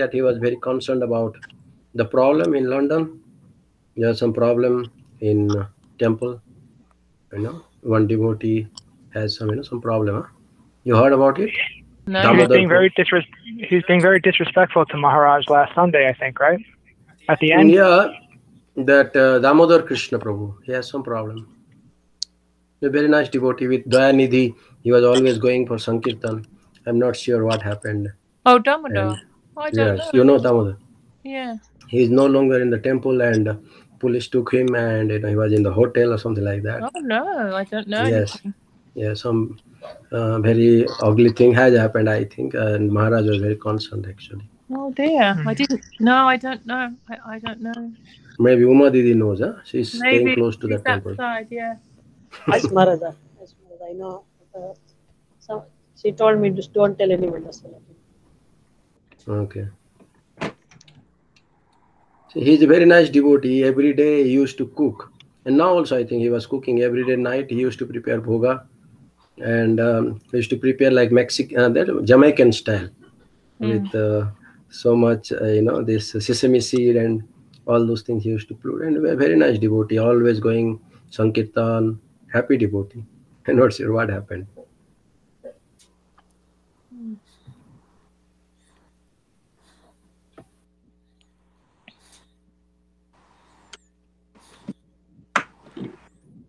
that he was very concerned about the problem in London. There's some problem in temple. One devotee has some problem. Huh? You heard about it? No, he was being very disrespectful to Maharaj last Sunday, I think, right? At the end. Yeah, that Damodar Krishna Prabhu. He has some problem. A very nice devotee with Dayanidhi. He was always going for Sankirtan. I'm not sure what happened. Oh, Damodar. And, I don't know. You know Damodar. Yeah. He is no longer in the temple, and police took him, and he was in the hotel or something like that. Oh no, I don't know. Yes, Anything. yeah, some very ugly thing has happened, I think, and Maharaj was very concerned actually. Oh dear, I didn't. No, I don't know. I don't know. Maybe Uma Didi knows, huh? She's Maybe staying close to the she's temple. outside, yeah. Yes, Maharaja. Yes, Maharaja. I know. So she told me just don't tell anyone. That's all. Okay. So he's a very nice devotee. Every day he used to cook, and now also I think he was cooking every day night. He used to prepare bhoga, and he used to prepare like Mexican, Jamaican style, with so much, this sesame seed and all those things he used to put. And a very nice devotee, always going Sankirtan, happy devotee. I'm not sure what happened.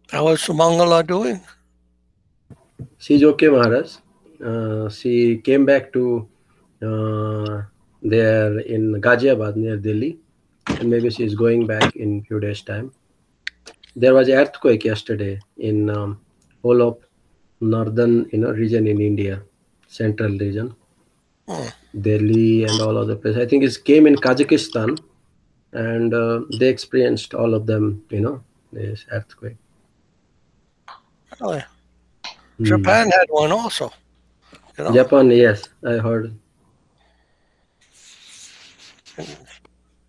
How is Sumangala doing? She's okay, Maharaj. She came back to there in Ghaziabad near Delhi, and maybe she's going back in few days' time. There was an earthquake yesterday in whole of northern region in India, central region, Delhi and all other places. I think it came in Kazakhstan, and they experienced all of them, this earthquake. Really? Japan had one also. Japan, yes, I heard.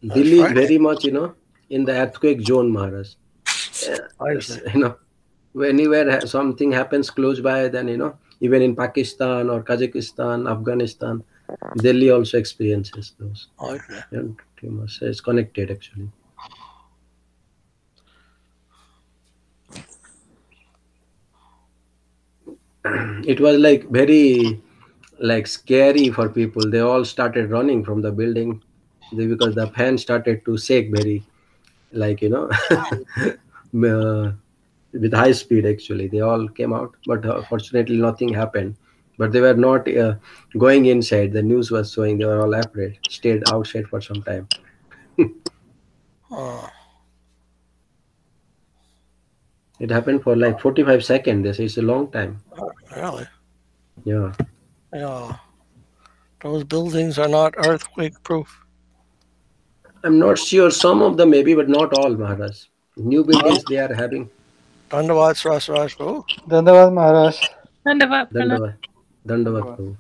Delhi is very much, in the earthquake zone, Maharaj. Anywhere something happens close by, then, even in Pakistan or Kazakhstan, Afghanistan, Delhi also experiences those. Okay. And it's connected, actually. It was like very scary for people. They all started running from the building because the fan started to shake very with high speed. Actually, they all came out, but fortunately nothing happened. But they were not going inside. The news was showing they were all afraid, stayed outside for some time. It happened for like 45 seconds. They say it's a long time. Really? Yeah. Yeah. Those buildings are not earthquake proof. I'm not sure. Some of them maybe, but not all, Maharaj. New buildings they are having. Dandavat Srasraj Prabhu. Dandavat Maharaj. Dandavat. Dandavat Prabhu.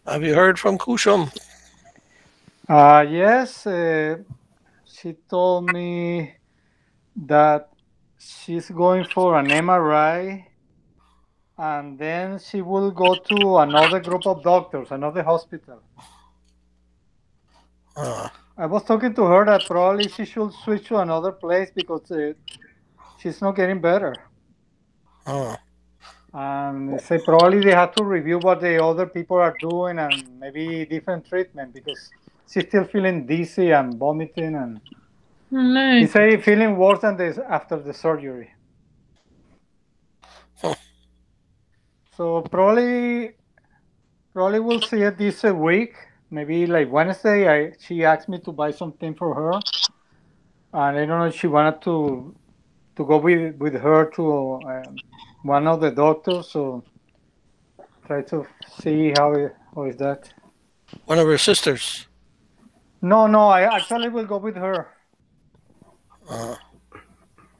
Have you heard from Kushum? Yes. She told me that she's going for an MRI, and then she will go to another group of doctors, another hospital. I was talking to her that probably she should switch to another place because she's not getting better. And say probably they have to review what the other people are doing and maybe different treatment because she's still feeling dizzy and vomiting, and he say feeling worse than this after the surgery. So probably we'll see it this week. Maybe like Wednesday. She asked me to buy something for her, and I don't know if she wanted to go with her to one of the doctors. So try to see how is that. One of her sisters. No, I actually will go with her.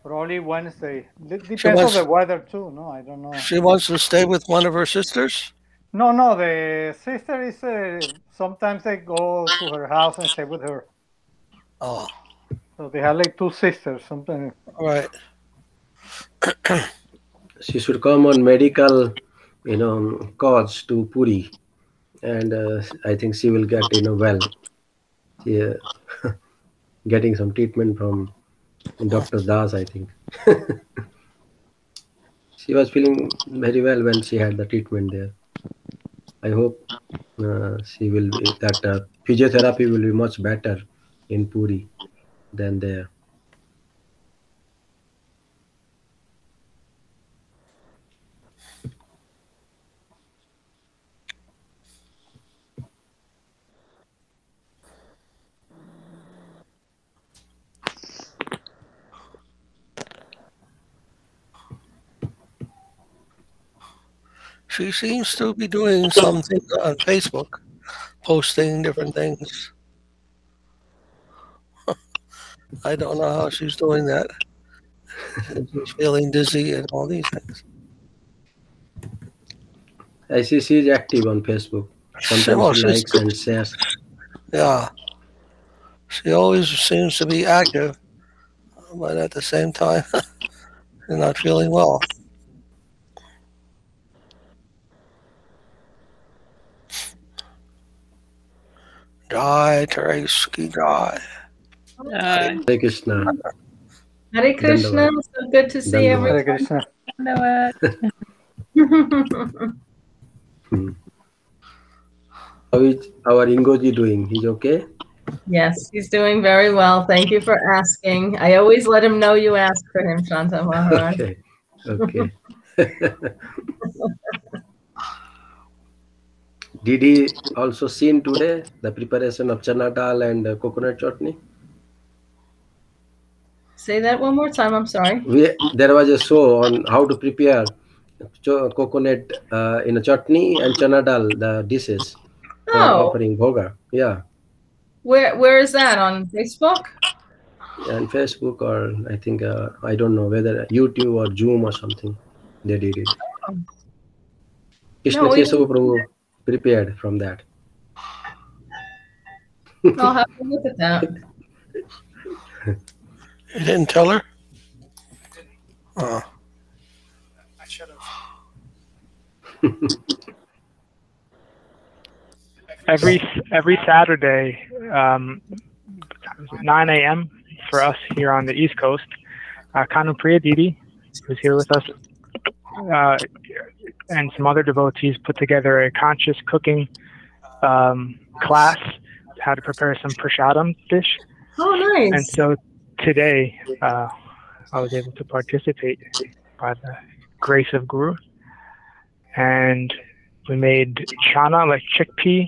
Probably Wednesday. Depends on the weather too. No, I don't know. She wants to stay with one of her sisters? No. The sister is sometimes they go to her house and stay with her. Oh. So they had like two sisters, something. Right. She should come on medical, cause to Puri, and I think she will get well. She, getting some treatment from Dr. Das, I think. She was feeling very well when she had the treatment there. I hope she will be that physiotherapy will be much better in Puri than there. She seems to be doing something on Facebook, posting different things. I don't know how she's doing that. She's feeling dizzy and all these things. I see she is active on Facebook. Sometimes Well, she she's, likes and shares. yeah, she always seems to be active, but at the same time, she's not feeling well. Jai Tereski Jai. Uh, Hare Krishna. Hare Krishna. Dandavad. So good to see Dandavad. Hare everyone. Krishna. no, Hmm. How is our Ingoji doing? He's okay? Yes, he's doing very well. Thank you for asking. I always let him know you asked for him, Shanta Maharaj. Okay. Okay. Did he also seen today the preparation of chana dal and coconut chutney? Say that one more time. I'm sorry. There was a show on how to prepare coconut in a chutney and chana dal, the dishes for Oh, offering bhoga. Yeah, where is that on Facebook? and Facebook, or I think I don't know whether YouTube or Zoom or something. They did it. Krishna No, Kesava Prabhu prepared from that. I'll have to look at that. You didn't tell her? Oh. I should have. Every Saturday, 9 a.m. for us here on the East Coast, Kanu Priya Didi, who's here with us, and some other devotees put together a conscious cooking class, how to prepare some prasadam dish. Oh, nice. And so today, I was able to participate by the grace of Guru. And we made chana, like chickpea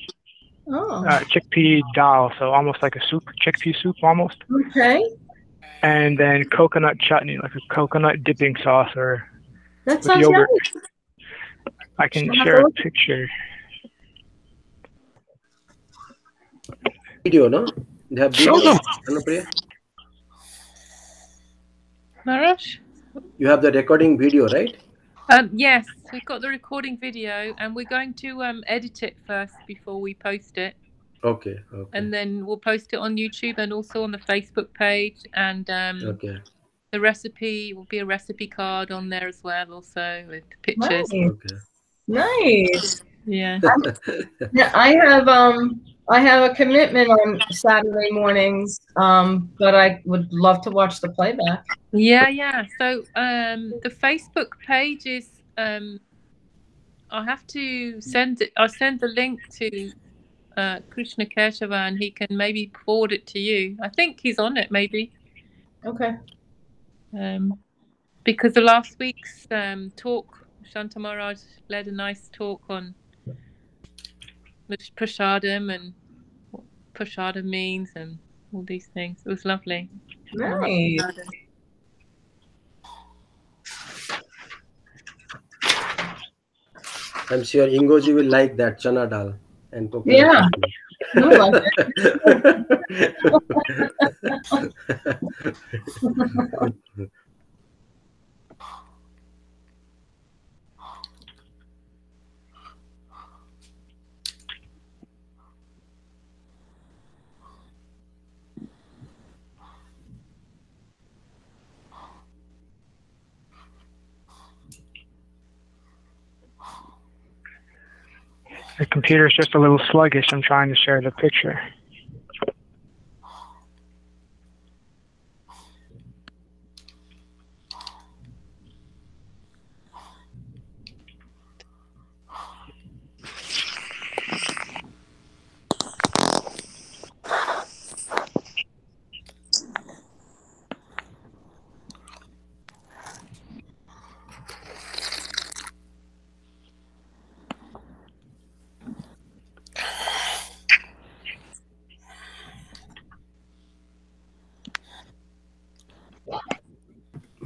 dal, so almost like a soup, chickpea soup almost. Okay. And then coconut chutney, like a coconut dipping sauce or That with sounds yogurt. nice. I can share a picture. Video, no? They have Show video. them. Anupriya? Maharaj? You have the recording video, right? Yes, we've got the recording video, and we're going to edit it first before we post it, Okay. Okay. and then we'll post it on YouTube and also on the Facebook page. And Okay. the recipe will be a recipe card on there as well, also with pictures. Nice. Okay. Nice. Yeah. Yeah, I have a commitment on Saturday mornings, but I would love to watch the playback. Yeah. So the Facebook page is I'll have to send it. I'll send the link to Krishna Keshava, and he can maybe forward it to you. I think he's on it, maybe. Okay. Because the last week's talk, Shanta Maharaj led a nice talk on prasadam and what prasadam means and all these things. It was lovely. Nice. I'm sure Ingoji will like that chana dal and coconut. Yeah. chutney. No, like The computer's just a little sluggish. I'm trying to share the picture.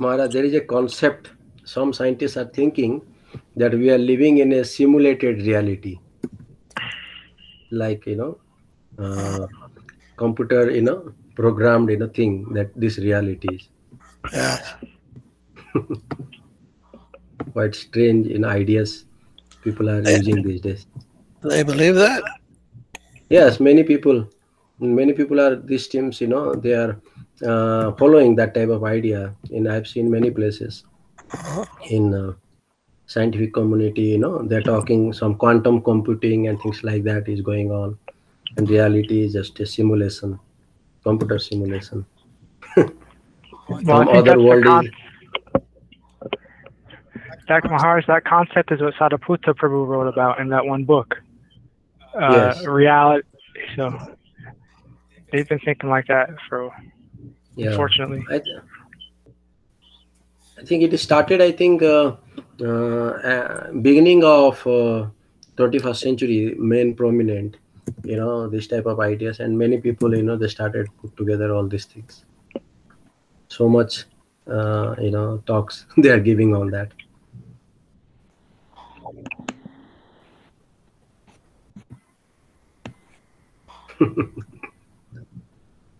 Maharaj, there is a concept. Some scientists are thinking that we are living in a simulated reality, like computer programmed thing that this reality is. Yes. Quite strange ideas people are using these days. They believe that? Yes, many people are these teams. They are following that type of idea. I've seen many places in scientific community. They're talking some quantum computing and things like that is going on, and reality is just a simulation, computer simulation. Well, I Some think other that's world is. Maharaj, that concept is what Sadhuputta Prabhu wrote about in that one book. Yes. Reality. So they've been thinking like that for, unfortunately. I think it started, beginning of 21st century, main prominent, this type of ideas, and many people, they started put together all these things. So much, talks they are giving on that.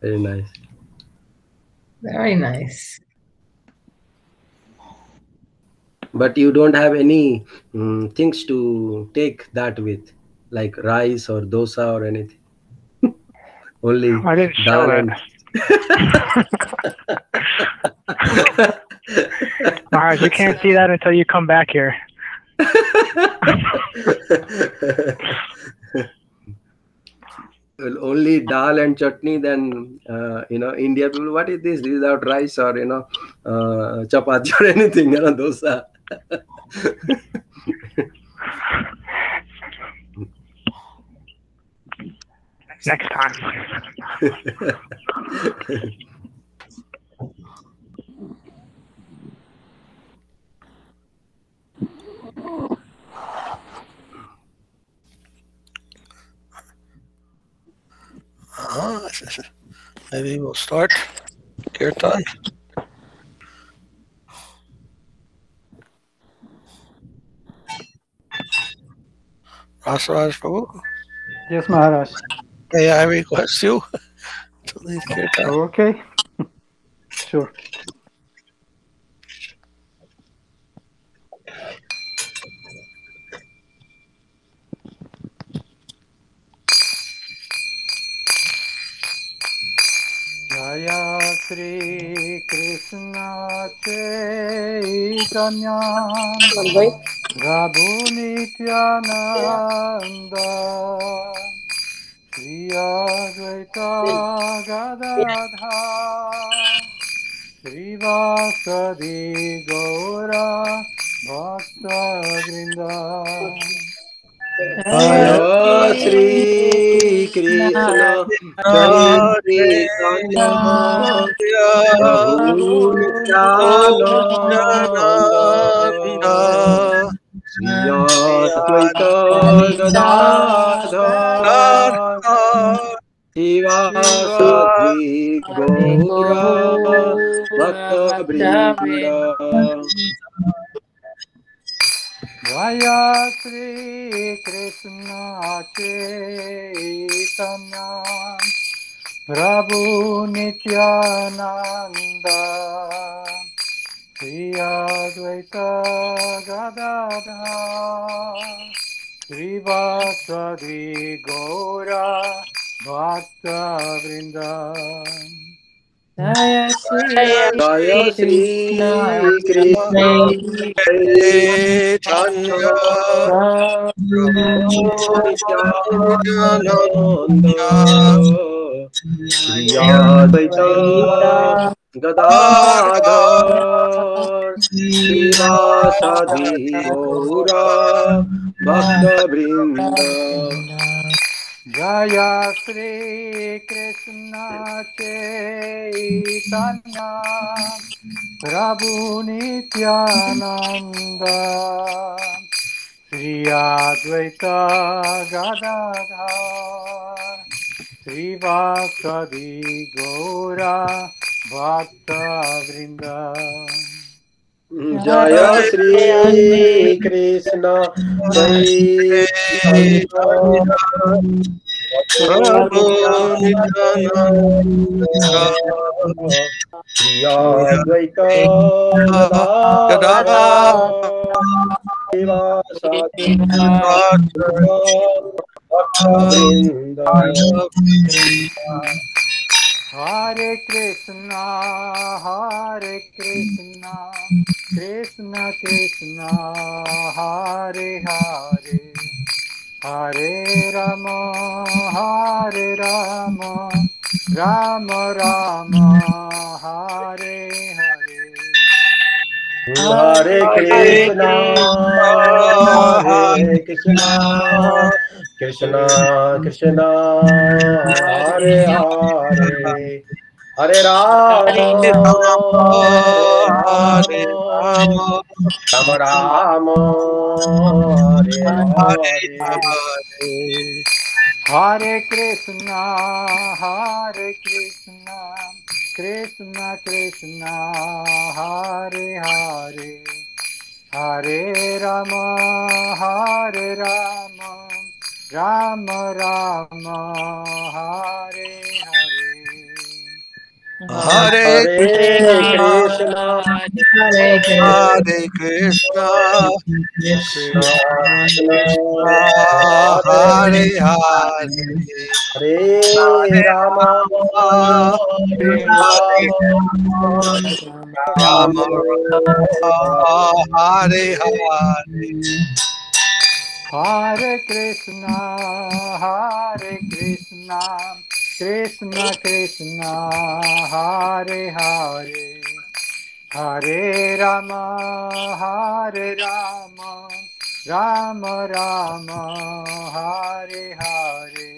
Very nice. Very nice. But you don't have any things to take that with, like rice or dosa or anything. Only I didn't show dal that. Maharaj, you can't see that until you come back here. Only dal and chutney. Then India people, what is this? This is without rice or chapati or anything. Dosa. Next time. Maybe we'll start kirtan. Rasaraj Prabhu? Yes, Maharaj. May I request you to lead kirtan? Okay. Sure. Jaya Sri Krishna Chaitanya Prabhu Nityananda Shri Advaita Gadadha Shri Vasadi Gaura Bhakta Vrinda Jaya Sri Krishna Chaitanya Prabhu Nityananda Shri Advaita Gadadha Shivasati Gaura Bhakta Vrinda. Jaya Sri Krishna Chaitanya Prabhu Nityananda Shri Advaita Gadadha Shri Vasadi Gaura Bhakta Vrinda. Jaya Sri Jaya Sri Krishna Chaitanya Nityananda Shri Advaita Gadadhar Srivasadi Gaura Bhakta Vrinda. Jaya Sri Krishna Chaitanya Prabhu Nityananda Shri Advaita Gadadhar Srivasadi Gaura Bhakta Vrinda. Jaya Sri Krishna Chaitanya Prabhu Nityananda Shri Advaita Gadadhar Srivasadi Bhakta Bhakta Vrinda. Hare Krishna, Krishna Krishna, Hare Hare, Hare Rama, Rama Rama, Hare Hare. Hare Krishna, Hare Krishna, Krishna Krishna, Hare Hare, Hare Rama, Hare Rama, Rama Rama, Hare Hare. Hare Krishna, Krishna Krishna, Hare Hare, Hare Rama, Rama Rama, Hare Hare. Hare Krishna, Hare Hare Krishna, Krishna Krishna Hare Hare Hare, Hare Hare Rama, Hare Rama, Rama Rama Hare Hare. Hare. Hare Krishna, Krishna Krishna, Hare Hare, Hare Rama, Rama Rama, Hare Hare.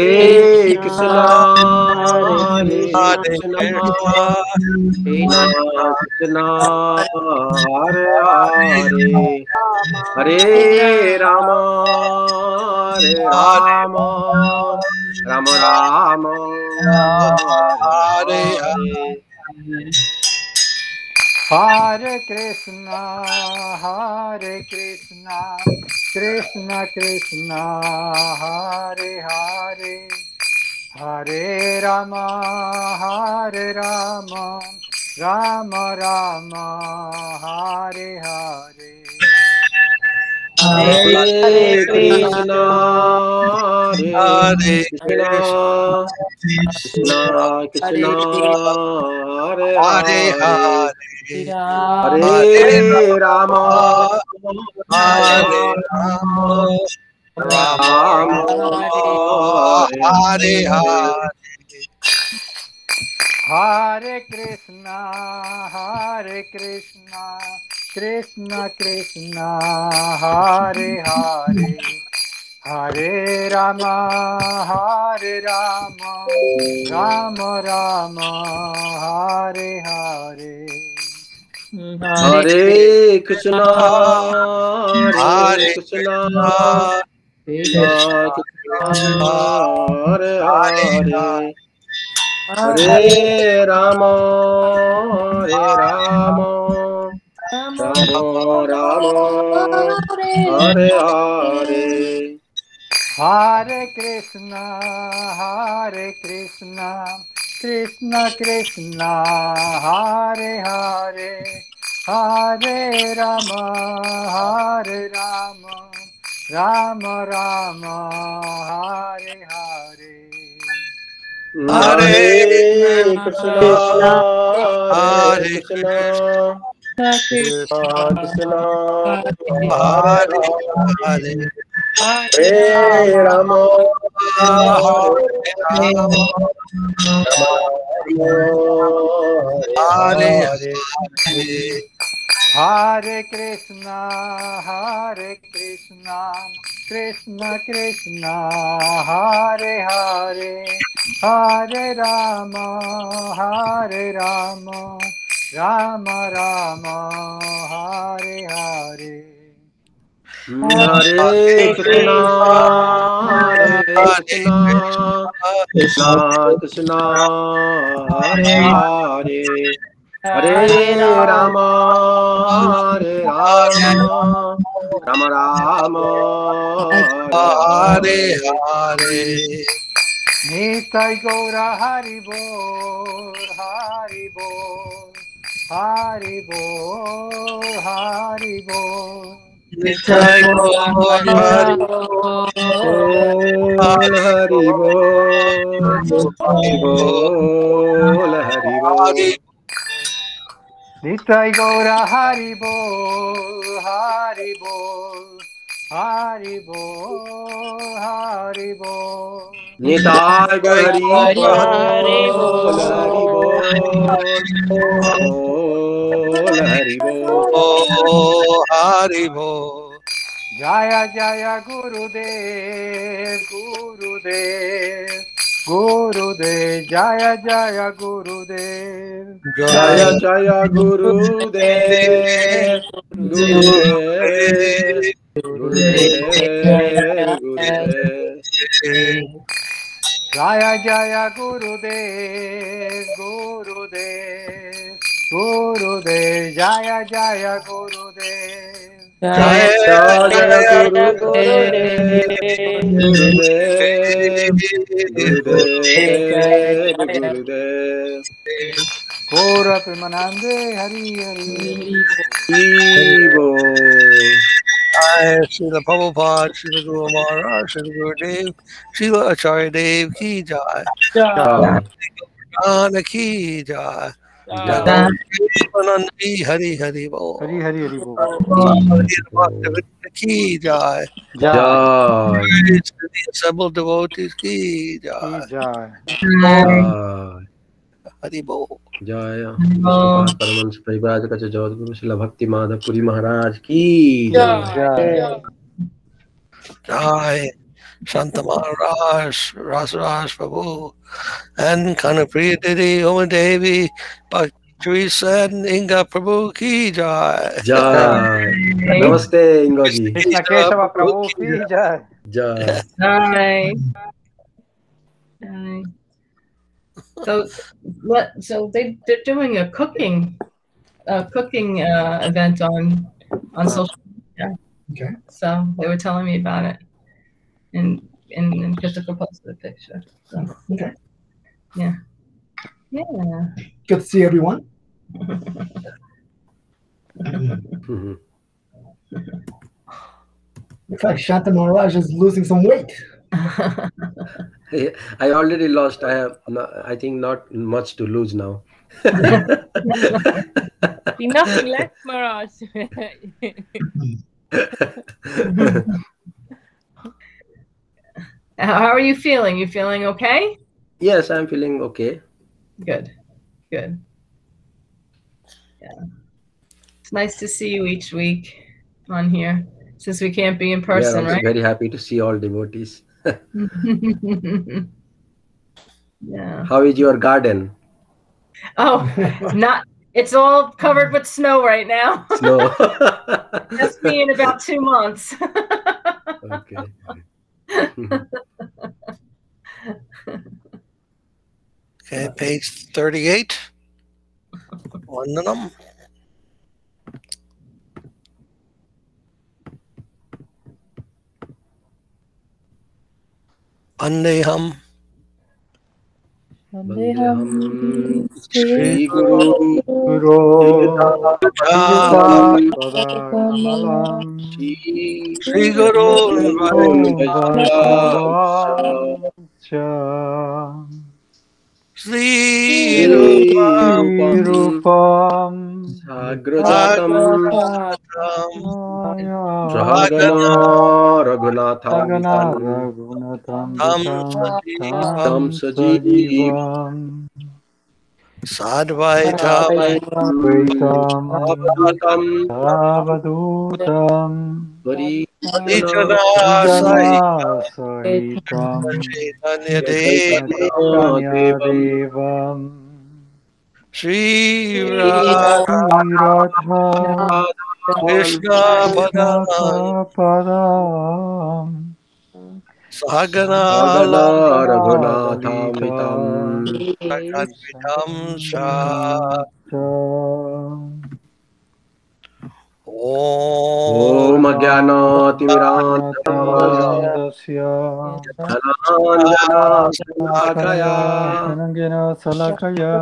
Hare Krishna, Hare Hare Krishna, Krishna, Krishna Krishna, Hare Hare, Hare Rama, Hare Hare Rama, Rama Rama, Hare Hare Hare. Hare Krishna, Krishna Krishna, Hare Hare, Hare Rama, Rama Rama, Hare Hare. Hare Krishna, Hare Hare Krishna, Krishna Krishna, Hare Hare Hare, Hare Hare Rama, Hare Rama, Rama Rama, Hare Hare Hare. Hare Krishna, Krishna Krishna, Hare Hare, Hare Rama, Rama Rama, Hare Hare. Hare Krishna, Hare Hare Krishna, Krishna, Krishna Krishna, Hare Hare Hare, Hare Rama, Hare Rama, Rama Rama, Hare Hare. Hare Krishna, Krishna Krishna, Hare Hare, Hare Rama, Rama Rama, Hare Hare. Hare Krishna, Krishna, Hare Hare Krishna, Krishna, Krishna, Hare Hare Rama, Hare Hare Rama, Hare Hare Rama, Rama, Hare Hare Hare. Hare Krishna, Krishna Krishna, Hare Hare, Hare Rama, Rama Rama, Hare Hare. Hare Krishna, Hare Krishna, Krishna Krishna, Hare Hare, Hare Rama, Hare Rama, Rama Rama, Hare Hare Hare. Hare. Nitai Gaura Hari Bol, Hari Bol, Hari Bol, Hari Bol. Nitai Gaur Hari Bol Hari Bol, Hari Bol, Hari Bol. Nitai Gaura Hari Bol, Hari Bol, Hari Bol, Hari Bol. Nitai Gaur Hari Bol, Hari Bol, Hari Bol. Hari Bol. Jaya Jaya Gurudev, Gurudev, Gurudev, Jaya Jaya Gurudev. Jaya Jaya Gurudev, Gurudev, Gurudev, Gurudev. Jaya Jaya Gurudev, Gurudev, Gurudev, Jaya Jaya Gurudev. Jaya Jaya Gurudev, Gurudev, Gurudev, Gurudev. Gora Premanande Hari Hari. Evo. Jai Srila Prabhupada, Srila Guru Maharaj, Srila Gurudev, Srila Acharya Dev ki jai. Jai. Jana ki jai. Jai. Jai Hari Hari Bol. Hari Hari Hari Bol. Bhakti ki jai. Jai. Jai. Praise to the assembled devotees ki jai. Jai. Jai. Hari Bol. Jaya Sripad Paramahansa Parivraj Kacha Jagadguru Srila Bhakti Madhava Puri Maharaj ki jai. Jai. Jai Santa Maharaj, Rasaraj Prabhu, and Kanapriya Didi, Oma Devi, Bhakti and Inga Prabhu ki jai. Jai. Namaste Ingoji. Krishna Keshava Prabhu ki jai. Jai. Hi. Hi. So they're doing a cooking event on social media. Okay. So they were telling me about it, and Krishna posted a picture. So Okay. yeah. Good to see everyone. Mhm. Looks like Shanta Maharaj is losing some weight. I already lost. I have, I think, not much to lose now. Nothing left, Maharaj. How are you feeling? You feeling okay? Yes, I'm feeling okay. Good. Yeah. It's nice to see you each week on here, since we can't be in person, We are right? very happy to see all devotees. Yeah. How is your garden? Oh, it's all covered with snow right now. Snow. Just me in about 2 months. Okay. Okay, page 38. Vandanam. Vandeham. Vandeham Sri Guru Guru Kamalam Sri Guru Vaishnava Cha. Sri Rupam Sagrajatam Sahagana Raghunatham Raghunatham Tam Tam Sajivam Sadvaitam Vaitam Avatam Savadutam Varijana Sai Jana Sahitam Chaitanya Chaitanya Devam Devam Sri Radha Krishna Krishna Bhagavan Padam Sahagana Sagana Raghunatham Lalita Vitam Kanvitam Sha Om Om Jnana Timirandam Mirandasya Dhananjana Salakaya Shanangena Salakaya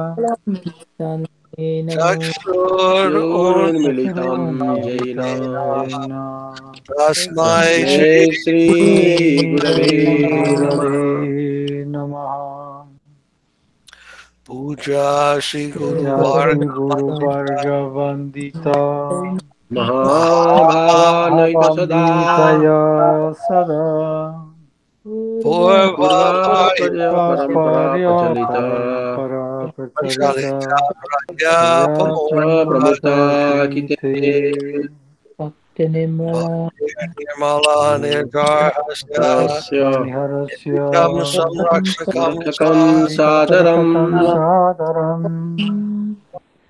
Chakshur Yorinmilitam Jaina Militam Jena Tasmai Tasmai Shri Gurave Gurave Namaha Namaha Puja Shri Guru Jasi Varga Guru Varga Vandita Mahabhavanaita Sada Bhavamritaya Sada Purvapaya Parampara Paparya Prachalita Parampara Pracharita Shalita Pragya Jaya Pramuta Kite Pramuktakite Bhakti Nirmala Nirjar Hasya Tasya Saniharasya Tam Samrakshakam Rakshakam Sadaram Rakatam Sadaram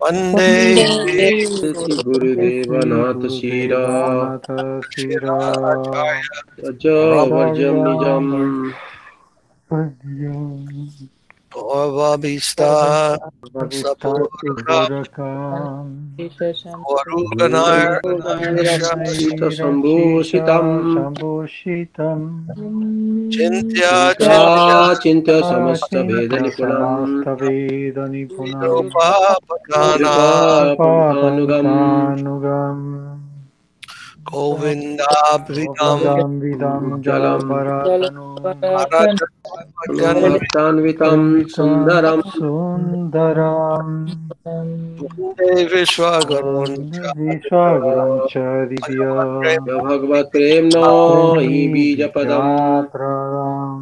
Vande Sri Gurudeva Sri Nath Shira Gurudeva Natha Sira Acharya Raja Varjam Acharya Nijam Varjam Bhavabhista Sapuraka Vavistapurakam Varuganar Isha Sita Rachita Sambhushitam Shambhushitam Chintya Chintya Chintya Chintya Samasta Veda Chintya Nipunam Samasta Veda Nipunam Nirupa Pakana Kripa Panthanugam Upapantanugam Govindabhidam Vidam Vidam Jalam Jalambaratanum Maharaja Janvi Bhaktanvitam Tanvitam Sundaram Sundaram Vande Vishwagarun Vishwaguram Charibhya Bhagavad Premna Hi Bijapadam Prenidityatram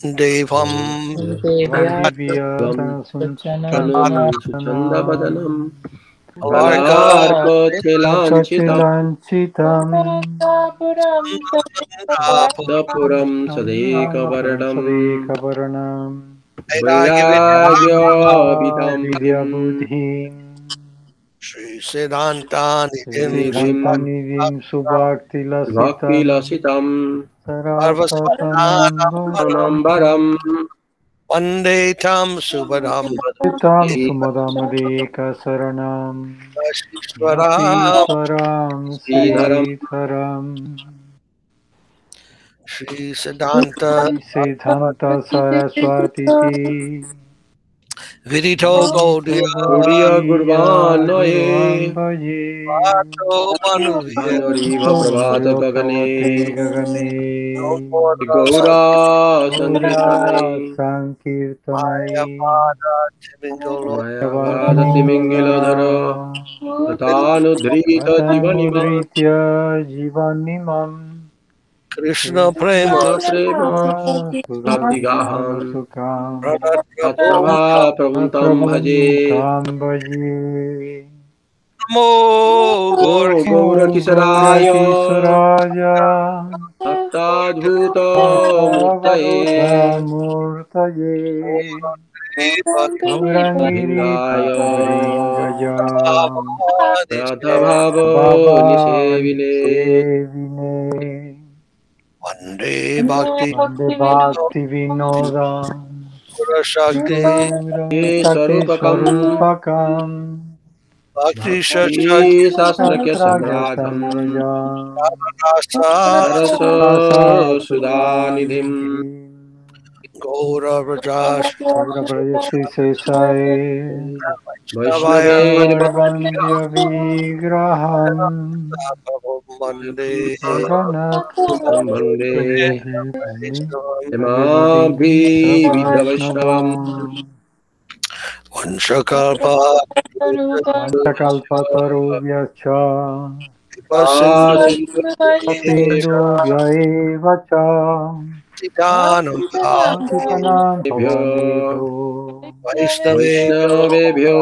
Devam Tvam Vandivya Tanum Sunchandanam Suchandabadanam Alarka Alarkochelanchitam Kachilanchitam Bhaktapuram Anandapuram Sadekavaradam Sadekavaranam Vairagi Vairagyavidam Vidya Buddhim Shri Siddhanta Nidhim Nidhim Siddhantanidhim Subhakti Bhakti Lasitam Lasitam Sarasvatanam Anambaram Vande Tam Subhadam Tam Sumadhamadeka Saranam Shishwaram Yatishwaram Sridharam Sridharam Shri Siddhanta Siddhanta Saraswati Vidito Gaudiya Gaudiya Gaudiya Guruvam Gurvanaye Bhaje Vato Manuviya Manoriva Prabhata Bhavate Gagane Gagane Gaura Gaura Sankirtanai Maya Sankirtanai Pada Timingolo Mayavada Timingiladhara Yavanimingala Tatanudrita Jivanima Atanudritya Jivanimam Krishna Prema Krishna Prema Krishna Suratama Bhaktigaham Sukam Pranat Prabhu Tatprabha Prabhutam Prabhum Bhaje Tambaye Namo Gaur O Gaura O Gaura Kisaraya Kisaraya Bhaktadhuta Bhaktavata Murtaye Murtaye Gaurangiri Govindaya Bhattaringaya Radhabhava Baba Nisevine Nisevine Vande Bhakti Vande Bhakti Vinoda Pura Shakti Gaura Shakti Sarupakam Swarupakam Bhakti Shastri Bhakti Sastrake Sastraja Samradham Sambraja Rasa Sarasa Sudhanidhim Sasadanidhim Gaura Vrajas Gaura Prayasi Sesai Vaishnavaya Vaishnavir Vaishnava Vandya Vigraham Mande Sambhande Hemabhi Vaishnavam Vanchakalpa Vanchakalpatarubhyacha Pasindu Sindhubhya eva cha Siddhananda Patitanam Vibhyo Bhavanebhyo Vaishnavebhyo Vaishnavebhyo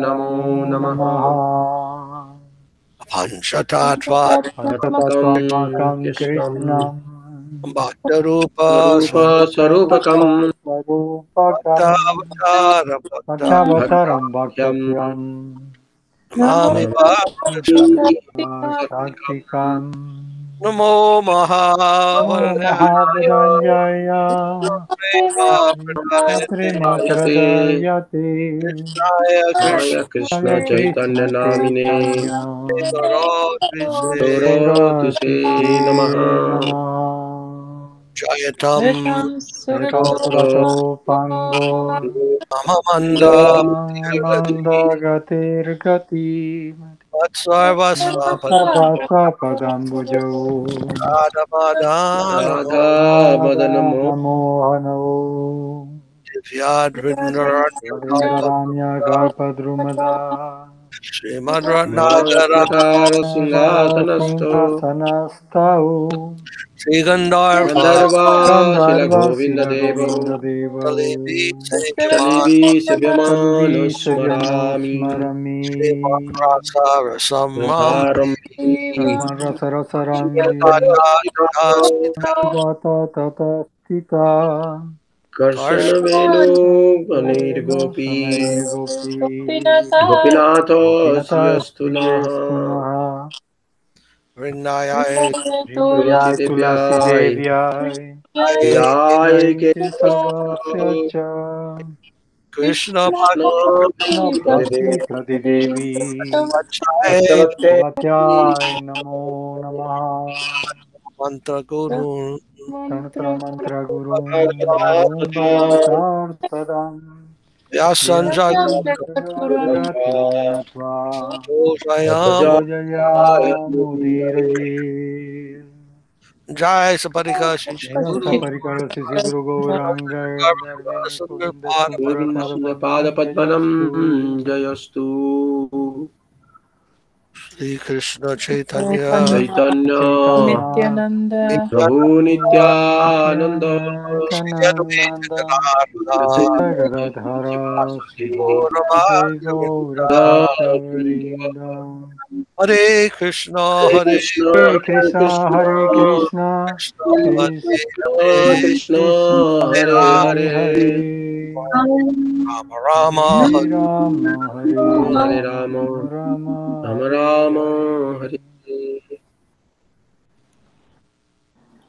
Namo Namo Namaha Namaha Panchatattva Tattvam Tatvatmakam Krishnam Krishnam Bhaktarupa Rupa Sarupakam Sarupakam Bhaktavara Bhaktavasaram Bhaktyam Bhaktatyam Mami Shaktikam Namo Namo Mahavadaya Mahabhudanjaya Jayate Srimad Krishnaya Jaya Krishna Krishna Hare Chaitanya Krishna Namine Chaitanya Gaurotise Gaurotise Gaurotise Namaha Namah Jayatam Jaitam Surato Pango Mamamanda Namanda Gatir Gati Vatsarvasvapada Sarvasa Padambujo Madana Radha Radha Madanamo Namohano Divyadrinaranyakapa Vrindaranya Garpadrumada Srimad Ratnagara Ratnakara Nara Singhatanasto Simhasanastau Sri Gandharva Gandharva Shila Gandharva Govinda Sila Devo Govinda Talevi Devo Sevyaman Talibi Sevyamano Tadvi Smarami Sri Sevyamosmarami Maharasa Samam Radharam Samarasarasaram Sridhara Gata Tata Stita Karshana Venu Ganir Venu Samair Gopi Gopi Gopinato Gopinata Sriyastunaha Sriyastunaha Vrinaya Tulsi Vindhyai Tulasi Devyai Devyai Jai Jayanti Kesava Savasya Krishna Krishna Krishna Bhakti Prati Devi Bhakti Bhavatyai Namo Namaha Mantra Guru Tantra Mantra Guru Guru Bhagavatartadam Vyasanjaya Vyasagatim Natva Dosayam Pujaya Mudiraye Jai Saparika Shishri Namaste Guru Parikara Sisi Guru Gauranga Dharmini Sundar Govinda Pada Sundara Pada Pada Padmanam Jayastu Jayastu Sri Krishna Chaitanya Chaitanya Nityananda, Prabhu Nityananda Nityananda Gadadhara Sivasadi Gaurabhaja Gaurabhaktarinda Hare Krishna Hare Hare Krishna Hare Hare Krishna Krishna Hare Krishna Krishna Krishna Hare Hare Krishna Hare Hare Rama Hare Hare Hare Rama Rama Hare Hare Rama Hare Hare Rama Rama Rama Hare Rama Hare Hare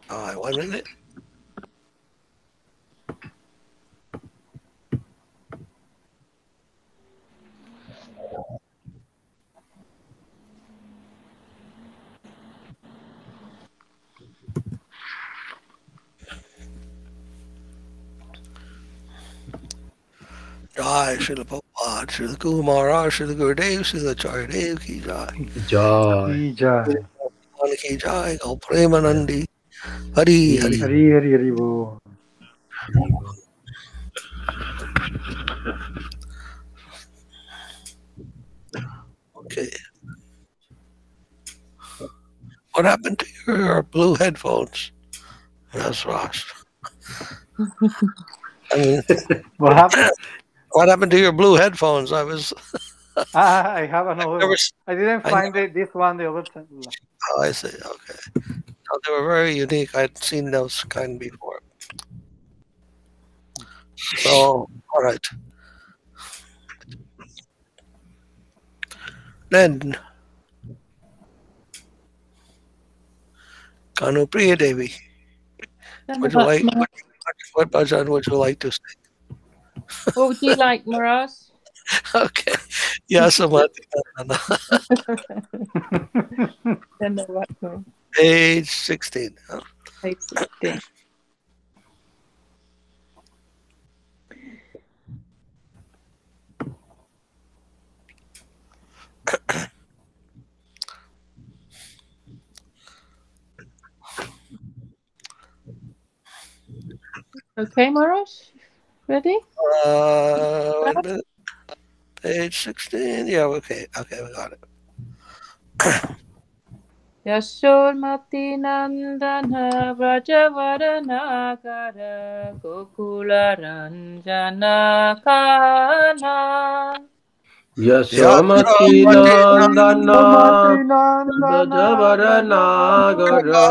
All right, 1 minute. Jai Srila Prabhupada, Srila Guru Maharaj, Srila Gurudev, Srila Charyadev ki Jai. Jai Ki Jai Bhagwan ki Jai, Gau Premanandi. Hari Hari. Hari Hari Hari Bo Okay. What happened to your blue headphones? That's Ross. I mean, What happened? what happened to your blue headphones? I was I have another never. one. I didn't I find never. this one the other time. Oh, I see. Okay. No, they were very unique. I'd seen those kind before. So, all right. Then, Kanupriya Devi, would you like what bhajan would you like to sing? what would you like, Mirage? Okay. Yasamati. Then the what one? Page 16. Page 16. Okay, Maharaj? Ready? Wait a minute. Page 16. Yeah, okay. Okay, we got it. Yashormati Nandana Vrajavaranagara Gokula Ranjana Kana Yasomati Nandana Brajavaranagara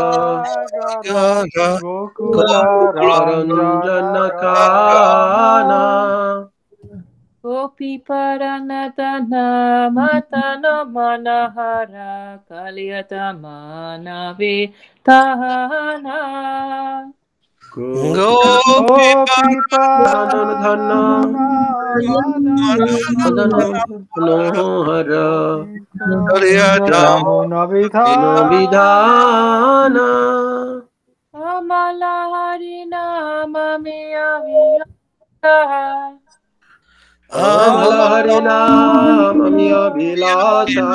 Gokula Ranjanakana Gopi Paranadana Matana Manahara Kalyatamana Vitahana Gopi Paranadana Madana Nohara Yamuna Vidhana Amala Harina Mamiya Viya Amala Harinam Amya Vilasa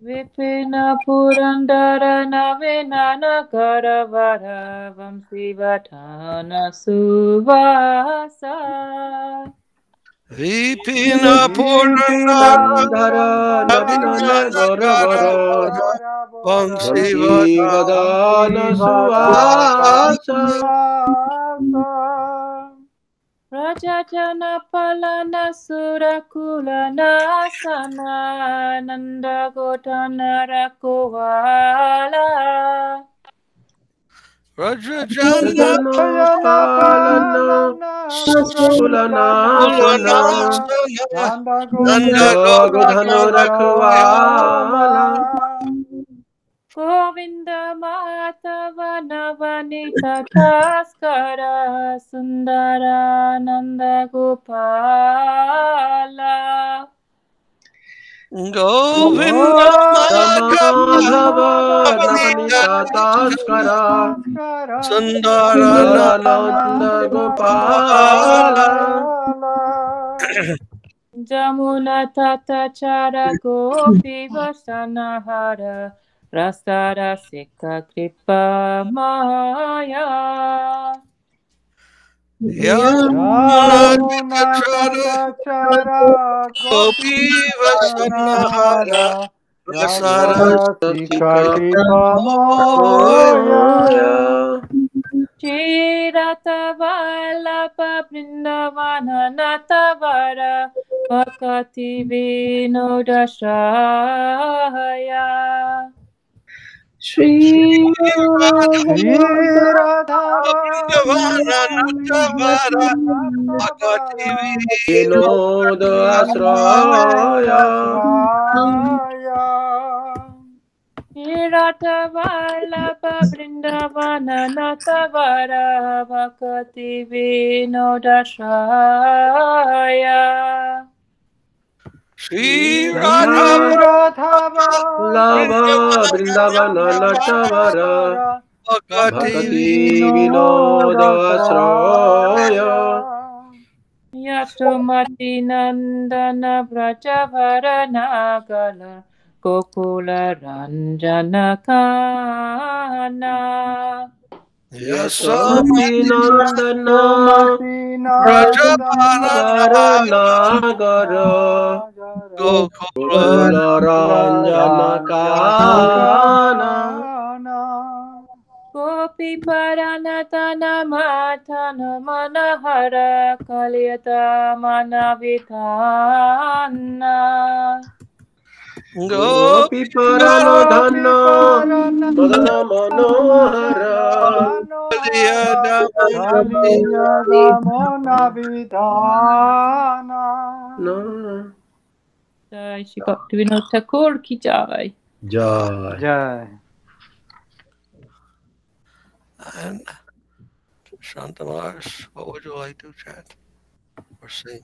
Vipina Purandara Navinana Karavara Vamsivatana Suvasa Vipina Nandara Navinana Garavara Vamsi Vadana Suvasa Rajajana Palana Surakula Nasana Nanda Gotana Rakuvala Rajajana Palana Sulanasana Nanda Godhanu Rakhuvala Govinda Matava Navanita Taskara Sundara Nanda Gopala Govinda Madhava Navanita Taskara Sundarana Sundarananda Gopala Jamuna Tata Chara Gopi Vasanahara Rastara Sikha Kripa Maya Yamuna Chara Gopi Vasanahara Rasara Moya Shirata Vallabha Vrindavana Natavara Vakati Vinodashaya Sri Vinoda Asraya Shirata Vallabha Vrindavana Natavara Vakati Vinodashaya Sri Radha Lava Vrindavana Natavara Bhakati Vinoda Asraya Yasomati Nandana Vrajavara Nagala Gokula Ranjana Kana Yasomati Nandana Brajaparanagara Gokula Ranjana Kana Gopi Paranatana Matana Manahara Kalyata Manavitana Gopi Paranadhana Madana Manohara No. Jai Shri Bhakti Vinod Thakur ki jai. Jai. And Shantamars, what would you like to chant or sing?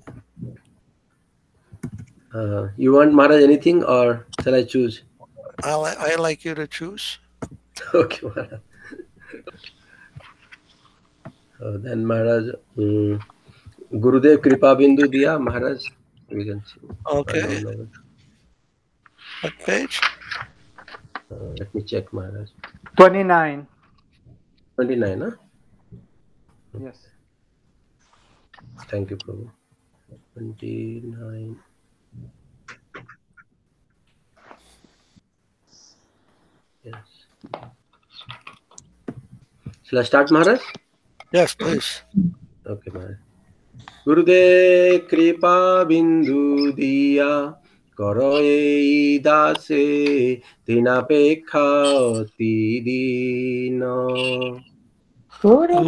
You want Maharaj anything or shall I choose? I like you to choose. Okay, Maharaj. Then Maharaj, Gurudev Kripa Bindu Diya, Maharaj. We can see. Okay. I don't know. What page? Let me check, Maharaj. 29. 29, huh? Yes. Thank you, Prabhu. 29. Yes. Shall I start, Maharaj? Yes, please. Okay, Maharaj. Gurudev Kripa Bindu Diya Karo ei dase Dinapekha Ti Dina. Guru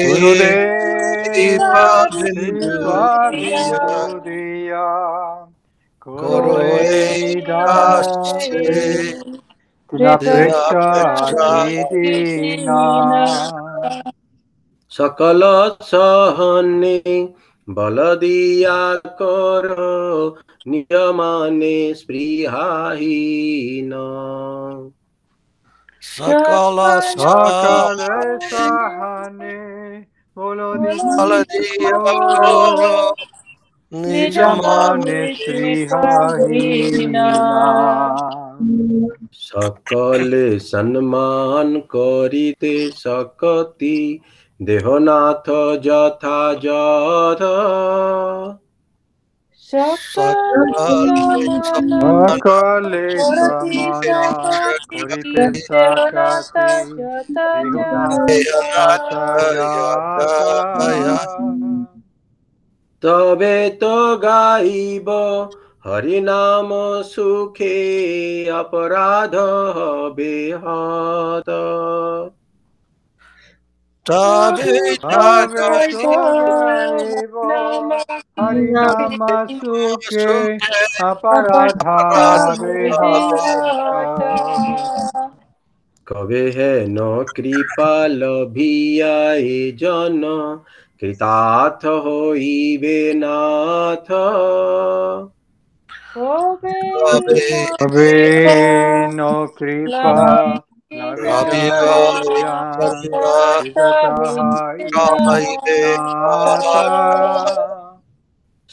Gurudev Kripa Bindu Bindu Diya Koro Koro Eidase Tinapeksha Tidina Sakala Sahane Baladiya Karo Niyamane Sprihahina. Sakala Sakale Sahane Bolodiya Saladiya Koro Koro Nijamane Srihahina সকলে সম্মান করিতে সকতি দেহনাথ যথাযথ Sakale Samana Korite Sakati Dehunat Yata Yata তবে তো গাইব হরিনাম সুখে অপরাধ হবে হত Tabe Ave Togaibo Harinama Sukhe Aparadha Vihata কবে হেন কৃপা লভিয়া এ জন কৃতার্থ হইবে Nath Ave no kripa lavija jan Vidataha nata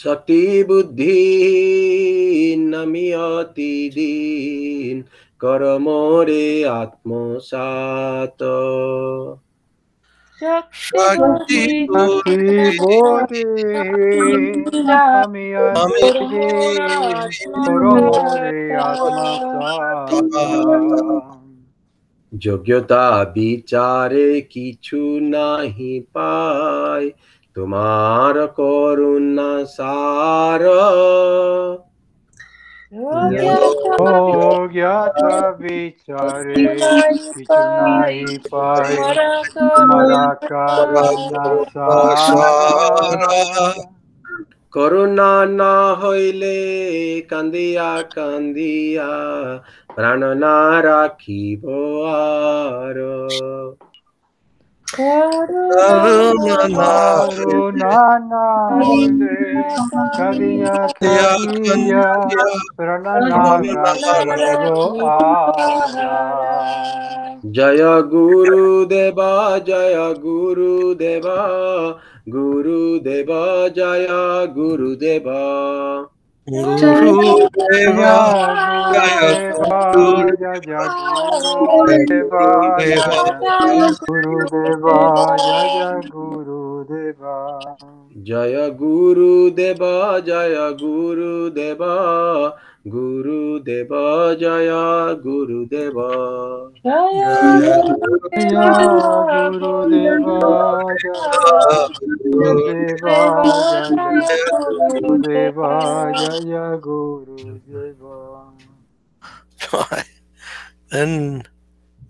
শক্তি বুদ্ধি নমিয়তি দিন করমরে আত্মসাত Shakti Shakti Bodhi Amiyati Din Koromore Atma Sata যোগ্যতা বিচারে কিছু নাহি পায় তোমার করুণা সার Yogyata Vichare Kichunai Pai Tumara Karuna Sara করুণা না হইলে কান্দিয়া কান্দিয়া প্রাণ না রাখিব আর Karunana hoile kadiya kadiya pranana rakibo ara. Joy গুরুদেবা Joy গুরুদেবা গুরুদেবা Joy গুরুদেবা Gurudeva Jaya Jaya Gurudeva Jaya Gurudeva Jaya Gurudeva Joy গুরুদেবা Joy গুরুদেবা গুরুদেবা Joy গুরুদেবা Jaya Gurudeva Jaya Gurudeva Jaya Gurudeva Jaya Gurudeva. Then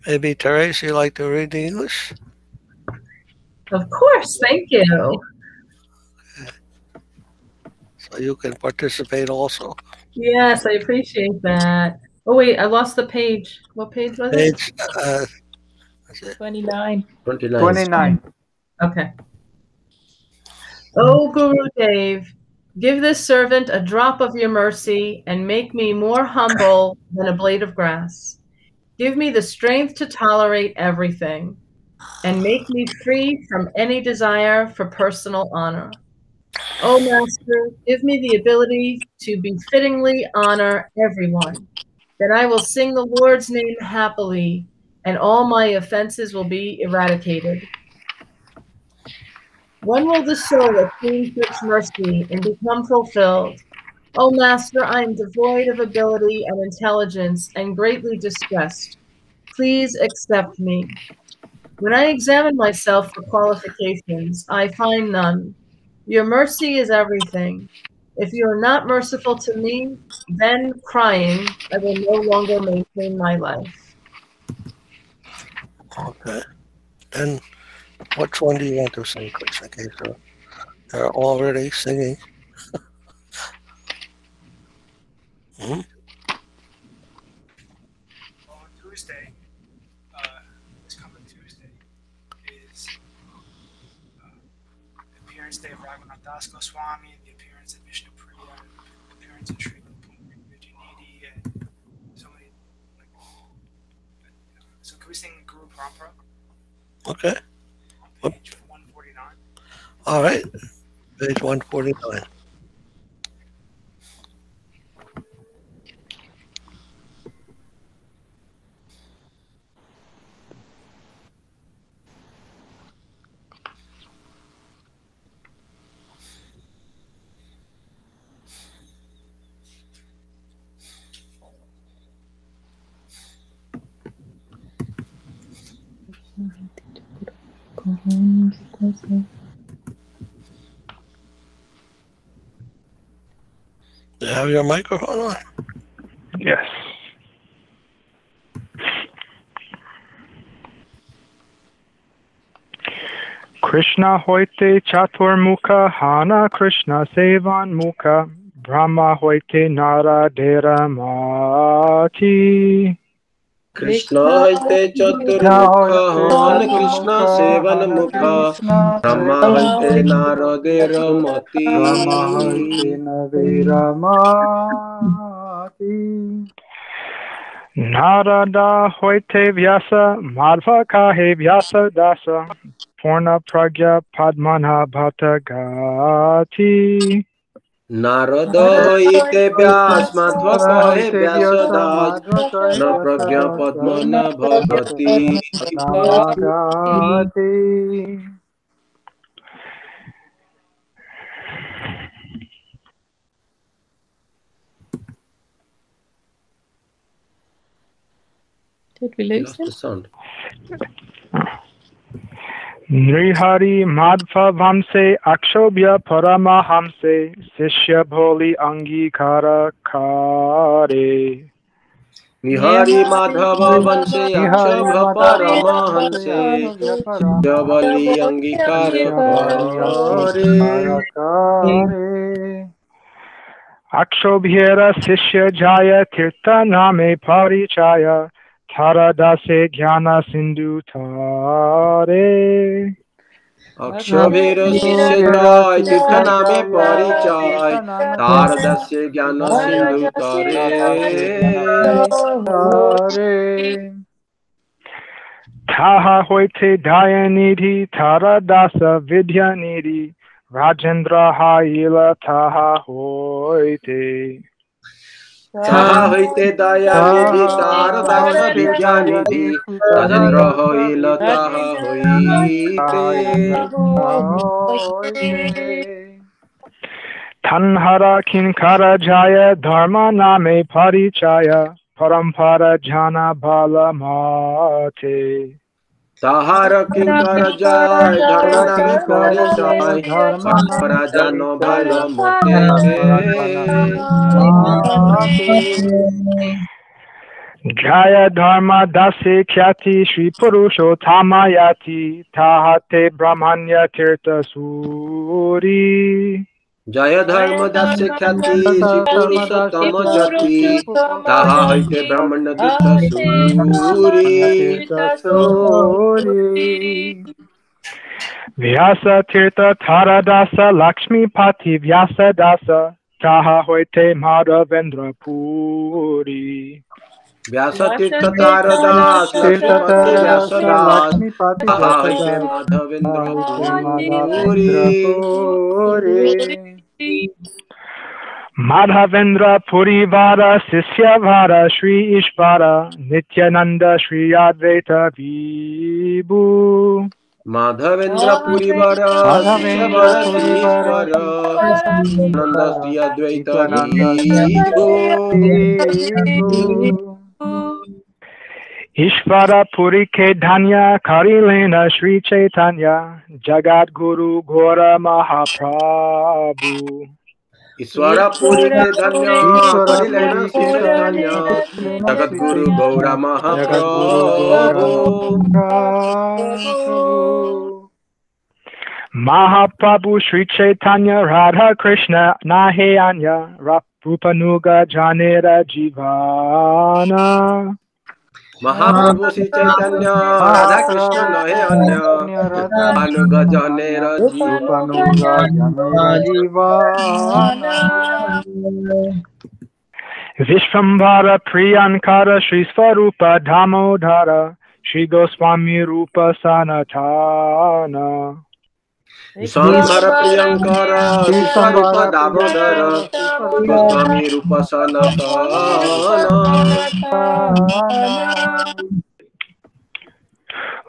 maybe Therese, you like to read the English? Of course, thank you. So you can participate also. Yes, I appreciate that. Oh wait, I lost the page. What page was it? Page 29. 29. Okay. Oh Gurudev, give this servant a drop of your mercy and make me more humble than a blade of grass. Give me the strength to tolerate everything and make me free from any desire for personal honor. Oh Master, give me the ability to befittingly honor everyone, that I will sing the Lord's name happily and all my offenses will be eradicated. When will the soul attain such mercy and become fulfilled? O Master, I am devoid of ability and intelligence and greatly distressed. Please accept me. When I examine myself for qualifications, I find none. Your mercy is everything. If you are not merciful to me, then, crying, I will no longer maintain my life. Okay. And which one do you want to sing, Krishna Kesara? They're already singing. On Tuesday, this coming Tuesday, is the appearance day of Raghunath Das Goswami, the appearance of Vishnu Priya, the appearance of Sri Prapanna Jivanamrita, and so many. So can we sing Guru Parampara? Okay. On page 149. All right. Page 149. Do you have your microphone on? Yes. Krishna hoite chaturmukha hana Krishna sevan mukha Brahma hoite nara dera mati. Krishna hoite chaturmukha han Krishna sevan mukha Brahma hoite naradera Brahma hoite mati. navera mati. Narada hoite vyasa madhva kahe vyasa dasa Purna pragya padmana bhata gati. Narada hoite vyas madhva kahe होते vyas व्यास das Madhav कहे na Vyas pragya Das padmana bhagati. नागाति. Did we lose Lost him? the sound. Nrihari madhva vamse akshobhya paramahamse Sishya bholi angikara kare. Nihari Madhava Vanse nihari Akshabha Madhav Paramahanse Shyavali Angikara Kare. व्यापारे Akshobhyera sishya jaya tirtha name parichaya Taradase jnana sindhu tare. Akshavira Sisya Jai Tirtha Name Parichai Taradasya Jnana Sindhu Tare. Taha hoite dayanidhi taradasa vidyanidhi Rajendra haila taha hoite. Taha hoite daya nidhi taradasa vidya nidhi Rajendra hoila taha hoite. Tanhara kinkara jaya dharma name parichaya Parampara jhana bala mate. Tahara kinkara jai dharma name parichai Parampara no bhala mote. Jaya dharma dasi khyati Sri Purusho tamayati Tahate brahmanya tirta suri. Jaya dharma dasya khyati Shri Purushottama jati Taha haite brahmana tirtha suri. Vyasa tirta taradasa Lakshmi pati vyasa dasa Taha hoite madhavendra puri. Vyasa tirtha taradas Lakshmipati vyasa das Taha haite madhavendra puri. Madhavendra Puri Vara Sisya Vara Sri Ishvara Nityananda Sri Advaita Vibhu Madhavendra Purivara Sishavara Srishvara Nanda Sri Advaita Vibhu Ishvara Puri Ke Dhanya Karilena Sri Chaitanya Jagat Guru Gora Mahaprabhu Ishvara Puri ke Dhanya Karilena Sri Chaitanya Jagat Guru Gaura Mahaprabhu Mahaprabhu Sri Chaitanya Radha Krishna Nahe Anya Rupanuga Janera Jivana Mahaprabhu Sri Chaitanya Radha Krishna Nahe Anya Anuga Janera Vishvambhara Priyankara Sri Swarupa Damodhara Sri Goswami Rupa Sanatana Vishvambhara Priyankara Siswarupa Damodara Goswami Rupa Sanatana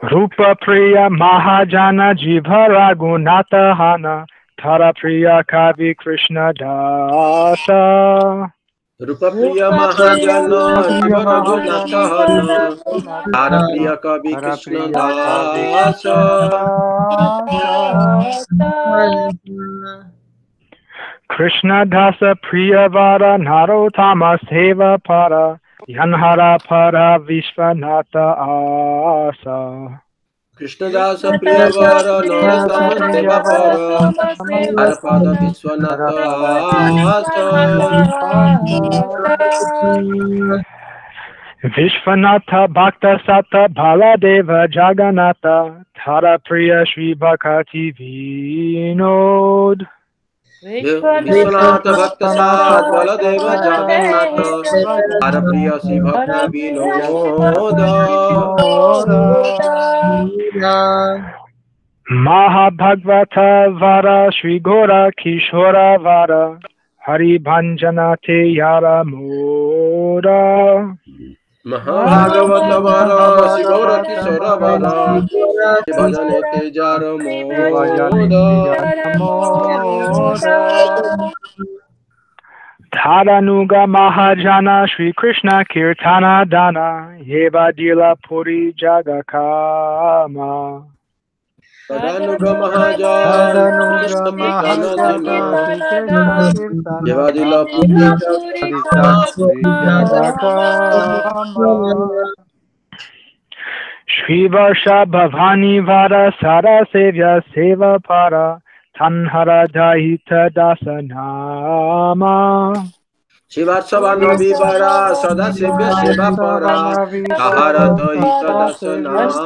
Rupa Priya Mahajana Jivara Gunata Hana Thara Priya Kavi Krishna Dasa Rupa Priya Mahajana Jiva Raghunatha Hana Tara Priya Kavi Krishna Dasa Krishna Dasa Priya Vara Narotama Seva Para Yanhara Para Vishvanatha Asa Krishna Dasa Priya Vara Narottama Seva Para Harapada Vishwanatha Asa Vishvanatha Bhakta Sata Baladeva Jagannatha Thara Priya Shri Bhakti Vinod Vishwanatha Bhakta Sat Baladeva Jagannatha Harapriya Sri Bhakti Vinoda Mahabhagavata Vara Shri Gora Kishora Vara Hari Bhanjana Te Yara Mora Mahabhagavata Vara Sri Gaura Kishora Vara Bhajane Te Jara Moda Dharanuga Mahajana Shri Krishna Kirtana Dana Yeva Dila Puri Jagakama Tadanuga Mahajan Krishna Kirtana Dana Devadila Puri Shri Varsha Bhavani Vara Sara Sevya Seva Para Tanhara Dahita Dasanama Shivarsavana Vivara Sada Sevya Seva Para Tahara Dahita Dasanama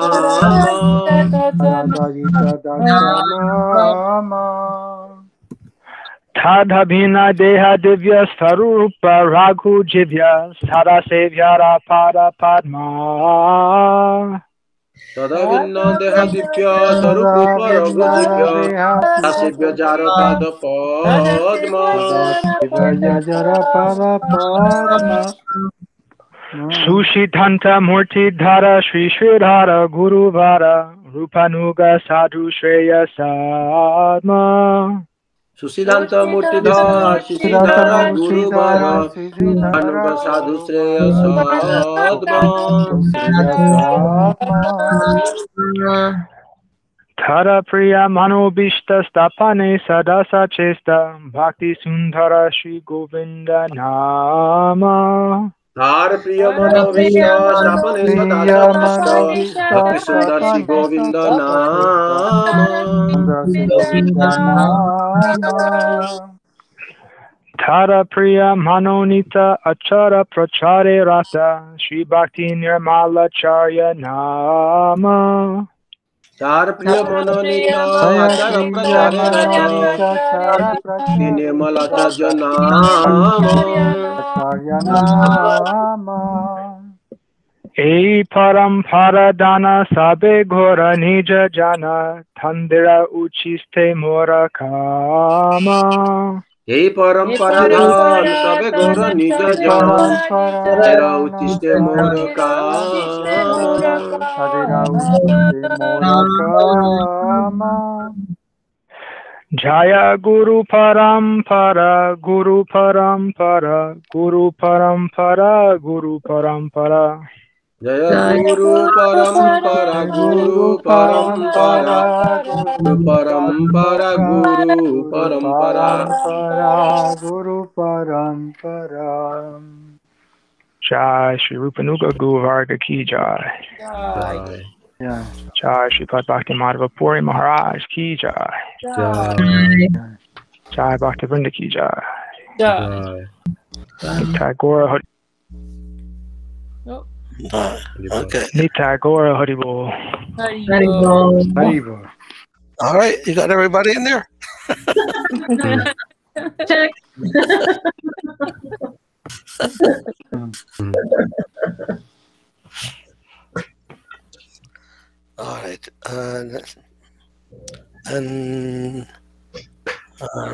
Tadhabhina Deha Divya Sarupa Raghu Jivya Sara Sevyara Pada Padma Tadavinna Deha Divya Sarupa Raghu Divya Tasivya Jara Pada Padma Sushidhanta Murti Dhara Sri Sridhara Guru Vara Rupanuga Sadhu Shreya Sadma Susidhanta Murtidhara Sridhara Guru Vara Anuga Sadhu Shreya Sadma Thara Priya Manobishta Stapane Sadasa Chesta Bhakti Sundara Shri Govinda Nama Dhar Priya Mano Vishta Stapane Sadasa Chista Bhakti Sundar Shri Govinda Nama Thara Priya Manonita Achara Prachare Rata Shri Bhakti Nirmala Charya Nama Dhar Priya Manonita Achara Prachare Rata Bhakti Nirmala Charya Nama Ei Parampara Dana Sabe Gora Nija Jana Thandira Uchiste Mora Kama हे परम्परा धन सबे गौर निज जन तेरा उतिष्ठे मोर कामना Jaya Guru Parampara, Guru Parampara, Guru Parampara, Guru Parampara. Jaya Guru Parampara, Guru Parampara, Guru Parampara, Guru Parampara, Guru Parampara. Jai Sri Rupanuga Guru Varga Ki Jai. Jai. Jai Sripad Bhakti Madhava Puri Maharaj Ki Jai. Jai. Jai Bhakti Vrinda Ki Jai. Jai. Nitai Gora Hari. Okay. Nitai Gora Haribol. Haribol. All right. You got everybody in there? Check. All right. And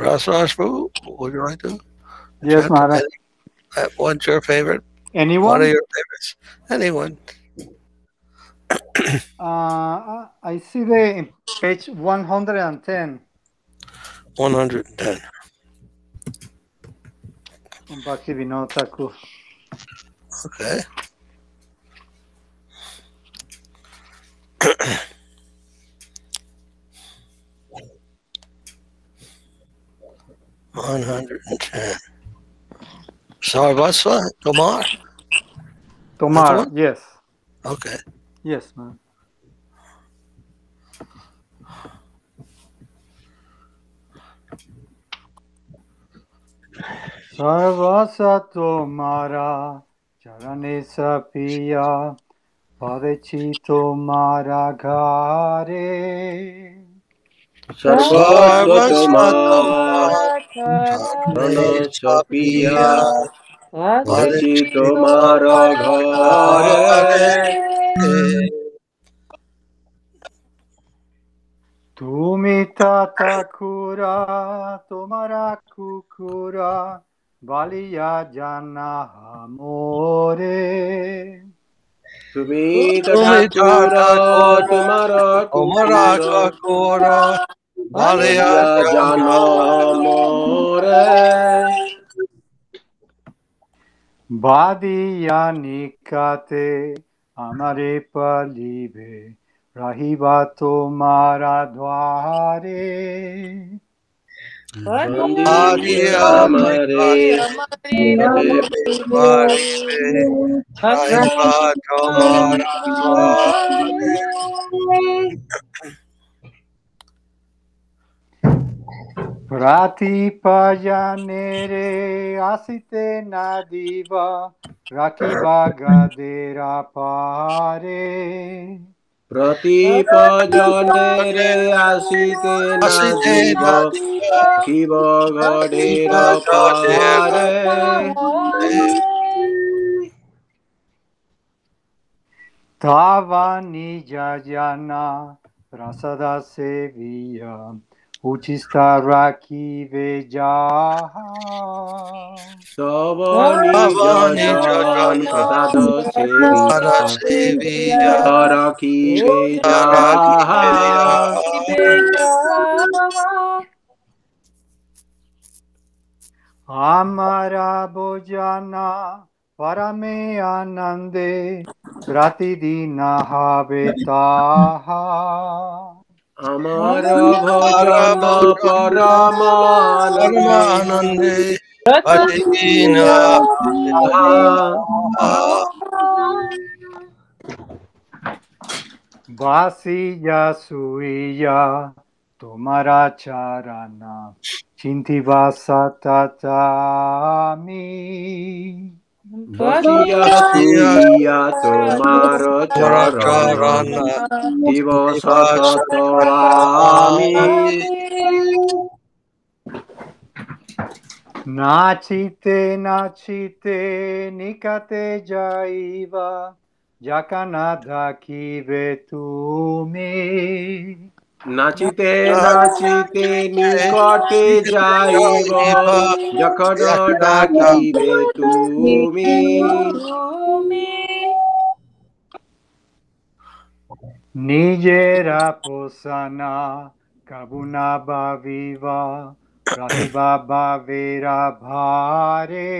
Rasrashbu, would you like to? Yes, Maharaj. What's your favorite? Anyone? One of your favorites? Anyone? I see the page 110. 110. Bhakti Vinod Thakur. Okay. $110. Sarvasva Tomar. Tomar, yes. Okay. Yes, ma'am. Sarvasa Tomara Charane Sapiya Padechi Tomara Ghare Sarvasva Tomara Charane Sapiya Padechi Tomara Ghare Tumi Tata Kura Tomara Kukura Baliya Jana Amore Tumi Tata Kura Tomara Kukura Baliya Jana Amore Badiya Nikate Amare Palibe Rahiba Tomara Dware Bandiya Amare Rahiba Tomara Pratipajanere Asite Nadiva Rakiba Gadera Pare Pratipajanere asite nadiva Kiva gadera pare Tava Nijajana Prasada Seviya Uchista Rakive Jaha Savani jajan prasada seviya Taraki bejaha Amara Bojana Parame Anande Pratidina Havetaha Amara bhajana paramanande Patina Vasiya Suya Tomara Charana Chintivasa Tatami Vasiya suya tomara charana Diva satatavami Nachite Nikate Jaiva Jakanadha Kivetumi নাচিতে নাচিতে নিকটে যাইব যখন ডাকিবে তুমি নিজেরা পোষানা কাবুনা ভাবিবা রাখিবা ভাবেরা ভারে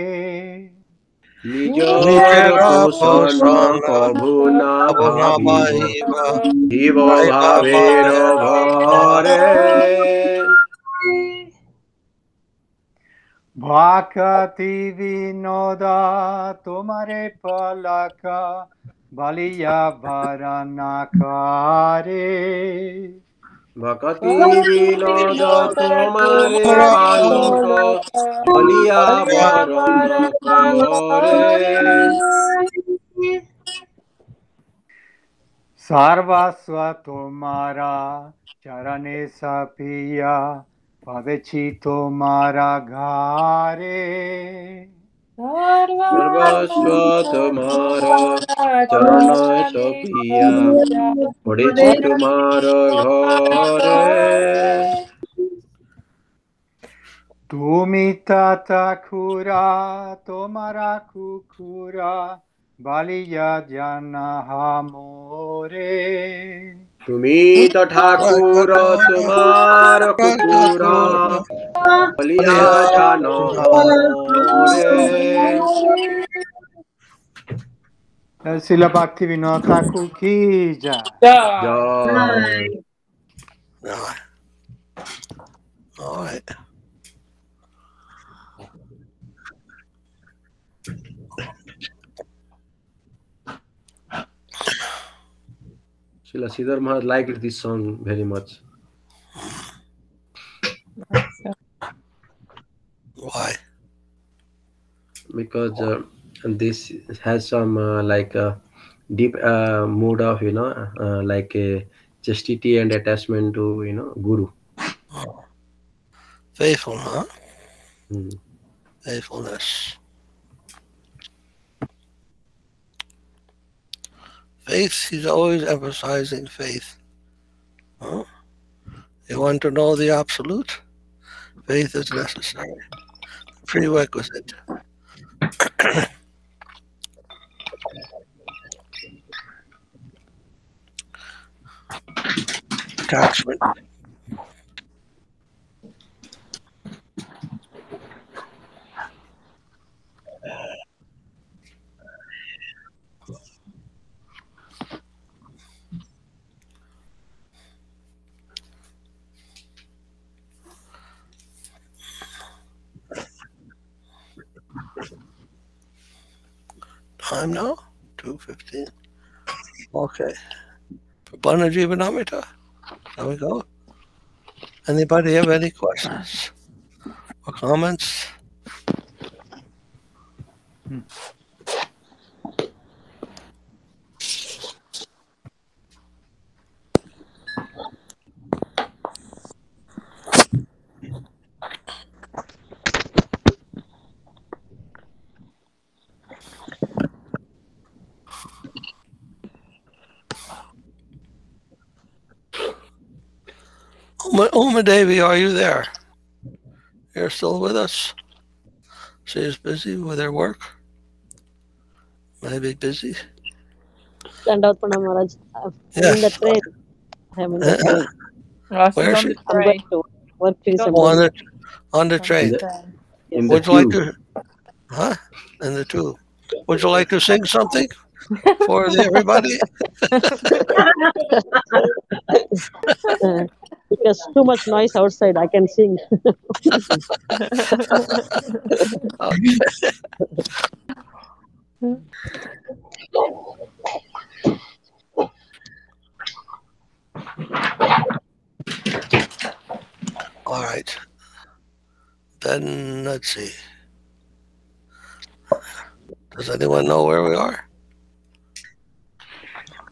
নিজর পোষণ কভু না ভাবিব শিব ভাবের ভরে ভাকতি বিনোদা তোমারে পলাকা বালিয়া ভারানাকারে ভকতি বিনোদ তোমারে পালক বলিয়া বরণ করে সর্বস্ব তোমারা চরণে সপিয়া পাবেছি তোমারা ঘারে সর্বস্ব তোমার চরণ সপিয়া পড়েছি তোমার ঘরে তুমি তাতা খুরা তোমারা কুকুরা বালিয়া জানা মোরে তুমি তো ঠাকুর তোমার কুকুর বলিয়া জানো মোরে শিলা ভক্তি বিনোদ ঠাকুর কি জয় জয় All right. Srila Sridhar Maharaj liked this song very much. Why? Because this has some deep mood of like a chastity and attachment to Guru. Faithful, huh? Hmm. Faithfulness. Faith, he's always emphasizing faith. Huh? You want to know the absolute? Faith is necessary. Prerequisite. Attachment. Time now? 2:15. Okay. Prapanna Jivanamrita. There we go. Anybody have any questions or comments? Uma Devi, are you there? You're still with us? She's busy with her work? Maybe busy? Stand out, Maharaj. I'm in the train. I'm in the train. Where is she? I'm going to work recently. Oh, on the train. In Would the you like tube. to? Huh? In the tube. Would you like to sing something for everybody? Because too much noise outside, I can sing. All right. Then let's see. Does anyone know where we are?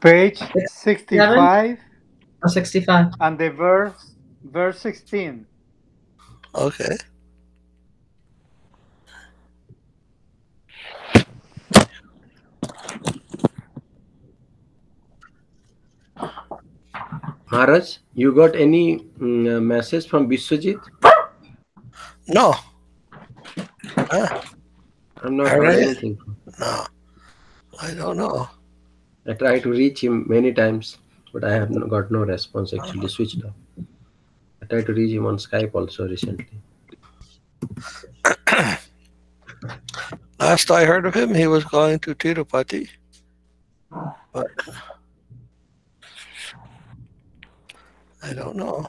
Page 65 or 65. and the verse 16. Okay. Maharaj, you got any message from Biswajit? No. Huh? I've not heard Hare? anything. No. I don't know. I tried to reach him many times, but I have got no response. Actually, switched off. I tried to reach him on Skype also recently. Last I heard of him, he was going to Tirupati. But I don't know.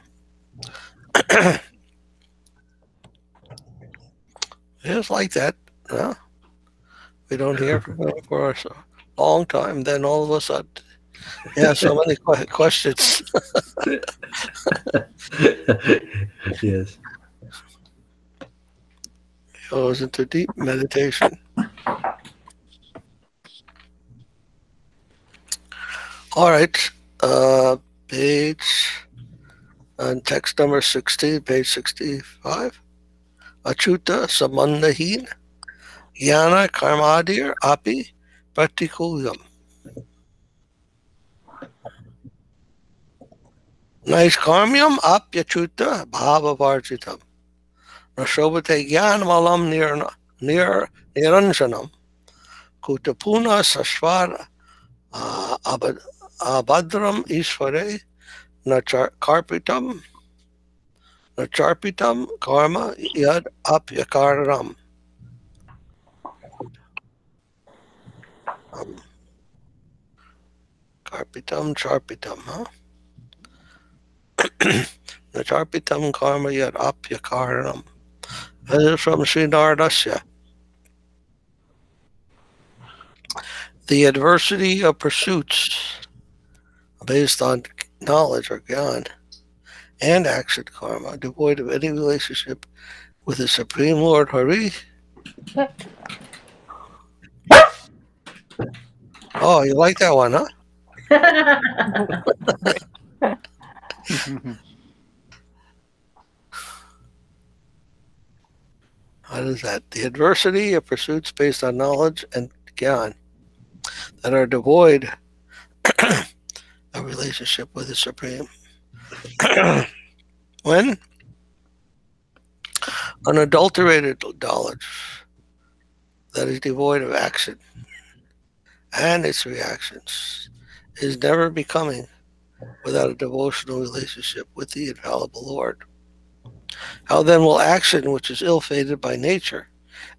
It's like that. Huh? We don't hear from him for a long time. Then all of a sudden, yeah, so many questions. Yes. He goes into deep meditation. All right. Page on text number 60, page 65. Achuta samandahin jnana karmadir api pratikulyam. Naiskarmyam apyachuta bhavavarjitam. Nashobhate jnanamalam niranjanam. Kutapuna sasvara abhadram ishvare nacharpitam karma yad apyakaram. Charpitam, huh? Nacharpitam karma yad apyakaram. This is from Sridhara. The adversity of pursuits based on knowledge or gyan and action karma, devoid of any relationship with the Supreme Lord Hari. Oh, you like that one, huh? What is that? The adversity of pursuits based on knowledge and gyan that are devoid of relationship with the Supreme. When unadulterated knowledge that is devoid of action and its reactions is never becoming without a devotional relationship with the infallible Lord. How then will action, which is ill-fated by nature,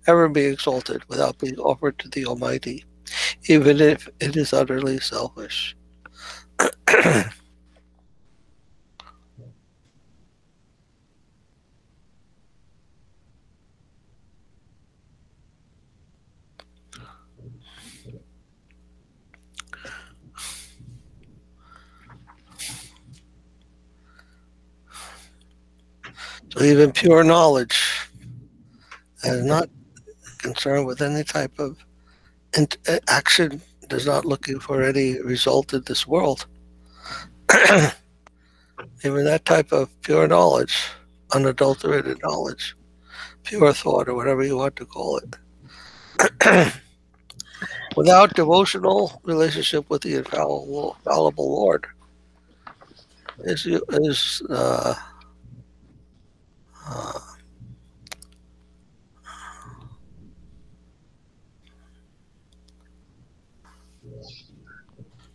ever be exalted without being offered to the Almighty, even if it is utterly selfish? So even pure knowledge is not concerned with any type of action, does not looking for any result in this world. Even that type of pure knowledge, unadulterated knowledge, pure thought, or whatever you want to call it, without devotional relationship with the infallible Lord, is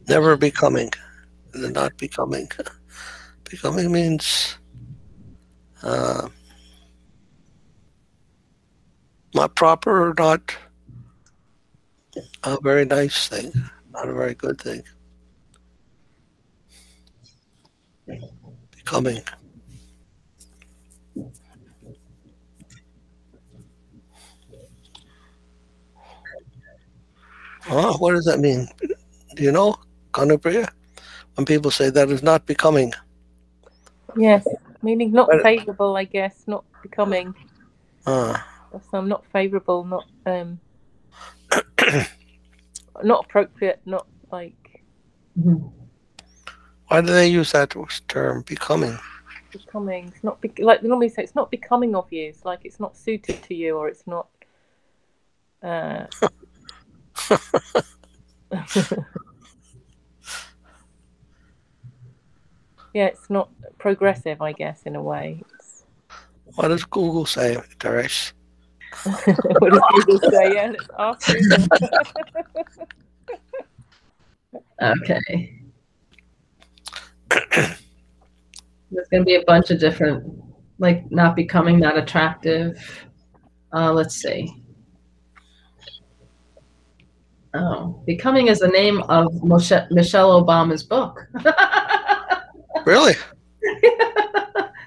never becoming, not becoming. Becoming means not proper or not a very nice thing, not a very good thing. Becoming. What does that mean? Do you know, Kanupriya? When people say that is not becoming. Yes, meaning not favourable, I guess, not becoming. So not favourable, not not appropriate, not like. Why do they use that term, becoming? Becoming. It's not like they normally say. It's not becoming of you. It's like it's not suited to you, or it's not. yeah, it's not progressive, I guess, in a way. What does Google say, Therese? What does Google say? Yeah, let's ask Google. Okay. There's going to be a bunch of different, like not becoming, not attractive. Let's see. Oh, Becoming is the name of Michelle Obama's book. Really?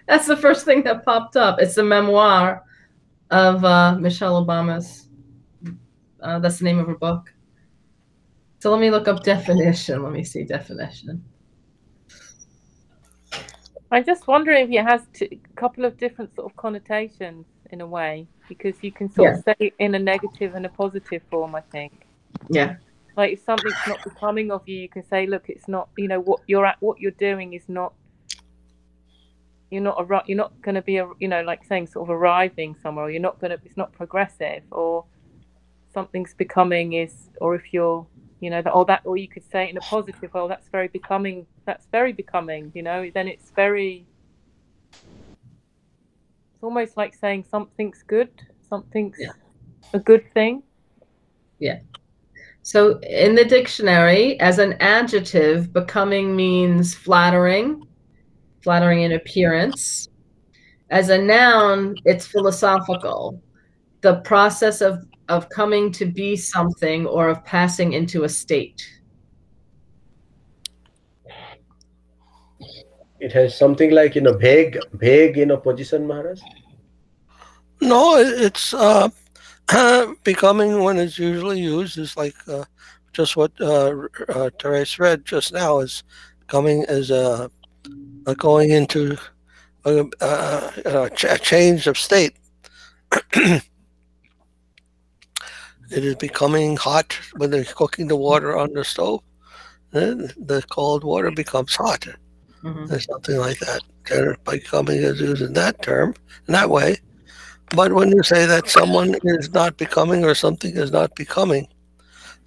That's the first thing that popped up. It's the memoir of Michelle Obama's. That's the name of her book. So let me look up definition. Let me see definition. I'm just wondering if it has a couple of different sort of connotations in a way, because you can sort of say it in a negative and a positive form, I think. Yeah. Like if something's not becoming of you, you can say, look, it's not, you know, what you're doing is not, you're not going to be like saying sort of arriving somewhere, it's not progressive, or something's becoming is, or if you're, or you could say it in a positive, well, that's very becoming, then it's almost like saying something's good, something's a good thing. Yeah. So in the dictionary, as an adjective, becoming means flattering in appearance. As a noun, it's philosophical, the process of coming to be something or of passing into a state. It has something like, vague, position, Maharaj? No, it's becoming, when it's usually used, is like just what Therese read just now, is coming as going into a change of state. It is becoming hot when they're cooking the water on the stove. Then the cold water becomes hot. Or something like that. Becoming is used in that term, in that way. But when you say that someone is not becoming or something is not becoming,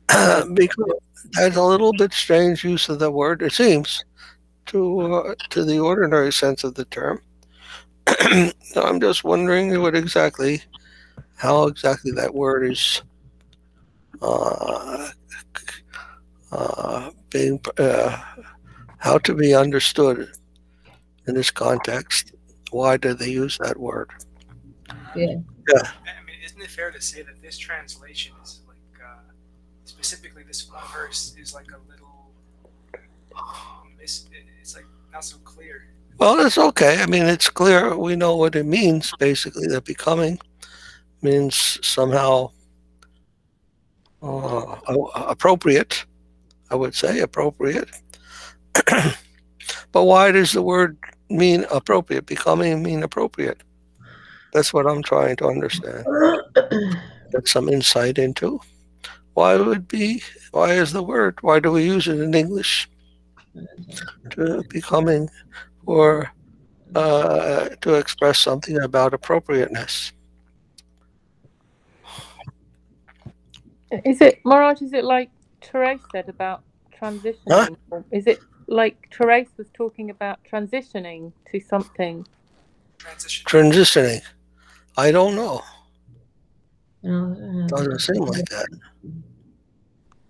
because that's a little bit strange use of the word, it seems, to the ordinary sense of the term. So I'm just wondering how exactly that word is being how to be understood in this context. Why do they use that word? Yeah. I mean, isn't it fair to say that this translation is like, specifically this one verse is like a little, it's like not so clear. Well, it's okay. I mean, it's clear. We know what it means, basically, that becoming means somehow appropriate, I would say, appropriate. But why does the word mean appropriate? Becoming mean appropriate? That's what I'm trying to understand. Get some insight into. Why is the word? Why do we use it in English? To becoming, or to express something about appropriateness. Is it, Maharaj, is it like Therese said about transitioning? Huh? Is it like Therese was talking about transitioning to something? Transitioning. I don't know. Doesn't seem like that.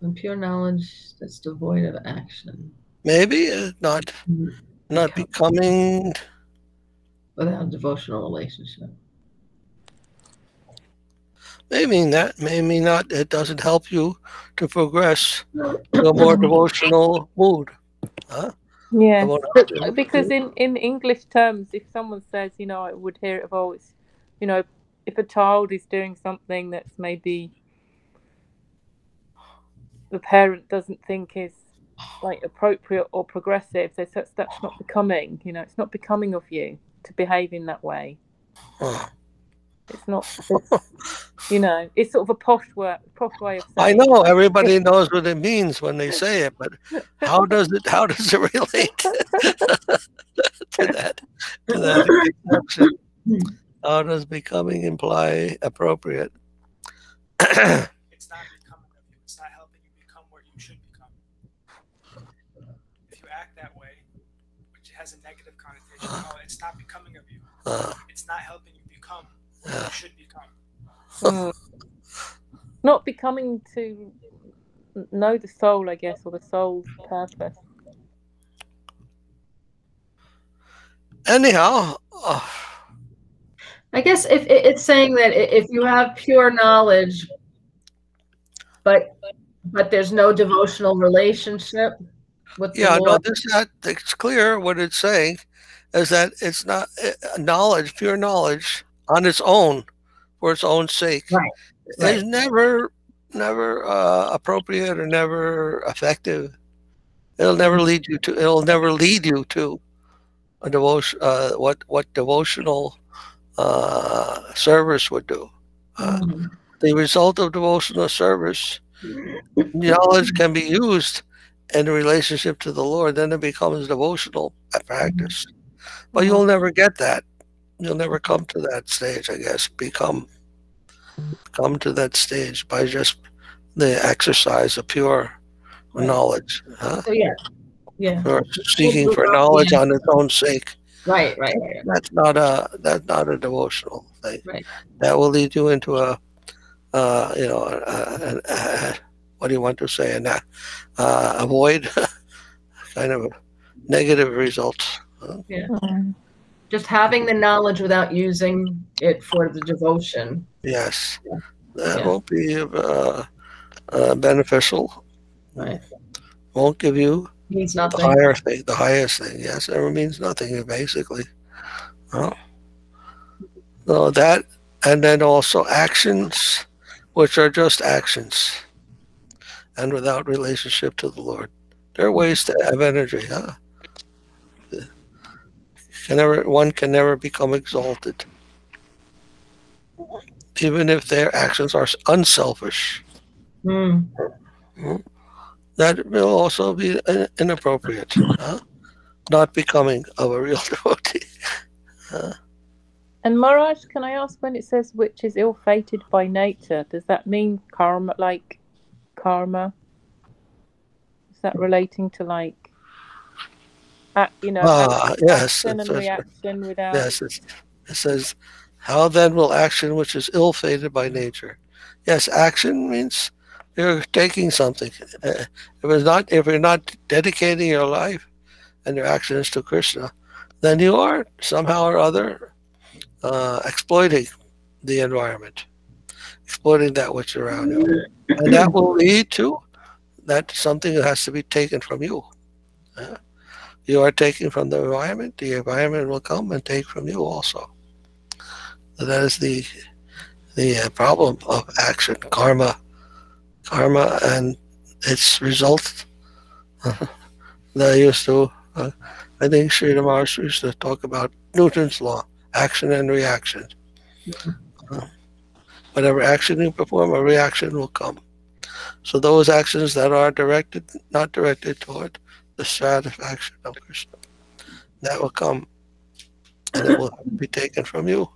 And pure knowledge that's devoid of action. Maybe not becoming without devotional relationship. Maybe not. It doesn't help you to progress to a more devotional mood. Huh? Yeah, because in English terms, if someone says, I would hear it of, oh, it's, if a child is doing something that's maybe the parent doesn't think is like appropriate or progressive, so that's not becoming. It's not becoming of you to behave in that way. It's not. It's sort of a posh way of saying. I know everybody knows what it means when they say it, but how does it relate to that conception? How does becoming imply appropriate? It's not becoming of you. It's not helping you become what you should become. If you act that way, which has a No, it's not becoming of you. It's not helping you become what you should become. Not becoming to know the soul, I guess, or the soul's purpose. Anyhow, I guess if it's saying that if you have pure knowledge, but there's no devotional relationship with the Lord. No, it's clear what it's saying is that it's not knowledge, pure knowledge on its own, for its own sake, is never appropriate or never effective. It'll never lead you to a devotion. What devotional service would do. The result of devotional service, knowledge can be used in relationship to the Lord, then it becomes devotional practice. But you'll never get that. You'll never come to that stage, I guess. Come to that stage by just the exercise of pure knowledge. So yeah. Or seeking for knowledge on its own sake. Right. That's not a devotional thing. Right. That will lead you into what do you want to say? Avoid kind of negative results. Just having the knowledge without using it for the devotion. Yes, that won't be beneficial. Right. Won't give you means nothing. The highest thing. Yes, it means nothing basically. So that, and then also actions, which are just actions, and without relationship to the Lord. They're ways to have energy. One can never become exalted, even if their actions are unselfish. That will also be inappropriate, not becoming of a real devotee. And Maharaj, can I ask, when it says which is ill-fated by nature, does that mean karma, like karma? Is that relating to like, yes, action and reaction without? Yes, it says, how then will action which is ill-fated by nature? Yes, action means you're taking something. If you're not dedicating your life and your actions to Krishna, then you are somehow or other exploiting the environment, exploiting that which is around you, and that will lead to that something that has to be taken from you. You are taking from the environment will come and take from you also. So that is the problem of action, karma and its result. I used to, I think Sridhara used to talk about Newton's law, action and reaction. Whatever action you perform, a reaction will come. So those actions that are not directed toward the satisfaction of Krishna, that will come, and it will be taken from you.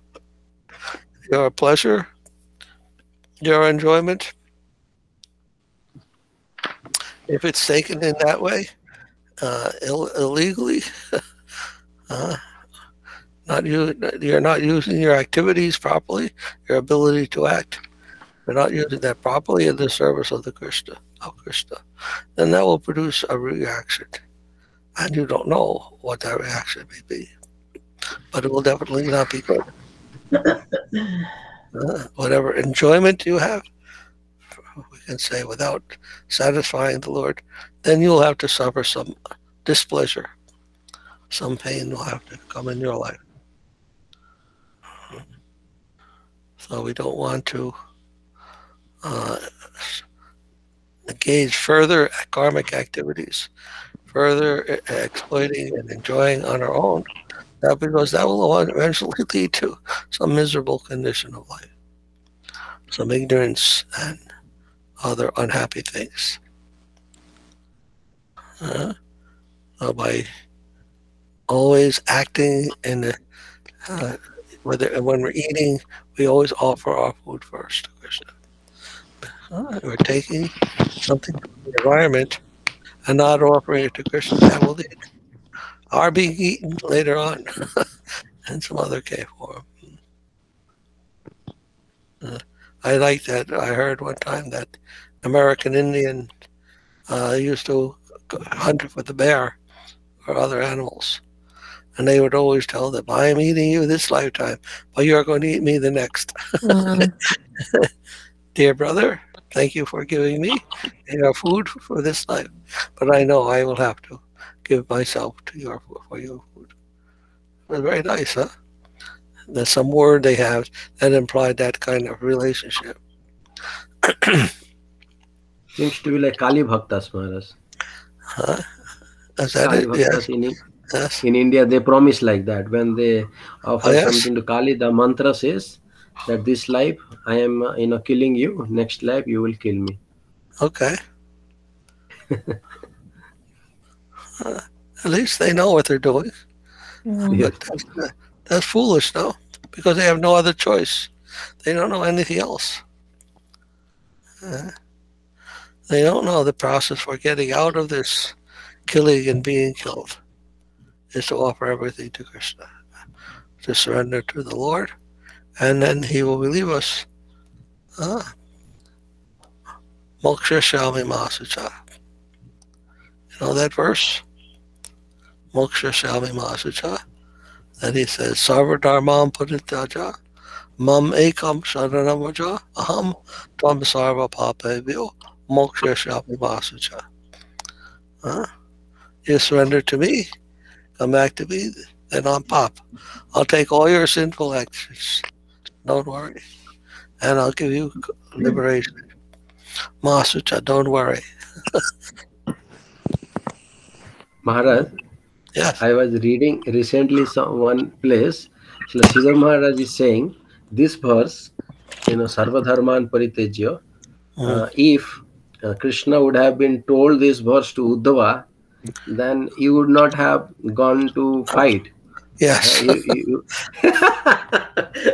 Your pleasure, your enjoyment, if it's taken in that way, illegally, you're not using your activities properly, your ability to act. You're not using that properly in the service of Krishna, then that will produce a reaction. And you don't know what that reaction may be. But it will definitely not be good. Whatever enjoyment you have, we can say, without satisfying the Lord, then you'll have to suffer some displeasure. Some pain will have to come in your life. So we don't want to engage further karmic activities, further exploiting and enjoying on our own, because that will eventually lead to some miserable condition of life, some ignorance and other unhappy things. So by always acting in the, when we're eating, we always offer our food first to Krishna. We're taking something from the environment and not offering it to Krishna. That will lead are being eaten later on, and some other cave form. I like that. I heard one time that American Indian used to hunt with the bear or other animals. And they would always tell them, I am eating you this lifetime, but you're going to eat me the next. Dear brother, thank you for giving me your food for this life. But I know I will have to give myself to your for your food. It was very nice, huh? There's some word they have that implied that kind of relationship. Seems to be like Kali Bhaktas, Maharaj. Huh? Is that Kali it? Bhaktas Yes. in India, they promise like that. When they offer Yes. something to Kali, the mantra says that this life I am, killing you. Next life you will kill me. Okay. At least they know what they're doing. Yes. But that's foolish, no? Because they have no other choice. They don't know anything else. They don't know the process for getting out of this killing and being killed is to offer everything to Krishna, to surrender to the Lord, and then He will relieve us. Moksha Shami Masacha. You know that verse? Moksha Shami Masacha. That He says, Sarva Dharmam Puritaja, Mam Ekam Sharanamaja, Aham Tvam Sarva Papebhyo, Moksha Shami Masacha. You surrender to me, come back to me, then I'm Pop. I'll take all your sinful actions. Don't worry. And I'll give you liberation. Masucha, don't worry. Maharaj, Yes. I was reading recently one place. Srila Maharaj is saying this verse, Sarva Dharman Paritejya. If Krishna would have been told this verse to Uddhava, then he would not have gone to fight. Yes.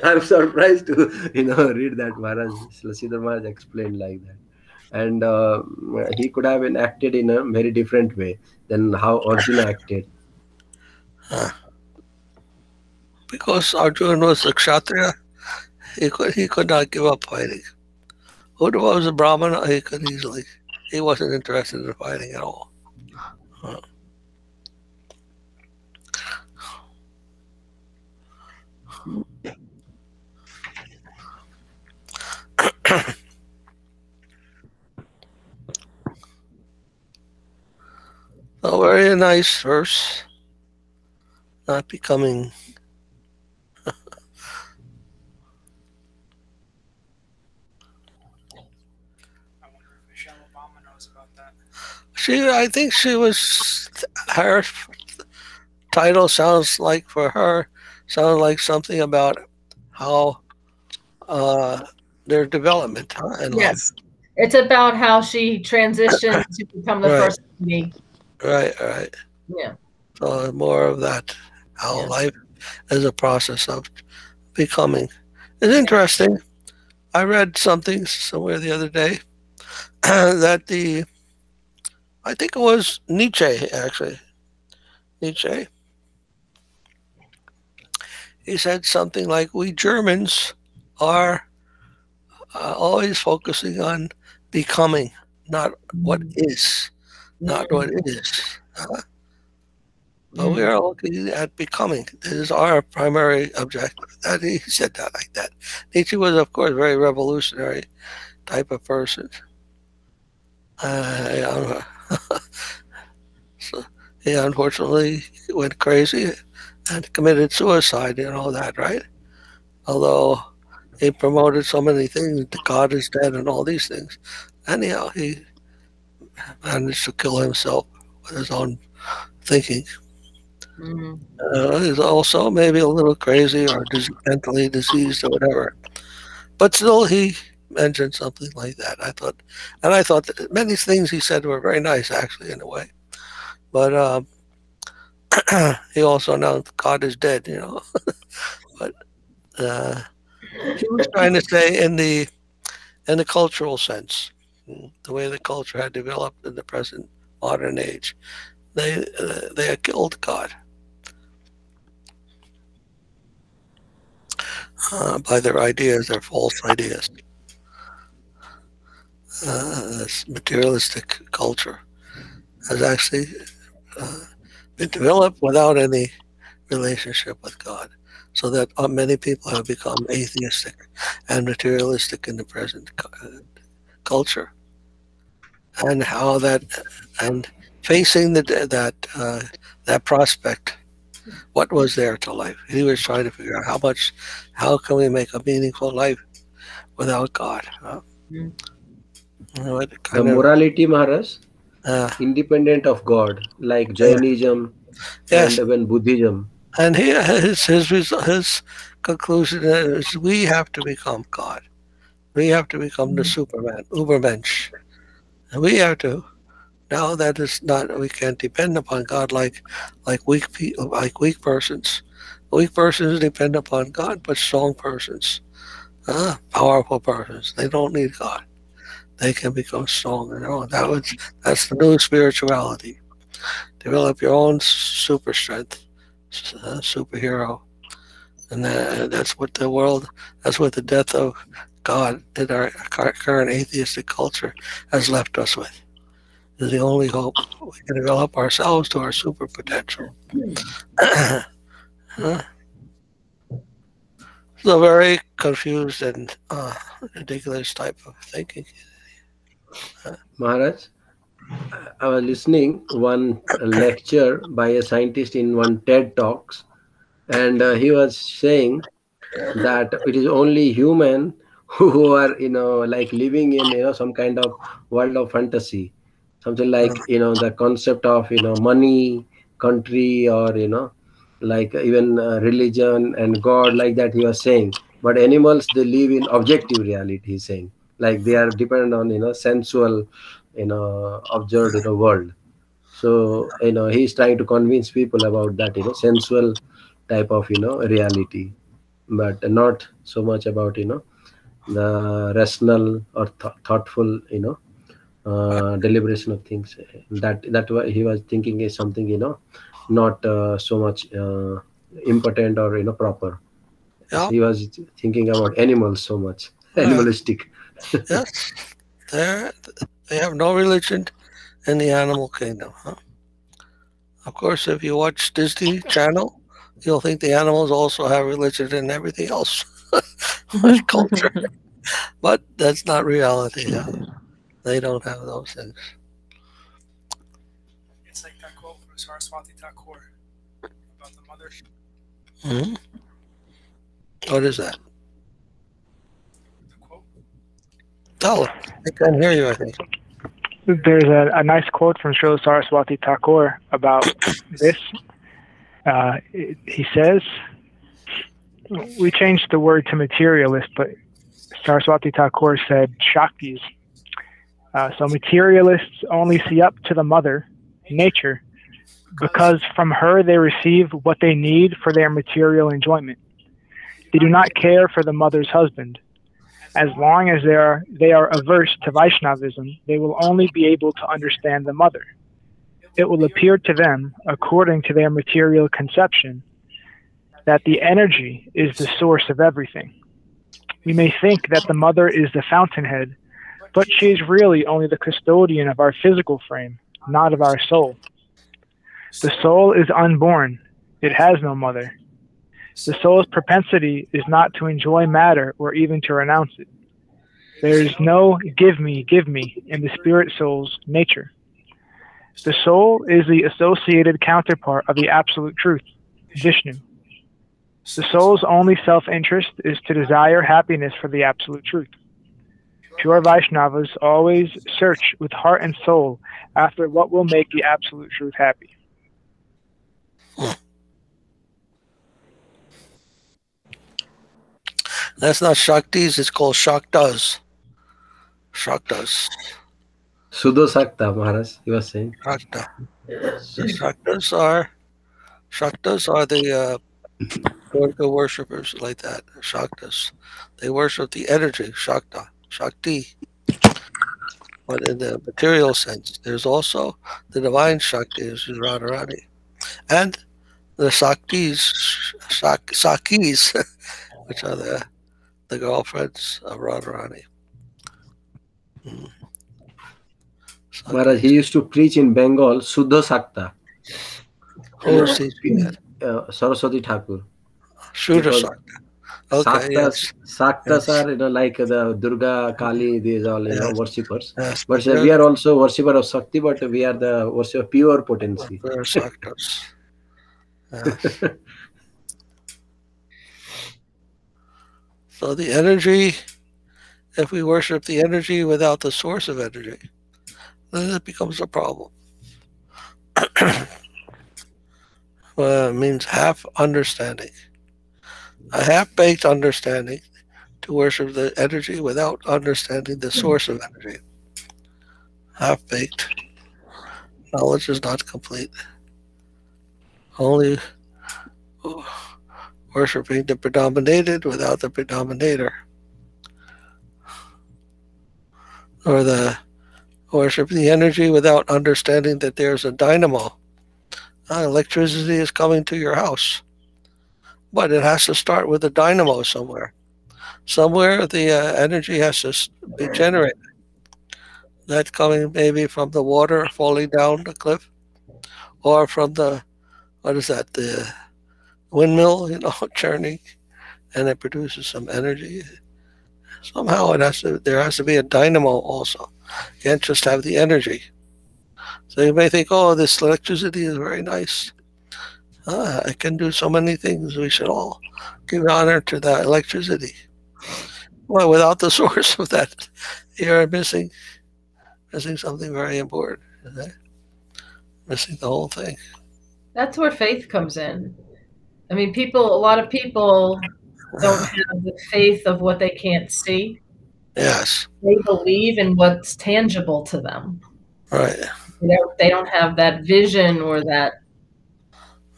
I'm surprised to read that Maharaj. Srila Maharaj explained like that, and he could have been acted in a very different way than how Arjuna acted. Because Arjuna was a Kshatriya, he could not give up fighting. Uddhava was a Brahmana, he wasn't interested in fighting at all. A very nice verse. Not becoming. I wonder if Michelle Obama knows about that. I think her title sounds like something about how their development in life. Yes. It's about how she transitioned to become the Right. first lady. Right. Yeah. So more of that, how life is a process of becoming. It's interesting. I read something somewhere the other day that I think it was Nietzsche, actually. Nietzsche. He said something like, we Germans are always focusing on becoming, not what is, not what is. But we are looking at becoming. This is our primary objective. That he said that like that. Nietzsche was, of course, a very revolutionary type of person. So he unfortunately went crazy and committed suicide and all that, right? Although he promoted so many things, God is dead and all these things. Anyhow, he managed to kill himself with his own thinking. He's also maybe a little crazy or mentally diseased or whatever. But still, he mentioned something like that. I thought that many things he said were very nice, actually, in a way. But he also announced God is dead, But he was trying to say in the cultural sense, the way the culture had developed in the present modern age, they had killed God. by their ideas, their false ideas. This materialistic culture has actually been developed without any relationship with God, so that many people have become atheistic and materialistic in the present culture. And how that, and facing that prospect, what was there to life? He was trying to figure out how can we make a meaningful life without God? The morality, Maharaj, independent of God, like Jainism yes. and even Buddhism. And his conclusion is we have to become God. We have to become the Superman, Ubermensch. And we have to. Now that is not, we can't depend upon God like weak people, like weak persons. Weak persons depend upon God, but strong persons, powerful persons, they don't need God. They can become strong on their own. That's the new spirituality. Develop your own super strength, superhero, and that's what the death of God in our current atheistic culture has left us with. Is the only hope we can develop ourselves to our super potential. It's a very confused and ridiculous type of thinking. Maharaj, I was listening one lecture by a scientist in one TED Talks, and he was saying that it is only human who are like living in some kind of world of fantasy, something like the concept of money, country, or like even religion and God, like that he was saying. But animals, they live in objective reality, he's saying, like they are dependent on sensual observed world. So he's trying to convince people about that sensual type of reality, but not so much about the rational or thoughtful deliberation of things. That what he was thinking is something not so much important or proper. Yeah. He was thinking about animals so much, animalistic. Yes, they have no religion in the animal kingdom. Huh? Of course, if you watch Disney Channel, you'll think the animals also have religion and everything else, culture. But that's not reality. Yeah. They don't have those things. It's like that quote from Saraswati Thakur about the mother. Mm-hmm. What is that? The quote? Oh, I can hear you, I think. There's a nice quote from Srila Saraswati Thakur about this. He says, we changed the word to materialist, but Saraswati Thakur said Shaktis. So materialists only see up to the mother, nature, because from her they receive what they need for their material enjoyment. They do not care for the mother's husband. As long as they are averse to Vaishnavism, they will only be able to understand the mother. It will appear to them, according to their material conception, that the energy is the source of everything. We may think that the mother is the fountainhead, but she is really only the custodian of our physical frame, not of our soul. The soul is unborn. It has no mother. The soul's propensity is not to enjoy matter or even to renounce it. There is no give me in the spirit soul's nature. The soul is the associated counterpart of the absolute truth, Vishnu. The soul's only self-interest is to desire happiness for the absolute truth. Pure Vaishnavas always search with heart and soul after what will make the absolute truth happy. That's not Shaktis, it's called Shaktas. Shaktas. Sudosakta, Maharaj, he was saying. Shakta. Shaktas are the Durga worshippers like that. Shaktas. They worship the energy, Shakta, Shakti. But in the material sense, there's also the divine Shakti, which is Radharani. And the Sakis, which are the girlfriends of Radharani. Maharaj, he used to preach in Bengal, Suddha Sakta. Who was teaching that? Saraswati Thakur. Shudra Because Sakta. Okay, yes. Saktas Yes. are, like the Durga, Kali, these all, Yes. worshippers. Yes, But we are also worshipper of Shakti, but we are the worshipper of pure potency. They're Saktas. Yes. So the energy, if we worship the energy without the source of energy, then it becomes a problem. Well, it means half understanding. A half-baked understanding to worship the energy without understanding the source of energy. Half-baked. Knowledge is not complete. Only worshiping the predominated without the predominator. Or the worship the energy without understanding that there's a dynamo. Electricity is coming to your house. But it has to start with a dynamo somewhere. Somewhere the energy has to be generated. That's coming maybe from the water falling down the cliff, or from the, the windmill, churning, and it produces some energy. Somehow there has to be a dynamo also. You can't just have the energy. So you may think, oh, this electricity is very nice. It can do so many things. We should all give honor to that electricity. Well, without the source of that, you're missing something very important. Missing the whole thing. That's where faith comes in. I mean, a lot of people don't have the faith of what they can't see. Yes. They believe in what's tangible to them. Right. They don't have that vision or that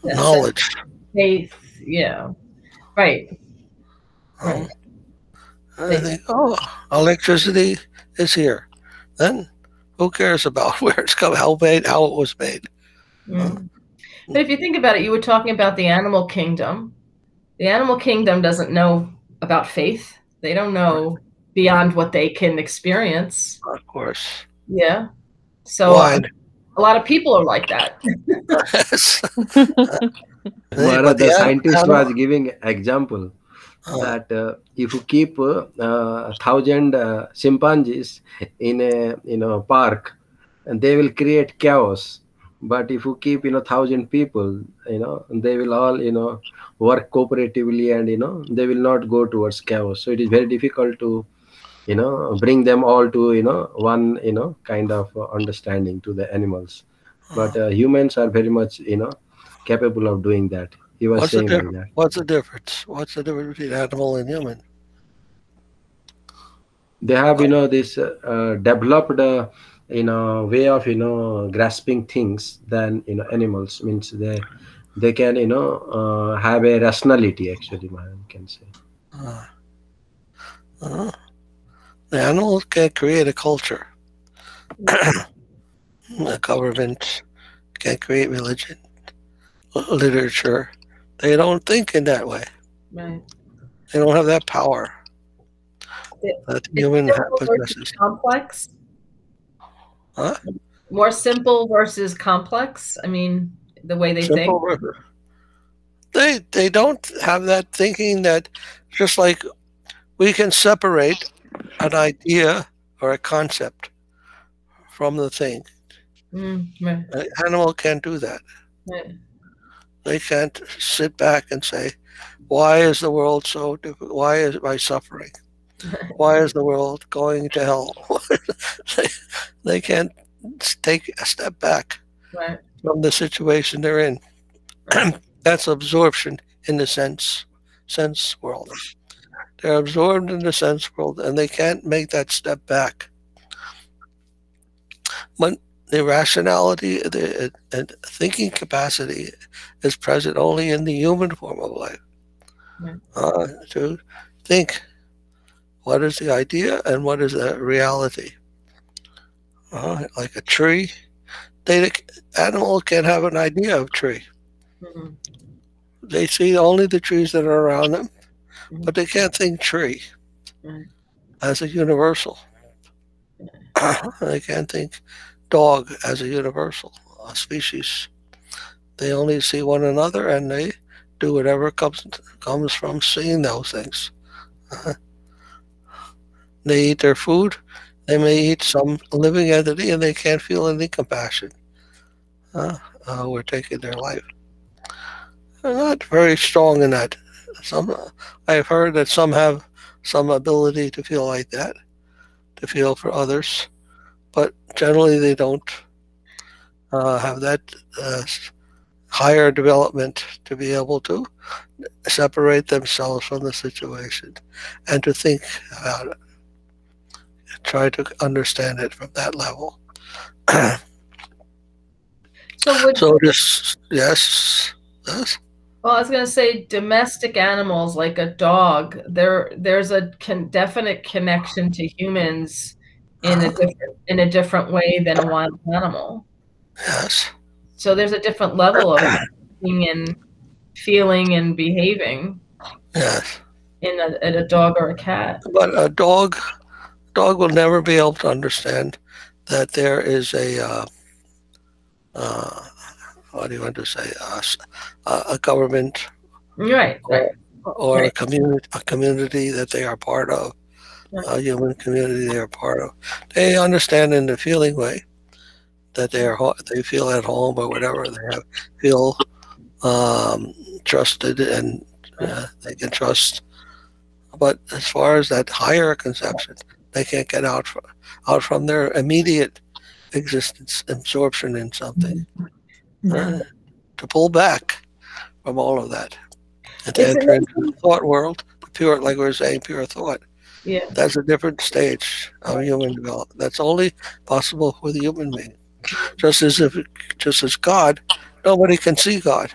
knowledge. Faith, yeah. Right. Right. I think, electricity is here. Then who cares about where it's come, how it was made? Mm. But if you think about it, you were talking about the animal kingdom. The animal kingdom doesn't know about faith. They don't know beyond what they can experience. Of course. Yeah. So a lot of people are like that. But the scientist was giving example that if you keep 1,000 chimpanzees in a park, and they will create chaos. But if you keep 1,000 people, they will all work cooperatively, and they will not go towards chaos. So it is very difficult to bring them all to one kind of understanding to the animals. But humans are very much capable of doing that. He was saying like that. What's the difference? What's the difference between animal and human? They have this developed way of grasping things than animals. Means they can have a rationality, actually, man can say. The animals can create a culture. The government can create religion, literature. They don't think in that way. Right. They don't have that power that human possesses. Complex? Huh? More simple versus complex? I mean, the way they think? They don't have that thinking that just like we can separate an idea or a concept from the thing. Right. An animal can't do that. Right. They can't sit back and say, why is the world so difficult? Why is I suffering? Why is the world going to hell? They can't take a step back from the situation they're in. That's absorption in the sense world. They're absorbed in the sense world, and they can't make that step back. But the rationality and thinking capacity is present only in the human form of life. To think, what is the idea and what is the reality? Like a tree, animals can have an idea of tree. They see only the trees that are around them, but they can't think tree Right. as a universal. They can't think dog as a universal, a species. They only see one another, and they do whatever comes from seeing those things. They eat their food. They may eat some living entity, and they can't feel any compassion. We're taking their life. They're not very strong in that. I've heard that some have some ability to feel like that, to feel for others, but generally they don't have that higher development to be able to separate themselves from the situation and to think about it, try to understand it from that level. So this, yes. Well, I was going to say domestic animals like a dog. There's a definite connection to humans in a different way than a wild animal. Yes. So there's a different level of thinking and feeling and behaving. Yes. In a dog or a cat. But a dog will never be able to understand that there is a what do you want to say? A government, right? Or right. a community that they are part of, a human community they are part of. They understand in the feeling way that they feel at home or whatever. They feel trusted, and they can trust. But as far as that higher conception, they can't get out from their immediate existence, absorption in something. To pull back from all of that and to enter into the thought world, pure, like we were saying, pure thought. Yeah. That's a different stage of human development. That's only possible for the human being. Just as God, nobody can see God.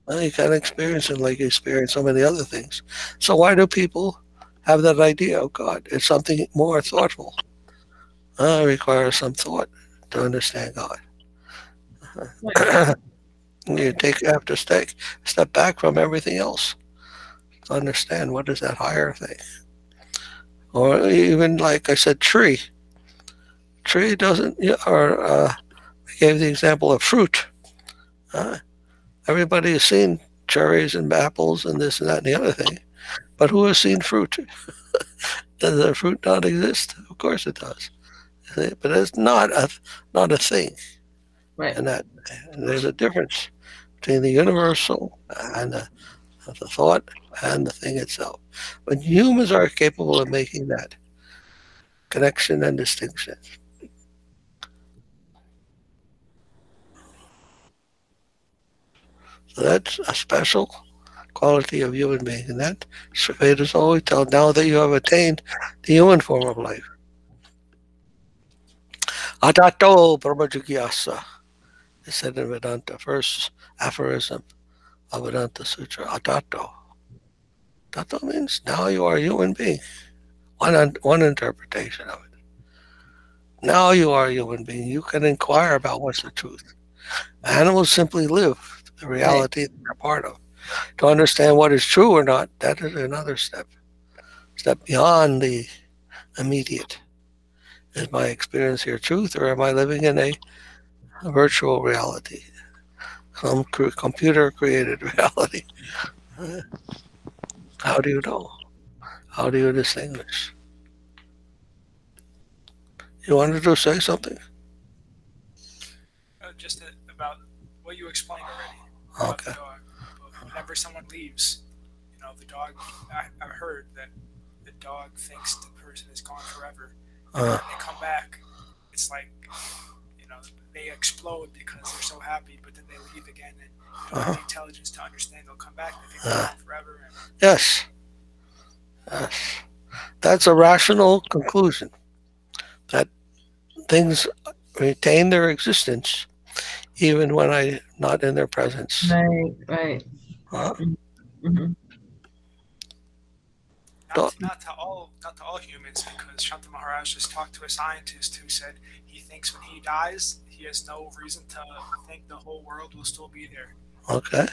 You can't experience it like you experience so many other things. So why do people have that idea of God? It's something more thoughtful. It requires some thought to understand God. You have to step back from everything else to understand what is that higher thing. Or even, like I said, tree. Tree doesn't, or I gave the example of fruit. Everybody has seen cherries and apples and this and that and the other thing, but who has seen fruit? Does the fruit not exist? Of course it does. But it's not a thing. Right. And there's a difference between the universal and the thought and the thing itself. But humans are capable of making that connection and distinction. So that's a special quality of human being, and that Vedas always tell, now that you have attained the human form of life. Atato Brahmajigyasa. It said in Vedanta, first aphorism of Vedanta Sutra, Atato. Tato means now you are a human being. One interpretation of it. Now you are a human being. You can inquire about what's the truth. Animals simply live the reality they're part of. To understand what is true or not, that is another step. Step beyond the immediate. Is my experience here truth, or am I living in a virtual reality? Some computer-created reality. How do you know? How do you distinguish? You wanted to say something? Just about what you explained already. Okay. The dog. Whenever someone leaves, the dog, I've heard that the dog thinks the person is gone forever. And when they come back, it's like, they explode because they're so happy, but then they leave again, and they don't have the intelligence to understand they'll come back. They think they're gone forever. Yes. That's a rational conclusion. That things retain their existence even when I'm not in their presence. Right. Not to all humans, because Shanta Maharaj just talked to a scientist who said he thinks when he dies, he has no reason to think the whole world will still be there. Okay.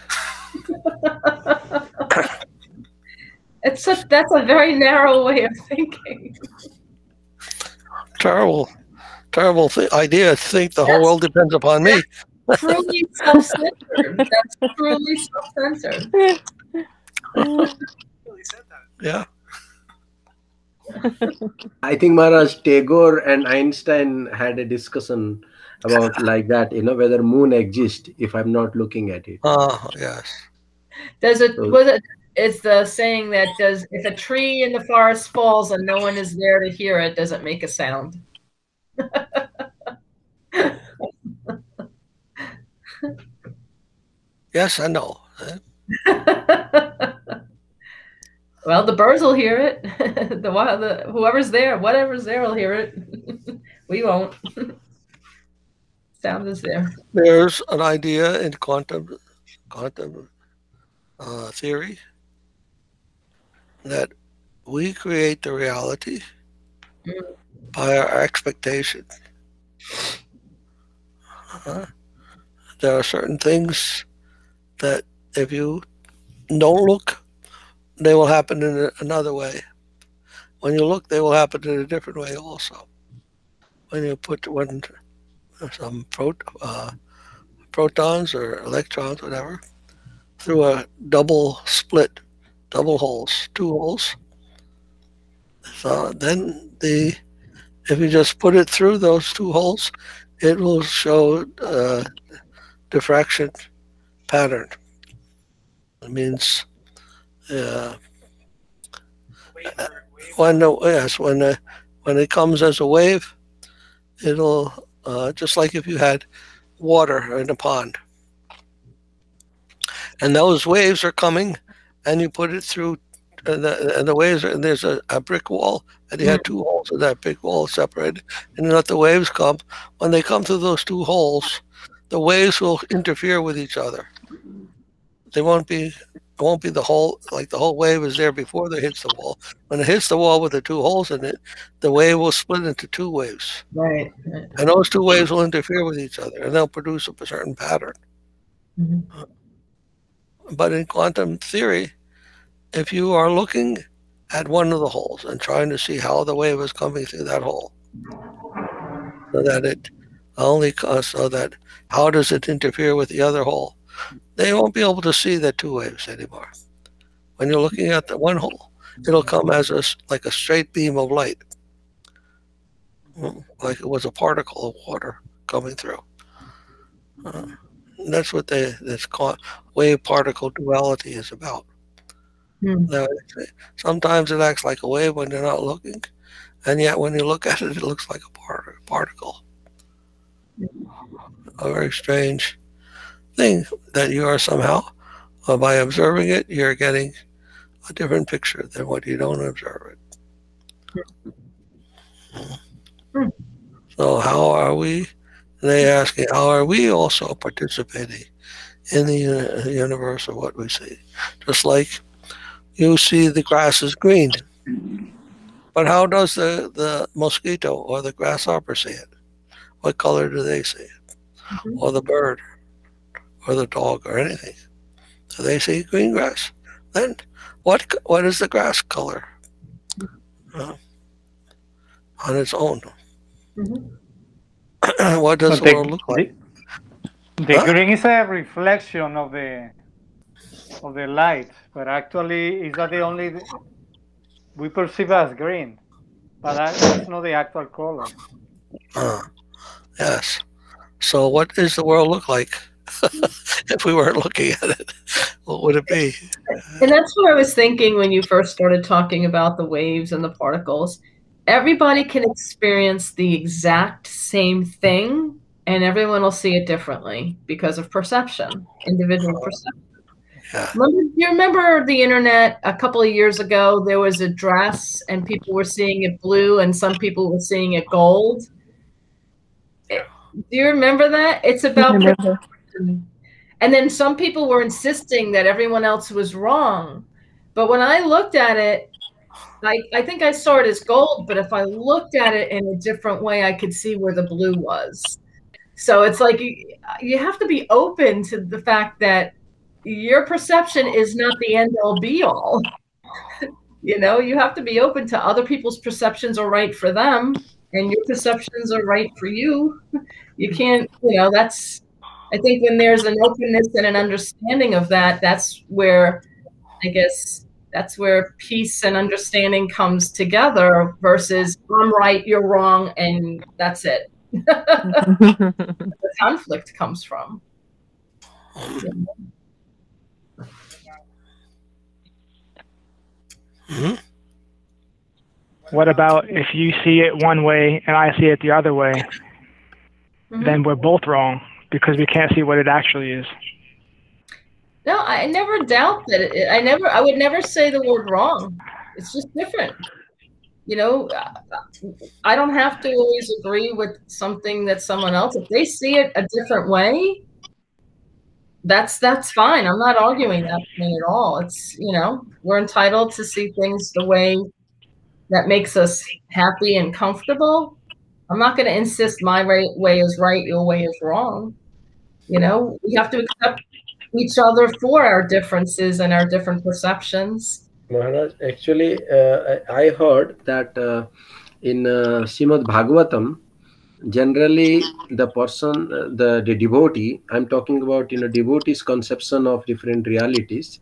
That's a very narrow way of thinking. Terrible idea to think the whole world depends upon me. Truly self-centered. That's truly self-centered. Yeah. I think Maharaj Tagore and Einstein had a discussion about like that, whether moon exists if I'm not looking at it. Yes. It's the saying that if a tree in the forest falls and no one is there to hear it, does it make a sound? Yes, I know. Well, the birds will hear it. Whoever's there, whatever's there will hear it. We won't. Sound is there. There's an idea in quantum theory that we create the reality by our expectation. There are certain things that if you don't look, they will happen in another way. When you look, they will happen in a different way also. When you put some protons or electrons, whatever, through a double holes, 2 holes. So then if you just put it through those 2 holes, it will show diffraction pattern. It means when it comes as a wave, it'll just like if you had water in a pond, and those waves are coming, and you put it through, and the waves and there's a brick wall, and you had 2 holes in that brick wall separated, and you let the waves come. When they come through those 2 holes, the waves will interfere with each other. It won't be the whole, like the whole wave is there before it hits the wall. When it hits the wall with the 2 holes in it, the wave will split into 2 waves. Right. And those 2 waves will interfere with each other, and they'll produce a certain pattern. Mm-hmm. But in quantum theory, if you are looking at one of the holes and trying to see how the wave is coming through that hole, so that how does it interfere with the other hole, they won't be able to see the 2 waves anymore. When you're looking at the one hole, it'll come as like a straight beam of light, like it was a particle of water coming through. That's what this wave particle duality is about. Sometimes it acts like a wave when you're not looking, and yet when you look at it, it looks like a particle. A very strange thing that you are somehow, by observing it, you're getting a different picture than what you don't observe it. So how are we? They asking, how are we also participating in the universe of what we see? Just like you see the grass is green, but how does the mosquito or the grasshopper see it? What color do they see it? Or the bird, or the dog, or anything? Do they see green grass? Then what is the grass color on its own? What does the world look like? The green is a reflection of the light, but actually is that the only we perceive as green, but that's not the actual color. Yes. So what does the world look like if we weren't looking at it? What would it be? And that's what I was thinking when you first started talking about the waves and the particles. Everybody can experience the exact same thing, and everyone will see it differently because of perception, individual perception. Yeah. Do you remember the internet a couple of years ago? There was a dress, and people were seeing it blue, and some people were seeing it gold. Do you remember that? It's about perception. And then some people were insisting that everyone else was wrong. But when I looked at it, I think I saw it as gold, but if I looked at it in a different way, I could see where the blue was. So it's like you have to be open to the fact that your perception is not the end all be all. You know, you have to be open to other people's perceptions are right for them, and your perceptions are right for you. You can't, you know, that's, I think when there's an openness and an understanding of that, that's where, I guess, that's where peace and understanding comes together versus I'm right, you're wrong, and that's it. The conflict comes from. What about if you see it one way and I see it the other way? Then we're both wrong because we can't see what it actually is. No, I never doubt that. I would never say the word wrong. It's just different. You know, I don't have to always agree with something that someone else. If they see it a different way, that's fine. I'm not arguing that thing at all. It's, you know, we're entitled to see things the way that makes us happy and comfortable. I'm not going to insist my way is right, your way is wrong. You know, we have to accept each other for our differences and our different perceptions. Maharaj, actually, I heard that in Srimad Bhagavatam, generally the person, the devotee, I'm talking about, you know, devotee's conception of different realities,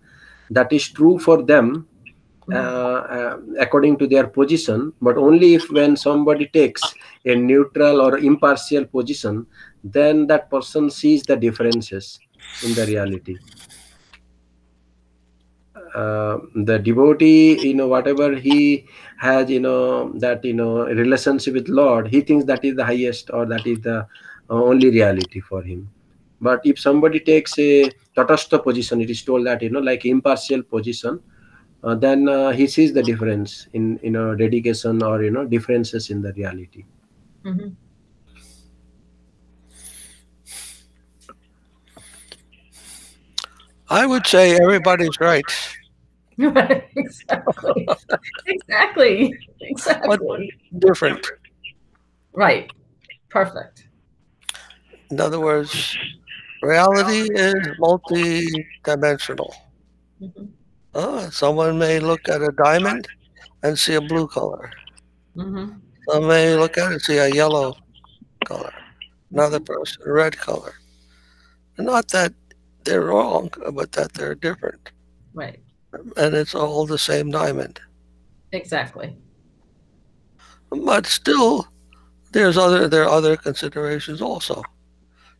that is true for them according to their position, but only if when somebody takes a neutral or impartial position, then that person sees the differences in the reality. The devotee, you know, whatever he has, you know, that, you know, relationship with Lord, he thinks that is the highest or that is the only reality for him. But if somebody takes a tatastha position, it is told that, you know, like impartial position, then he sees the difference in, you know, dedication or, you know, differences in the reality. I would say everybody's right. Exactly. Exactly. But different. Right. Perfect. In other words, reality is multi-dimensional. Someone may look at a diamond and see a blue color. Some may look at it and see a yellow color. Another person, a red color. Not that they're wrong, but that they're different. Right. And it's all the same diamond. Exactly. But still, there are other considerations also.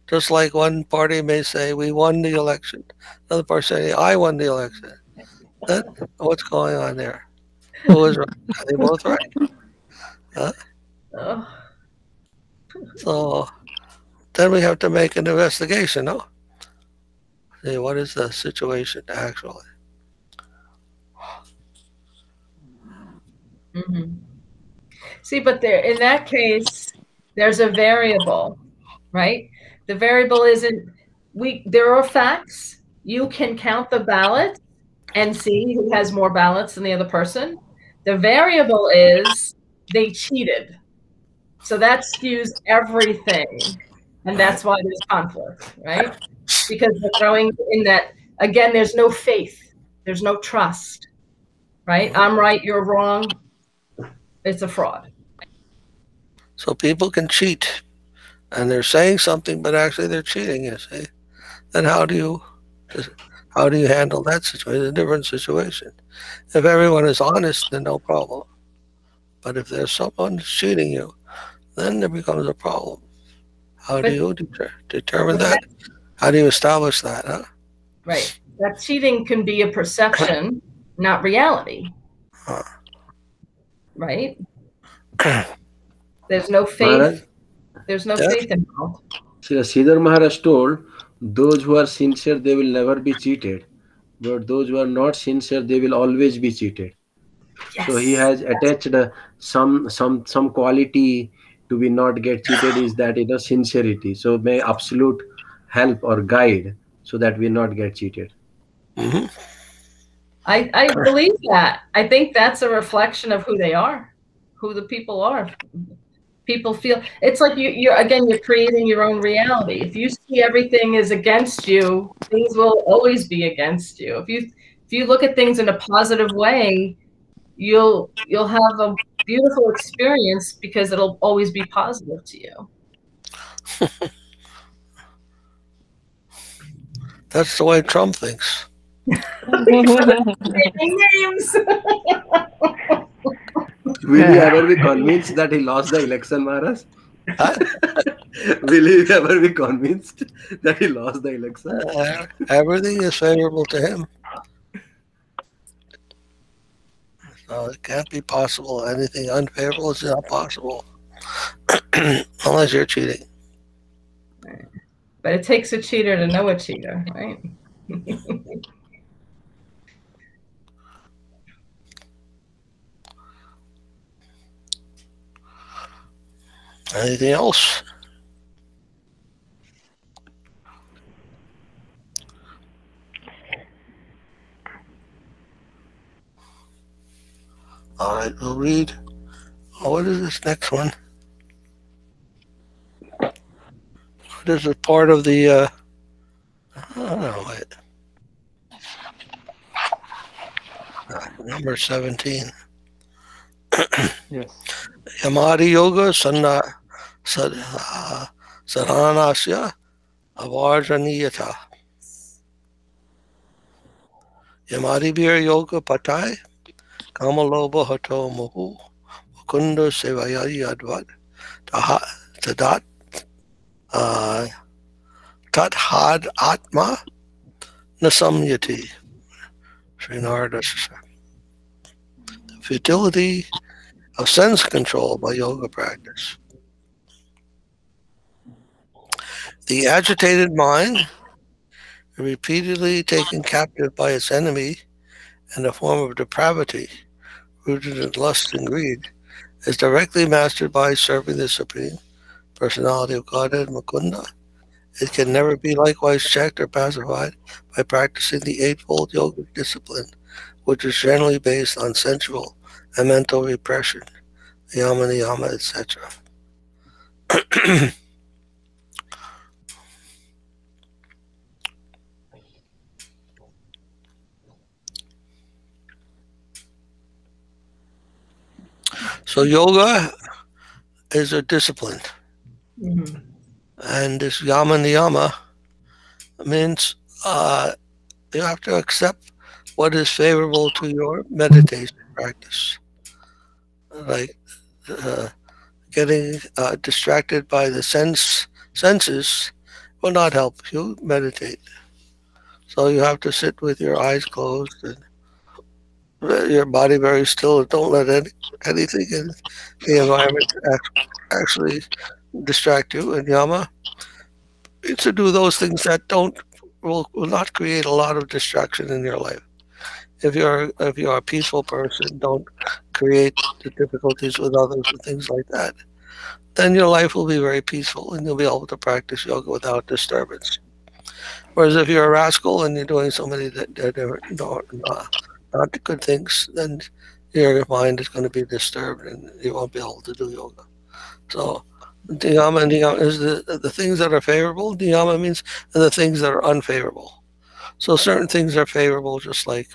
Just like one party may say, we won the election. Another party say, I won the election. Then, what's going on there? Who is right? Are they both right? So then we have to make an investigation, no? See, what is the situation actually? See, but there, in that case, there's a variable, right? The variable isn't, there are facts. You can count the ballots and see who has more ballots than the other person. The variable is they cheated. So that skews everything. And that's why there's conflict, right? Because we're throwing in that, again, there's no faith. There's no trust, right? I'm right, you're wrong. It's a fraud. So people can cheat, and they're saying something, but actually they're cheating, you see. Then how do you handle that situation? It's a different situation. If everyone is honest, then no problem. But if there's someone cheating you, then there becomes a problem. How do you determine that? How do you establish that? Huh? Right. That cheating can be a perception, not reality. Right? There's no faith. Maharaj, There's no faith involved. Sridhar Maharaj told, those who are sincere, they will never be cheated. But those who are not sincere, they will always be cheated. Yes. So he has attached some quality to be not get cheated is that, you know, sincerity. So may absolute help or guide so that we not get cheated. I believe that. I think that's a reflection of who they are, who the people are. People feel it's like you're creating your own reality. If you see everything is against you, things will always be against you. If you if you look at things in a positive way, you'll have a beautiful experience because it'll always be positive to you. That's the way Trump thinks. Names. Will he ever be convinced that he lost the election, Maharaj? Huh? Will he ever be convinced that he lost the election? Everything is favorable to him. So it can't be possible. Anything unfavorable is not possible. Unless you're cheating. But it takes a cheater to know a cheater, right? Anything else? All right, we'll read. Oh, what is this next one? This is part of the, I don't know, wait. Number 17. Yes. Yamadi Yoga Sadhanasya Avarjaniyata. Yamadi Bir Yoga Patai Kamaloba Hato Mohu Mukunda Sevayari Advat Tadat Tathad Atma Nasamyati. Srila. The futility of sense control by yoga practice. The agitated mind, repeatedly taken captive by its enemy in a form of depravity, rooted in lust and greed, is directly mastered by serving the Supreme Personality of Godhead, Mukunda. It can never be likewise checked or pacified by practicing the eightfold yogic discipline, which is generally based on sensual and mental repression, yama, niyama, etc. So yoga is a discipline. Mm-hmm. And this yama niyama means you have to accept what is favorable to your meditation practice. Like getting distracted by the senses will not help you meditate. So you have to sit with your eyes closed and your body very still. Don't let anything in the environment actually distract you. And yama is to do those things that will not create a lot of distraction in your life. If you're a peaceful person, don't create the difficulties with others and things like that. Then your life will be very peaceful and you'll be able to practice yoga without disturbance. Whereas if you're a rascal and you're doing so many not good things, then your mind is going to be disturbed and you won't be able to do yoga. So niyama is the things that are favorable. Niyama means the things that are unfavorable. So certain things are favorable, just like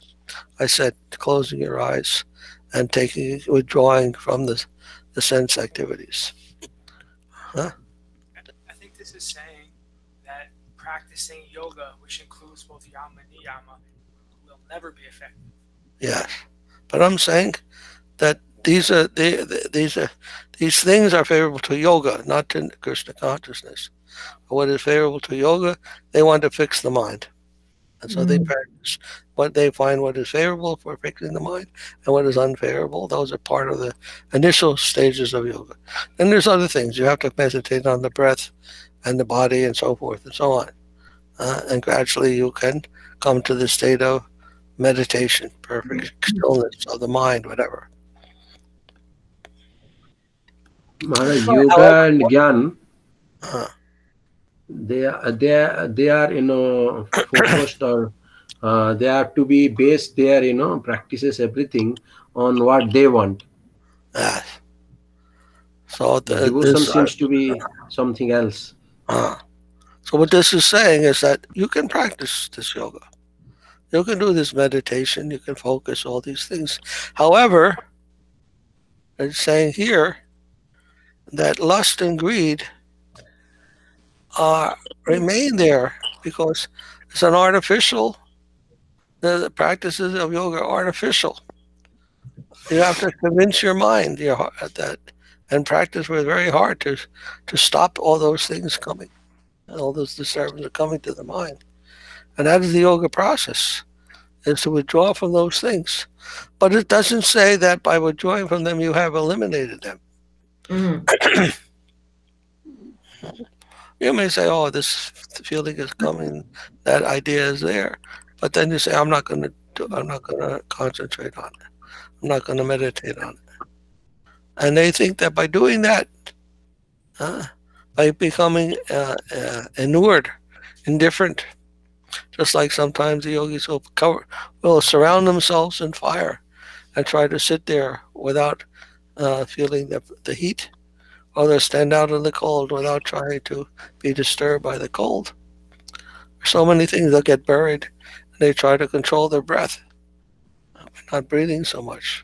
I said, closing your eyes and withdrawing from the sense activities. Huh? I think this is saying that practicing yoga, which includes both yama and niyama, will never be effective. Yes, but I'm saying that these things are favorable to yoga, not to Krishna consciousness. But what is favorable to yoga, they want to fix the mind. And so they practice what they find what is favorable for fixing the mind and what is unfavorable. Those are part of the initial stages of yoga. Then there's other things. You have to meditate on the breath and the body and so forth and so on. And gradually you can come to the state of meditation, perfect stillness of the mind, whatever. Maharaj, yoga and jnana, they are focused, or they have to be based their practices, everything on what they want. Yes. So devotion seems to be something else. So what this is saying is that you can practice this yoga. You can do this meditation. You can focus all these things. However, it's saying here that lust and greed remain there because it's an artificial. The practices of yoga are artificial. You have to convince your mind that, and practice very hard to stop all those things coming, all those disturbances coming to the mind. And that is the yoga process, is to withdraw from those things. But it doesn't say that by withdrawing from them you have eliminated them. Mm. You may say, "Oh, this feeling is coming, that idea is there," but then you say, "I'm not going to concentrate on it. I'm not going to meditate on it." And they think that by doing that, by becoming inured, indifferent, just like sometimes the yogis will surround themselves in fire and try to sit there without feeling the heat, or they'll stand out in the cold without trying to be disturbed by the cold. So many things that get buried, and they try to control their breath, not breathing so much.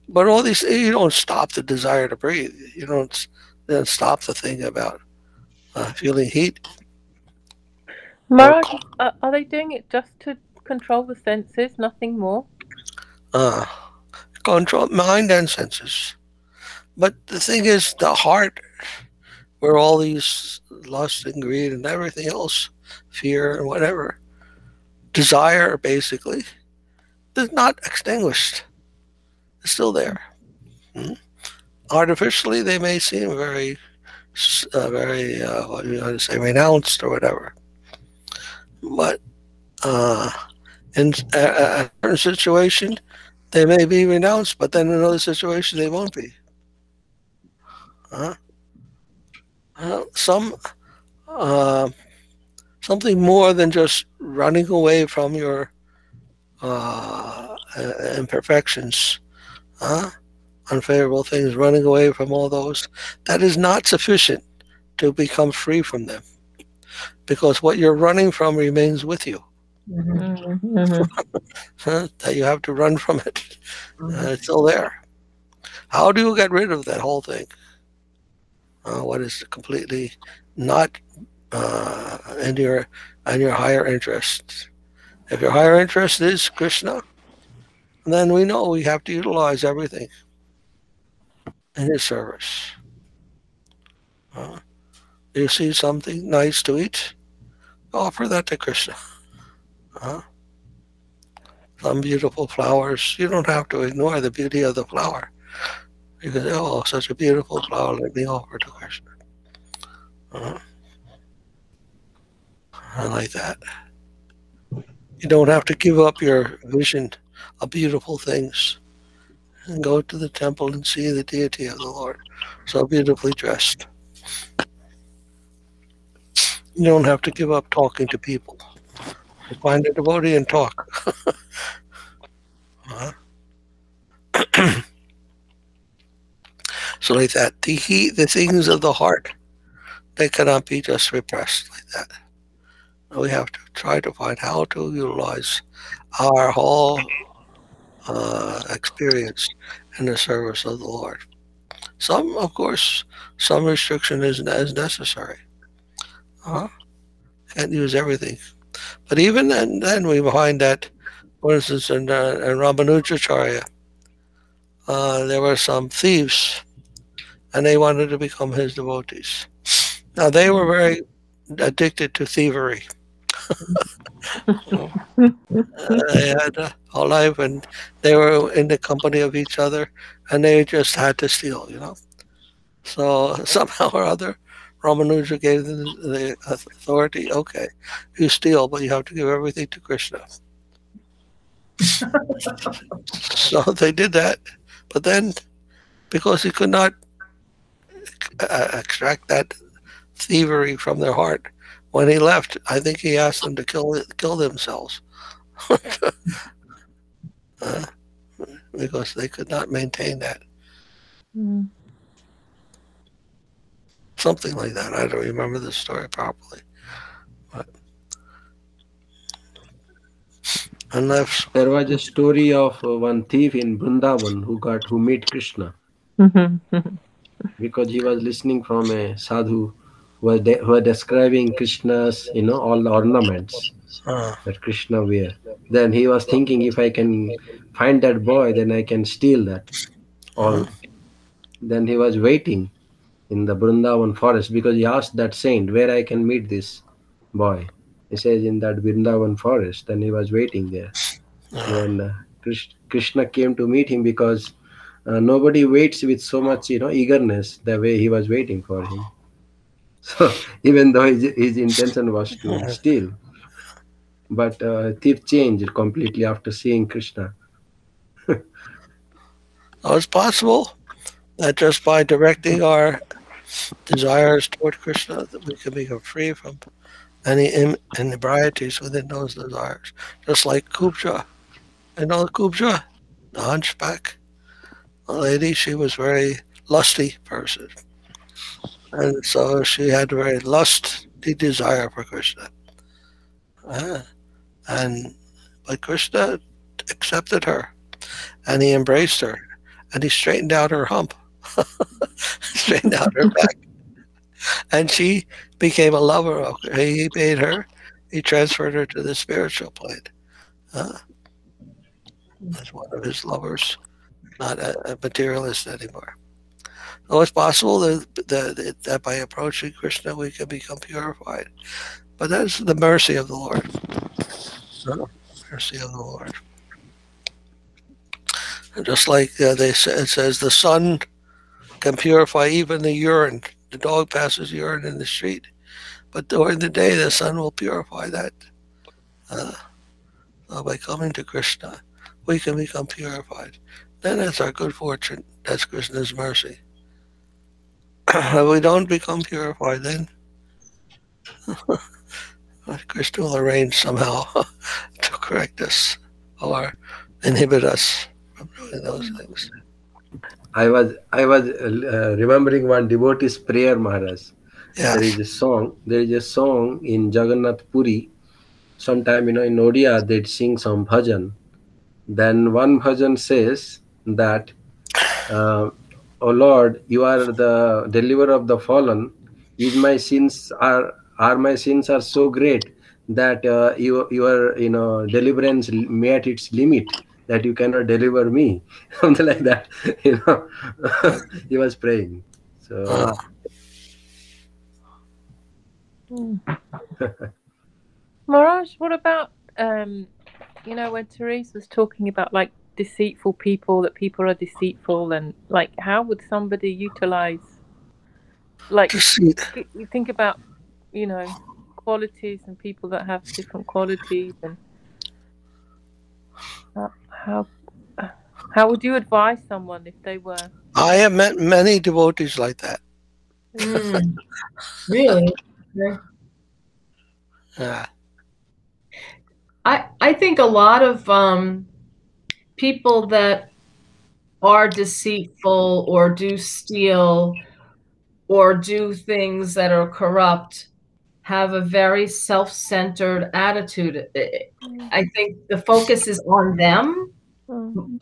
But all these, you don't stop the desire to breathe. You don't then stop the thing about feeling heat. Maharaj, are they doing it just to control the senses, nothing more? Control mind and senses. But the thing is, the heart, where all these lust and greed and everything else, fear and whatever, desire basically, is not extinguished. It's still there. Artificially, they may seem very, what do you want to say, renounced or whatever. But in a certain situation, they may be renounced, but then in another situation, they won't be. Something more than just running away from your imperfections, unfavorable things, running away from all those, that is not sufficient to become free from them, because what you're running from remains with you. That you have to run from it. It's still there. How do you get rid of that whole thing? What is completely not in your higher interest? If your higher interest is Krishna, then we know we have to utilize everything in his service. You see something nice to eat, offer that to Krishna. Some beautiful flowers, you don't have to ignore the beauty of the flower. You can say, "Oh, such a beautiful flower, let me offer to Krishna." I like that. You don't have to give up your vision of beautiful things and go to the temple and see the deity of the Lord, so beautifully dressed. You don't have to give up talking to people. You find a devotee and talk. So like that, the things of the heart, they cannot be just repressed like that. We have to try to find how to utilize our whole experience in the service of the Lord. Some, of course, some restriction is necessary. Can't use everything. But even then we find that, for instance, in Ramanujacharya, there were some thieves, and they wanted to become his devotees. Now, they were very addicted to thievery. They had a whole life, and they were in the company of each other, and they just had to steal, So somehow or other, Ramanuja gave them the authority. Okay, you steal, but you have to give everything to Krishna. So they did that, but then, because he could not extract that thievery from their heart, when he left, I think he asked them to kill themselves. Because they could not maintain that. Something like that. I don't remember the story properly. But Unless There was a story of one thief in Vrindavan who met Krishna because he was listening from a sadhu who was describing Krishna's, all the ornaments that Krishna wear. Then he was thinking, if I can find that boy, then I can steal that all. Then he was waiting in the Vrindavan forest because he asked that saint where I can meet this boy. He says in that Vrindavan forest. Then he was waiting there. Then Krishna came to meet him because nobody waits with so much eagerness the way he was waiting for him. So even though his intention was to steal, but thief changed completely after seeing Krishna. it's possible that just by directing our desires toward Krishna, that we can become free from any inebrieties within those desires. Just like Kubja. You know Kubja? The hunchback? A lady, she was a very lusty person. And so she had a very lusty desire for Krishna. But Krishna accepted her, and he embraced her, and he straightened out her hump, straightened out her back, and she became a lover of her. He made her, he transferred her to the spiritual plane. As one of his lovers, not a materialist anymore. So it's possible that by approaching Krishna we can become purified. But that's the mercy of the Lord. Mercy of the Lord. And just like it says, the sun can purify even the urine. The dog passes urine in the street. But during the day, the sun will purify that. So by coming to Krishna, we can become purified. Then that's our good fortune. That's Krishna's mercy. If we don't become purified, then Krishna will arrange somehow to correct us or inhibit us from doing those things. I was remembering one devotee's prayer, Maharaj. Yes. There is a song in Jagannath Puri. Sometime in Odia they'd sing some bhajan. Then one bhajan says that, "O Lord, you are the deliverer of the fallen. My sins are so great that your deliverance met its limit, that you cannot deliver me." Something like that. He was praying. So Maharaj, what about when Therese was talking about like deceitful people, that people are deceitful, and like how would somebody utilize like deceit? You think about qualities and people that have different qualities, and how would you advise someone if they were? I have met many devotees like that. Really? Yeah. I think a lot of people that are deceitful or do steal or do things that are corrupt have a very self-centered attitude. I think the focus is on them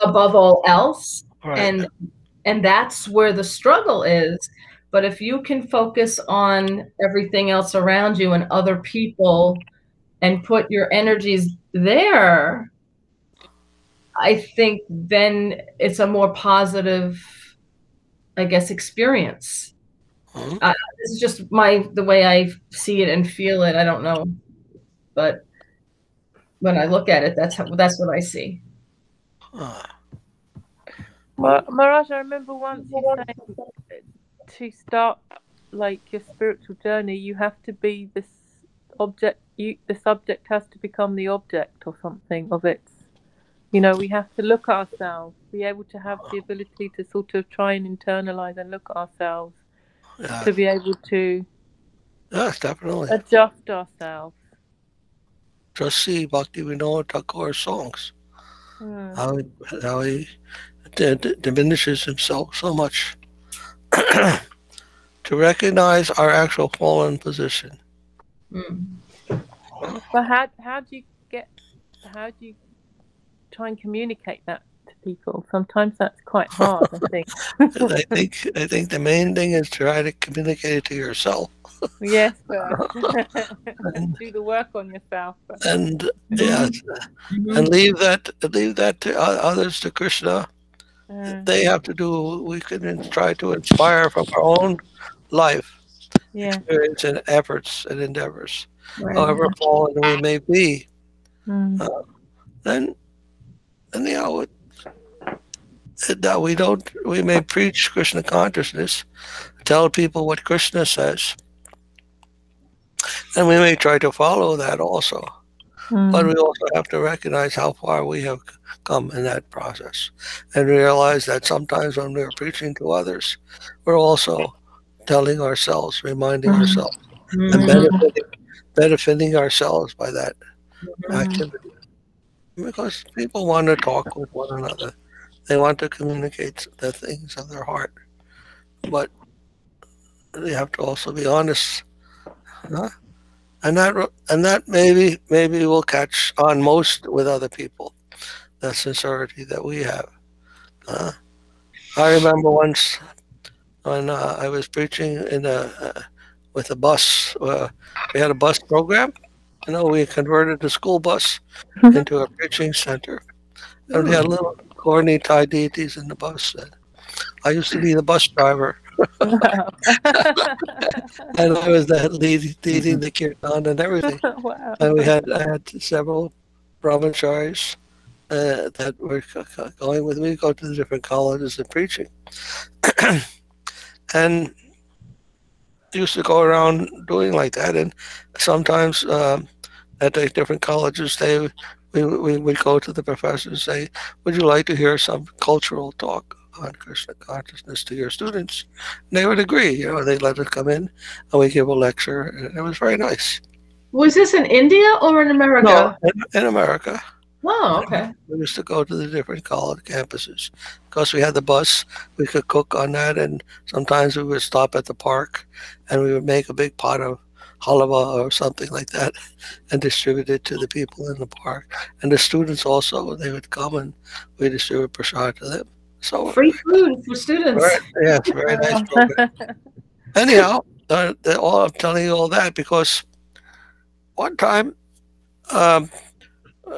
above all else, Right. and that's where the struggle is. But if you can focus on everything else around you and other people and put your energies there, I think then it's a more positive, I guess, experience. This is just the way I see it and feel it. I don't know, but when I look at it, that's what I see. Maharaj, I remember once you saying to start like your spiritual journey, you have to be this object. The subject has to become the object or something of its. We have to look at ourselves, be able to have the ability to sort of try and internalize and look at ourselves, to be able to definitely adjust ourselves. Just see Bhakti Thakur's songs. How he diminishes himself so much to recognize our actual fallen position. But how do you try and communicate that to people. Sometimes that's quite hard, I think. I think the main thing is try to communicate it to yourself. Yes, first. Do the work on yourself. And yes, and leave that to others, to Krishna. They have to do. We can try to inspire from our own life, experience, and efforts and endeavors, however fallen we may be. Then anyhow, that we may preach Krishna consciousness, tell people what Krishna says, and we may try to follow that also. But we also have to recognize how far we have come in that process, and realize that sometimes when we're preaching to others, we're also telling ourselves, reminding ourselves, and benefiting ourselves by that activity. Because people want to talk with one another. They want to communicate the things of their heart. But they have to also be honest. And that maybe will catch on most with other people, the sincerity that we have. I remember once when I was preaching with a bus. We had a bus program. We converted the school bus into a preaching center, and we had little corny Thai deities in the bus. I used to be the bus driver. And I was leading the kirtan and everything. Wow. And I had several brahmacharis that were going with me, go to the different colleges and preaching. And used to go around doing like that. And sometimes at the different colleges, we would go to the professors and say, would you like to hear some cultural talk on Krishna consciousness to your students? And they would agree. They let us come in and we give a lecture, and it was very nice. Was this in India or in America? No, in America. Oh, okay. We used to go to the different college campuses. Because we had the bus, we could cook on that, and sometimes we would stop at the park and we would make a big pot of halwa or something like that and distribute it to the people in the park. And the students also, they would come and we distribute prasad to them. So free food for students. Yes, very nice program. Anyhow, I'm telling you all that because one time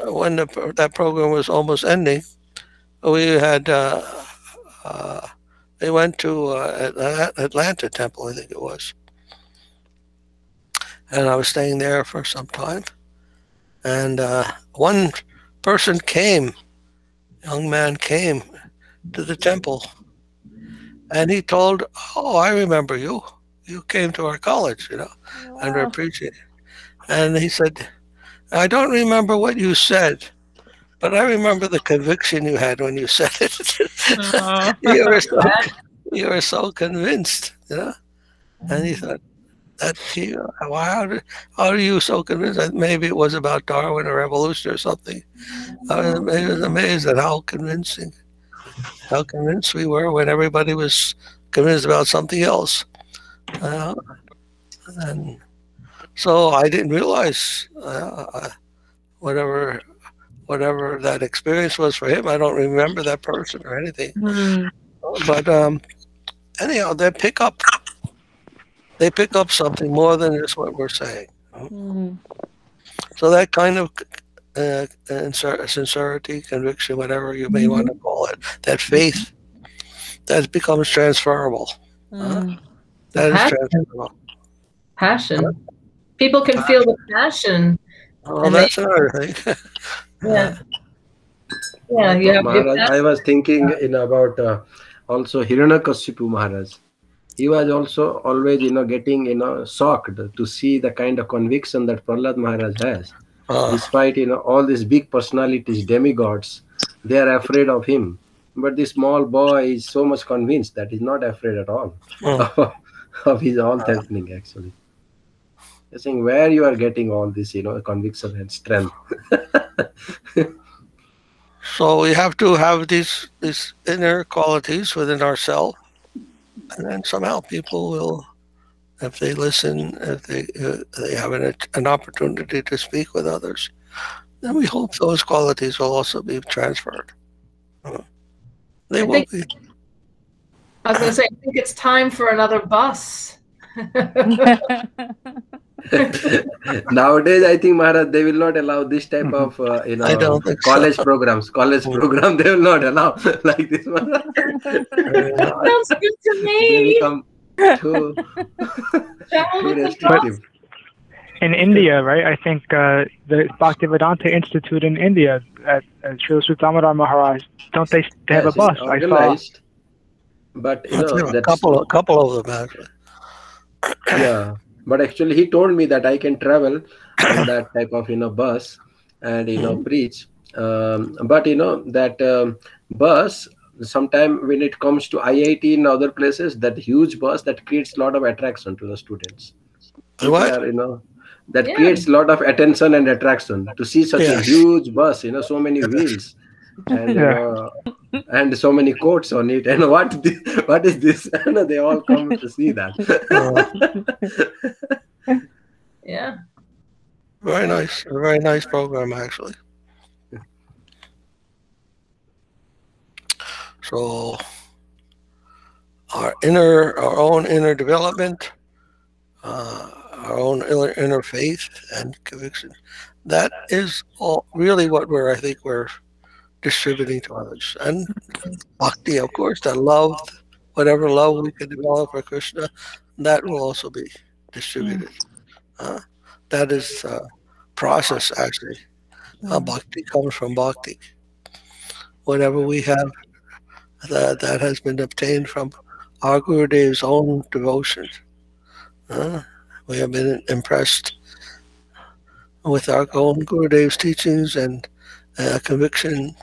when that program was almost ending, we had we went to Atlanta Temple, I think it was, and I was staying there for some time. And one person came, young man came to the temple, and he told, "Oh, I remember you. You came to our college, and we're preaching." And he said, "I don't remember what you said, but I remember the conviction you had when you said it." you were so convinced, And he thought, how are you so convinced? Maybe it was about Darwin or evolution or something. I was amazed at how convinced we were when everybody was convinced about something else. And so I didn't realize whatever that experience was for him. I don't remember that person or anything. But anyhow, they pick up something more than just what we're saying. So that kind of sincerity, conviction, whatever you may want to call it, that faith, that becomes transferable. That is transferable. Passion. People can feel the passion. Well, that's another thing. Yeah. Maharaj, I was thinking about also Hiranyakashipu Maharaj. He was also always, getting, shocked to see the kind of conviction that Prahlad Maharaj has. Despite, all these big personalities, demigods, they are afraid of him. But this small boy is so much convinced that he's not afraid at all of his all happening, actually. You're saying where you are getting all this, conviction and strength. So we have to have these inner qualities within ourselves, and then somehow people will, if they listen, if they have an opportunity to speak with others, And we hope those qualities will also be transferred. They will be. I was going to say, I think it's time for another bus. Nowadays, I think Maharaj, they will not allow this type of I don't think college so. programs. College program they will not allow like this one. Sounds good to They me. become too restrictive. In India, right? I think the Bhaktivedanta Institute in India at Srila Sridhara Maharaj, don't they have a bus? I saw. But a couple of them actually. Yeah, but actually he told me that I can travel on that type of bus and preach. But that bus, sometime when it comes to IIT and other places, that huge bus that creates a lot of attraction to the students. What? That creates a lot of attention and attraction to see such a huge bus, so many wheels and and so many quotes on it. And what is this? They all come to see that. Yeah. Very nice. A very nice program, actually. So our own inner development, our own inner faith and conviction, that is all really what I think we're distributing to others. And bhakti, of course, that love, whatever love we can develop for Krishna, that will also be distributed. That is process, actually. Bhakti comes from bhakti. Whatever we have that has been obtained from our Gurudev's own devotion. We have been impressed with our own Gurudev's teachings and conviction.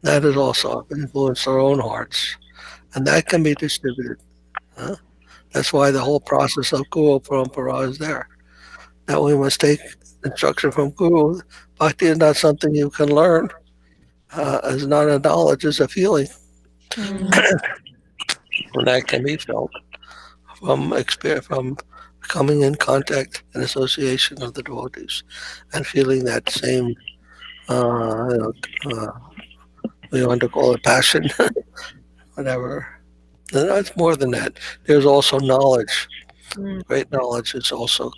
That has also influenced our own hearts. And that can be distributed. That's why the whole process of Guru Parampara is there. That we must take instruction from Guru. Bhakti is not something you can learn. It's not a knowledge, it's a feeling. And that can be felt from coming in contact and association of the devotees and feeling that same, we want to call it passion, whatever. And that's more than that. There's also knowledge. Great knowledge is also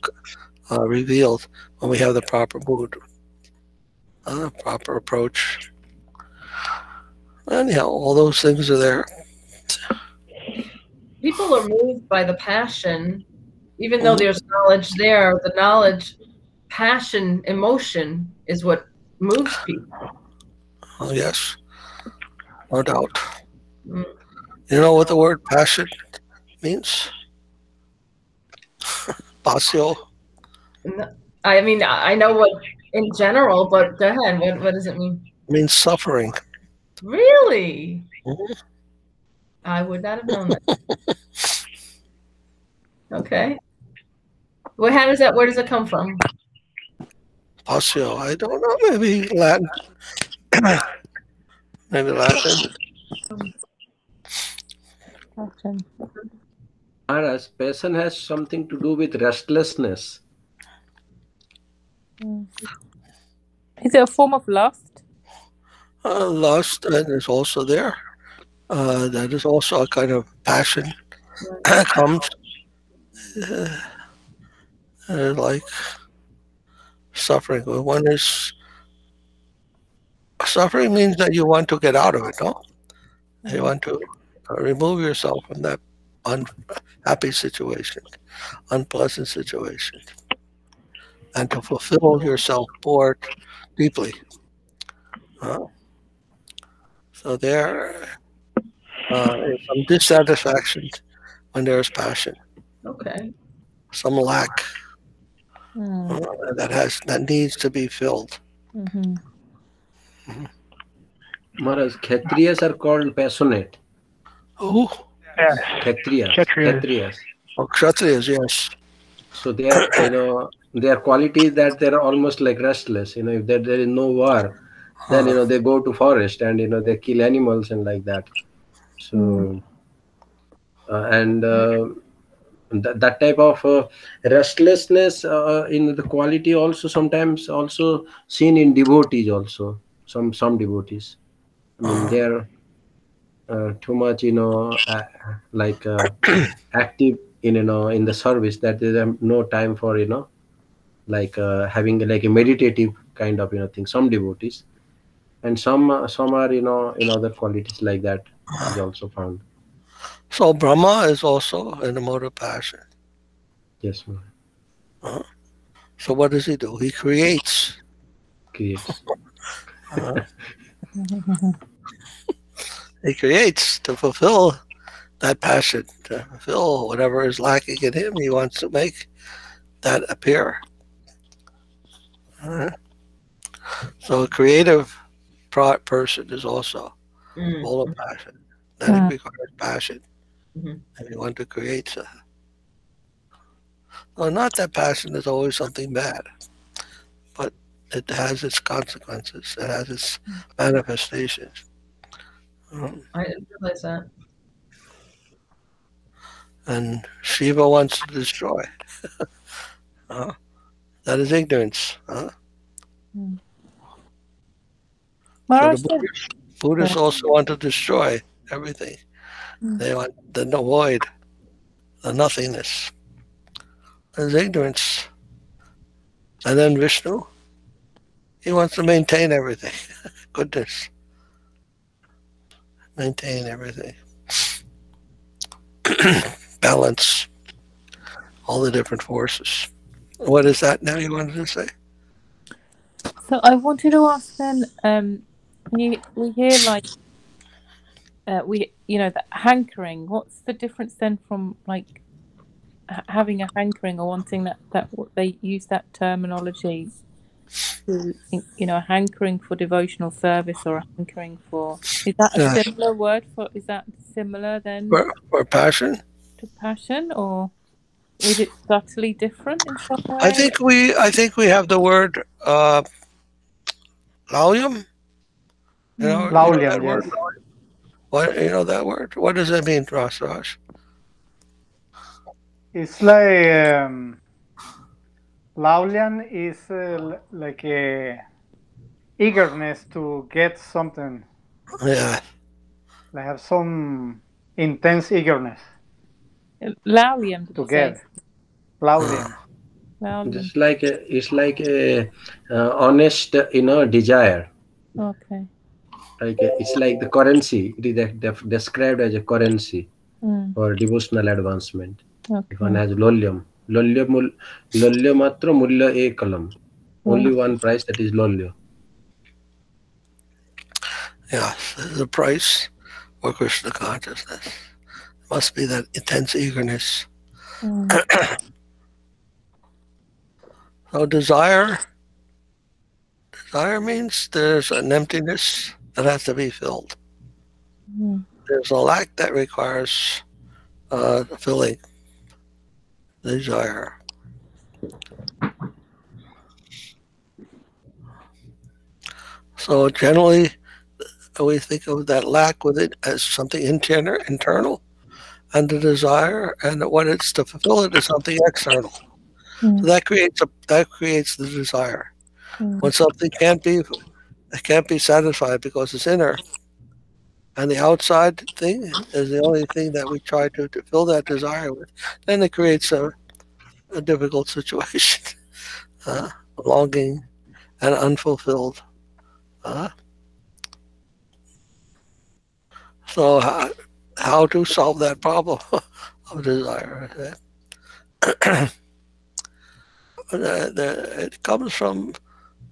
revealed when we have the proper mood, proper approach. Anyhow, all those things are there. People are moved by the passion, even though there's knowledge there. The knowledge, passion, emotion is what moves people. Oh, yes, no doubt. You know what the word passion means? Pasio. I mean, I know what in general, but go ahead. What does it mean? It means suffering. Really? I would not have known that. Okay. Well, where does it come from? Pasio, I don't know, maybe Latin. Maybe Latin. Whereas passion has something to do with restlessness. Is it a form of lust? Lust is also there. That is also a kind of passion that comes like suffering. One is suffering means that you want to get out of it, no? You want to remove yourself from that unhappy situation, unpleasant situation, and to fulfill yourself more deeply. So there is some dissatisfaction when there is passion. Okay. Some lack that needs to be filled. Maharaj, Kshatriyas are called passionate. Oh, yes. Kshatriyas. Oh, Kshatriyas, yes. So they are, their quality is that they are almost like restless. If there is no war, then they go to forest and they kill animals and like that. So that type of restlessness in the quality also sometimes also seen in devotees also. Some devotees, I mean, they're too much, like active in, in the service, that they have no time for, like having like a meditative kind of, thing, some devotees. And some are, in other qualities like that is also found. So Brahma is also in the mode of passion. Yes, So what does he do? He creates. creates. He creates to fulfill that passion, to fulfill whatever is lacking in him. He wants to make that appear. So a creative person is also full of passion. That requires passion. And you want to create. Well, not that passion is always something bad, but it has its consequences. It has its manifestations. I didn't realize that. And Shiva wants to destroy. That is ignorance. So the Buddhists also want to destroy everything. They want the void, the nothingness. There's ignorance. And then Vishnu, he wants to maintain everything. Goodness. Maintain everything. Balance all the different forces. What is that now you wanted to say? So I wanted to ask then, we hear like, that hankering. What's the difference then from like having a hankering or wanting that they use that terminology to, a hankering for devotional service or a hankering for, is that a similar word for, is that similar then for passion? To passion, or is it subtly different in some way? I think we have the word laulium. Laulium, yes. What that word? What does that mean, Raj? It's like laulian is like a eagerness to get something. Yeah. They have some intense eagerness. Laulium, did to you get. say? Laulium. It's like a honest, desire. Okay. Like it's like the currency. It is described as a currency for devotional advancement. Okay. If one has lolyam, lolya matra mulya ekalam. Only one price, that is lolya. Yeah, the price for Krishna consciousness must be that intense eagerness. So desire means there's an emptiness that has to be filled. There's a lack that requires filling. Desire. So generally, we think of that lack with it as something internal, and the desire, and what it's to fulfill it is something external. So that creates the desire. When something can't be satisfied because it's inner, and the outside thing is the only thing that we try to fill that desire with, then it creates a difficult situation, longing and unfulfilled. So how to solve that problem of desire? It comes from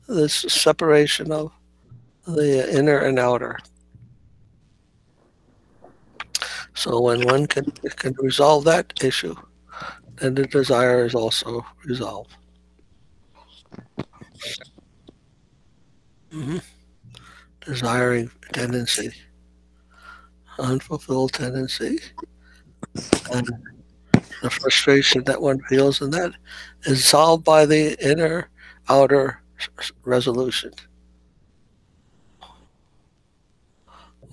this separation of the inner and outer. So when one can resolve that issue, then the desire is also resolved. Desiring tendency, unfulfilled tendency, and the frustration that one feels in that is solved by the inner outer resolution.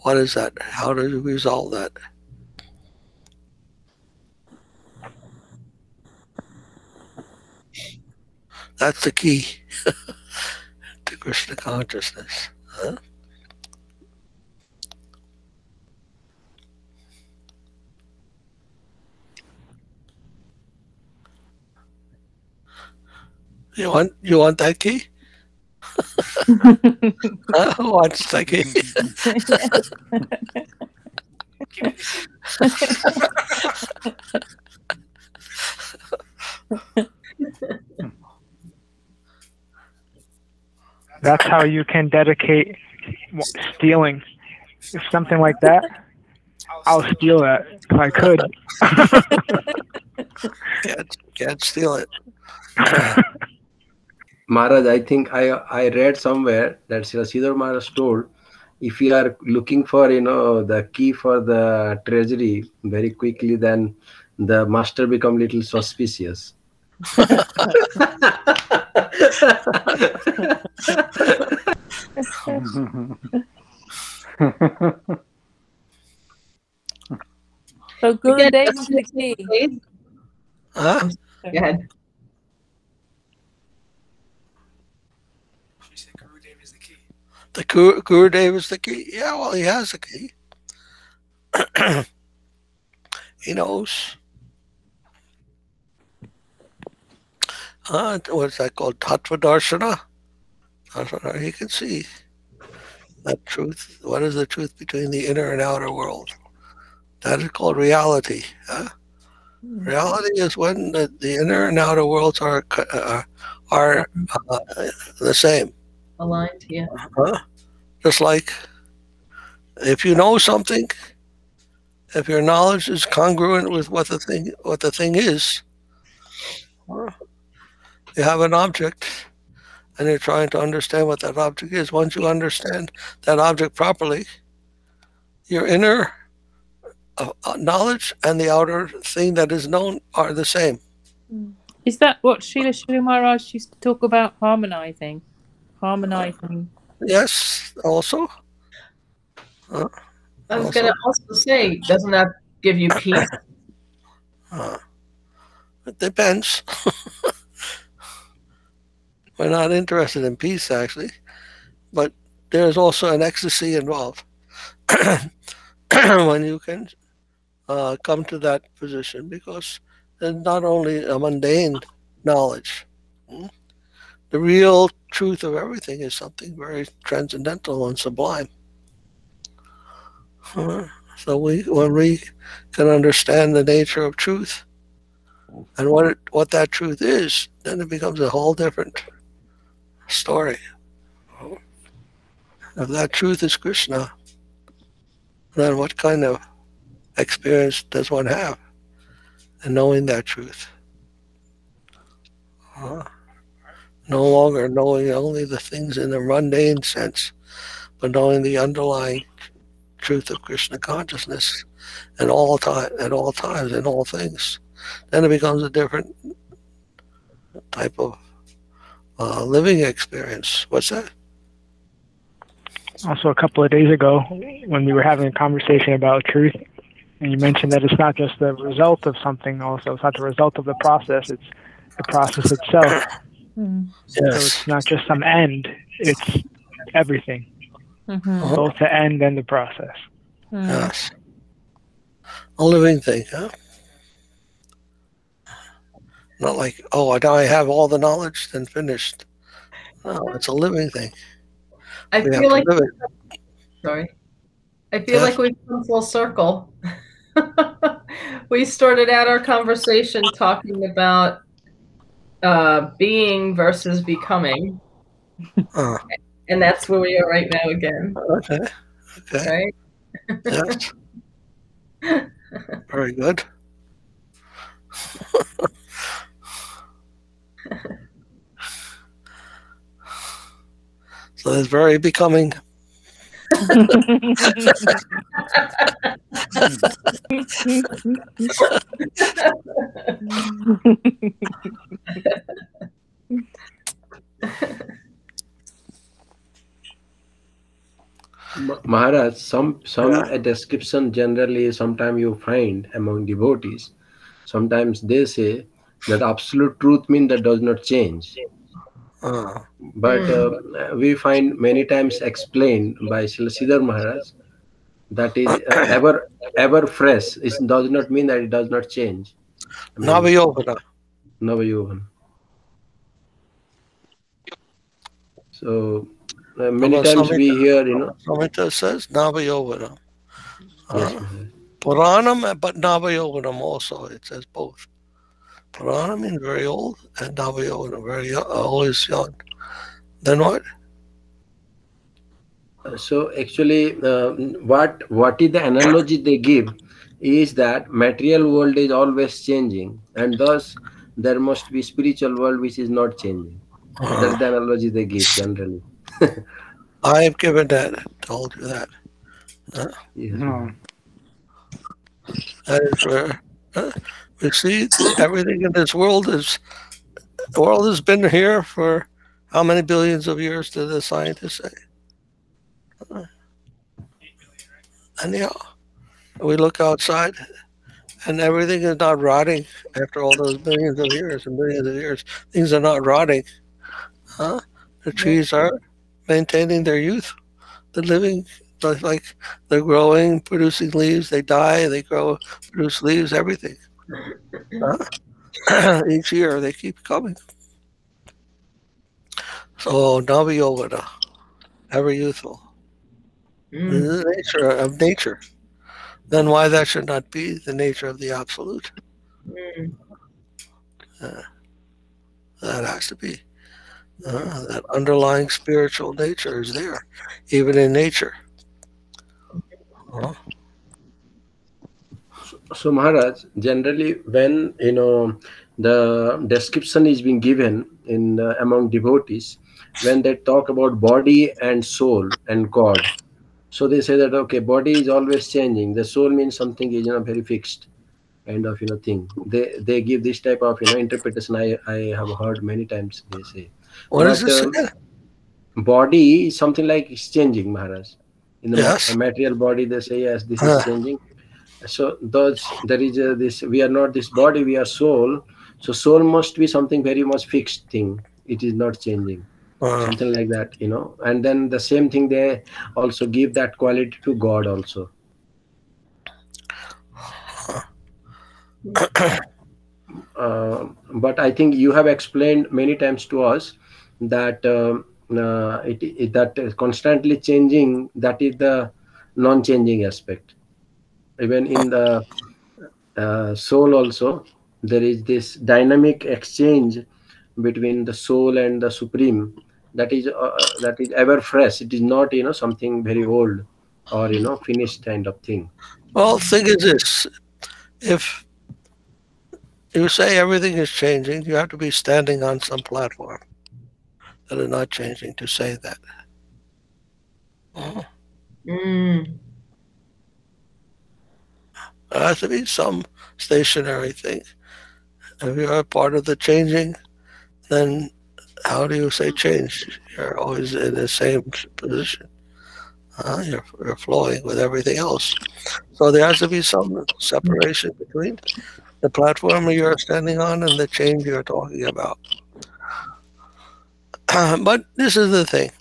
What is that? How do you resolve that? That's the key to Krishna consciousness. Huh? You want that key? Who wants that key? That's how you can dedicate stealing. If something like that, I'll steal that if I could. Can't steal it. Maharaj, I think I read somewhere that Sridhar Maharaj told, if you are looking for the key for the treasury very quickly, then the master become little suspicious. So Gurudev is the key. Huh? Go ahead. She said Gurudev is the key. The Gurudev is the key. Yeah, well, he has the key. He knows. What's that called? Tattva Darshana? He can see that truth. What is the truth between the inner and outer world? That is called reality. Reality is when the inner and outer worlds are the same. Aligned, yeah. Just like if you know something, if your knowledge is congruent with what the thing is, you have an object and you're trying to understand what that object is. Once you understand that object properly, your inner knowledge and the outer thing that is known are the same. Is that what Srila Maharaj used to talk about? Harmonizing. Yes, also. I was going to also say, doesn't that give you peace? It depends. We're not interested in peace, actually, but there's also an ecstasy involved when you can come to that position, because it's not only a mundane knowledge. The real truth of everything is something very transcendental and sublime. So when we can understand the nature of truth and what that truth is, then it becomes a whole different story. If that truth is Krishna, then what kind of experience does one have in knowing that truth? No longer knowing only the things in the mundane sense, but knowing the underlying truth of Krishna consciousness at all times, in all things. Then it becomes a different type of living experience. What's that? Also, a couple of days ago, when we were having a conversation about truth, and you mentioned that it's not just the result of something, also, it's not the result of the process, it's the process itself. Yes. So it's not just some end, it's everything. Both the end and the process. Yes. A living thing, huh? Not like, oh, now I have all the knowledge, then finished. No, it's a living thing. I feel like we've come full circle. We started out our conversation talking about being versus becoming, and that's where we are right now again. Okay. Right? Yes. Very good. So it's very becoming. Maharaj, some description generally sometimes you find among devotees. Sometimes they say that absolute truth means that does not change. But we find many times explained by Sridhar Maharaj that is ever fresh. It does not mean that it does not change. I mean, Navayovana. Navayogan. So many But times we hear, Samhita says Navayovana. yes, Maharaj. Puranam, but Navayovanam also. It says both. Purana means very old, and Navayovana, very young, always young. Then what? So actually, what is the analogy they give is that material world is always changing, and thus there must be spiritual world which is not changing. That's the analogy they give generally. I have given that, told you that. Yes. No. That is where we see everything in this world is. The world has been here for how many billions of years did the scientists say? And yeah, we look outside and everything is not rotting after all those billions of years and billions of years. Things are not rotting. The trees are maintaining their youth. They're living like they're growing, producing leaves. They die, they grow, produce leaves, everything. Each year they keep coming. So Navayovana, ever youthful. This is the nature of nature. Then why that should not be the nature of the absolute? That has to be. That underlying spiritual nature is there, even in nature. So Maharaj, generally when the description is being given in among devotees, when they talk about body and soul and God, so they say that okay, body is always changing. The soul means something is very fixed kind of thing. They give this type of interpretation. I have heard many times they say. What is this again? Body is something like it's changing, Maharaj. In the Yes. material body, they say yes, this is changing. So there is this. We are not this body. We are soul. So soul must be something very much fixed thing. It is not changing. Something like that, And then the same thing they also give that quality to God also. But I think you have explained many times to us that that constantly changing, that is the non-changing aspect. Even in the soul also, there is this dynamic exchange between the soul and the supreme that is ever fresh. It is not something very old or finished kind of thing. Well, the thing is this: if you say everything is changing, you have to be standing on some platform that is not changing to say that. There has to be some stationary thing. If you're a part of the changing, then how do you say change? You're always in the same position. You're flowing with everything else. So there has to be some separation between the platform you're standing on and the change you're talking about. But this is the thing.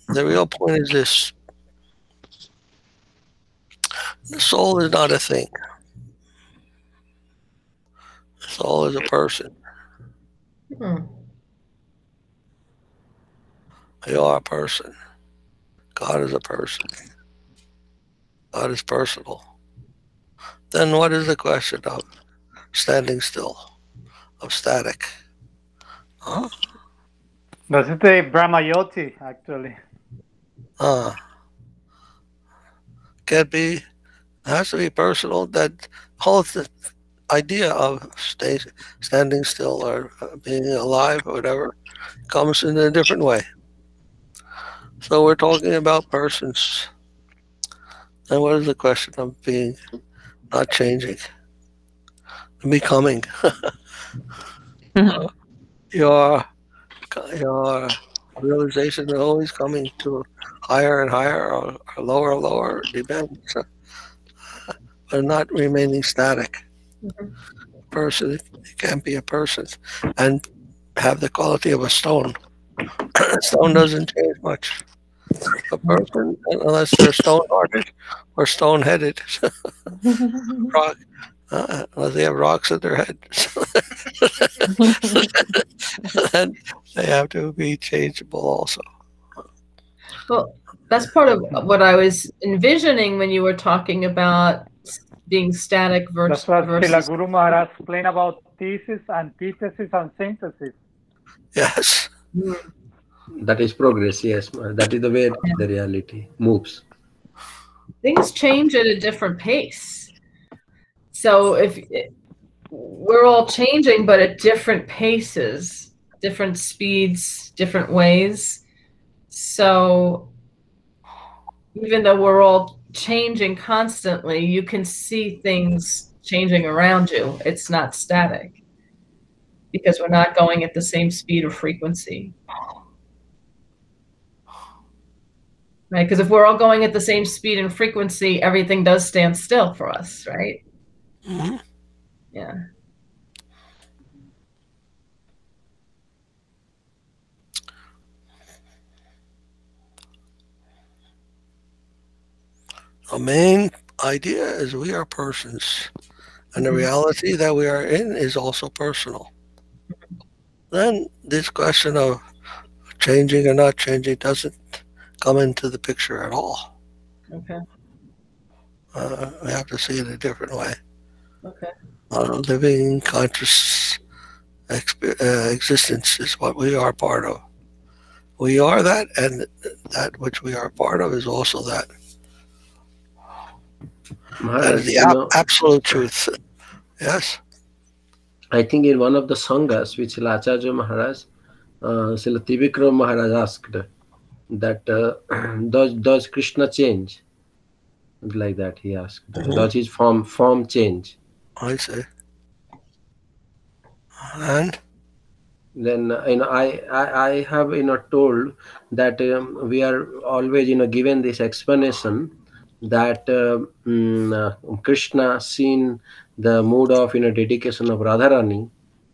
The real point is this. The soul is not a thing. The soul is a person. You are a person. God is a person. God is personal. Then what is the question of standing still, of static? That's the Brahmayoti, actually. Can't be, has to be personal. That whole idea of standing still or being alive or whatever comes in a different way. So we're talking about persons. And what is the question of being, not changing, becoming? Your realization is always coming to higher and higher or lower and lower, depends. But not remaining static. Person, it can't be a person and have the quality of a stone. Stone doesn't change much. A person, unless they're stone-hearted or stone-headed, rock, unless they have rocks in their head, then they have to be changeable also. Well, that's part of what I was envisioning when you were talking about being static That's what Srila versus. Guru Maharaj explained about thesis, antithesis, and synthesis. Yes. That is progress, yes. That is the way the reality moves. Things change at a different pace. So if we're all changing, but at different paces, different speeds, different ways. So even though we're all changing constantly, you can see things changing around you. It's not static because we're not going at the same speed or frequency. Right? Because if we're all going at the same speed and frequency, everything does stand still for us, right? Mm-hmm. Yeah. The main idea is we are persons, and the reality that we are in is also personal. Then this question of changing or not changing doesn't come into the picture at all. Okay. We have to see it a different way. Okay. Living conscious existence is what we are part of. We are that, and that which we are part of is also that. Maharaj, That is the absolute truth. Yes. I think in one of the sanghas, which Acharya Maharaj, Srila Trivikram Maharaj asked that does Krishna change? Like that he asked. Does his form change? I see. And then I have told that we are always given this explanation that Krishna seen the mood of dedication of Radharani,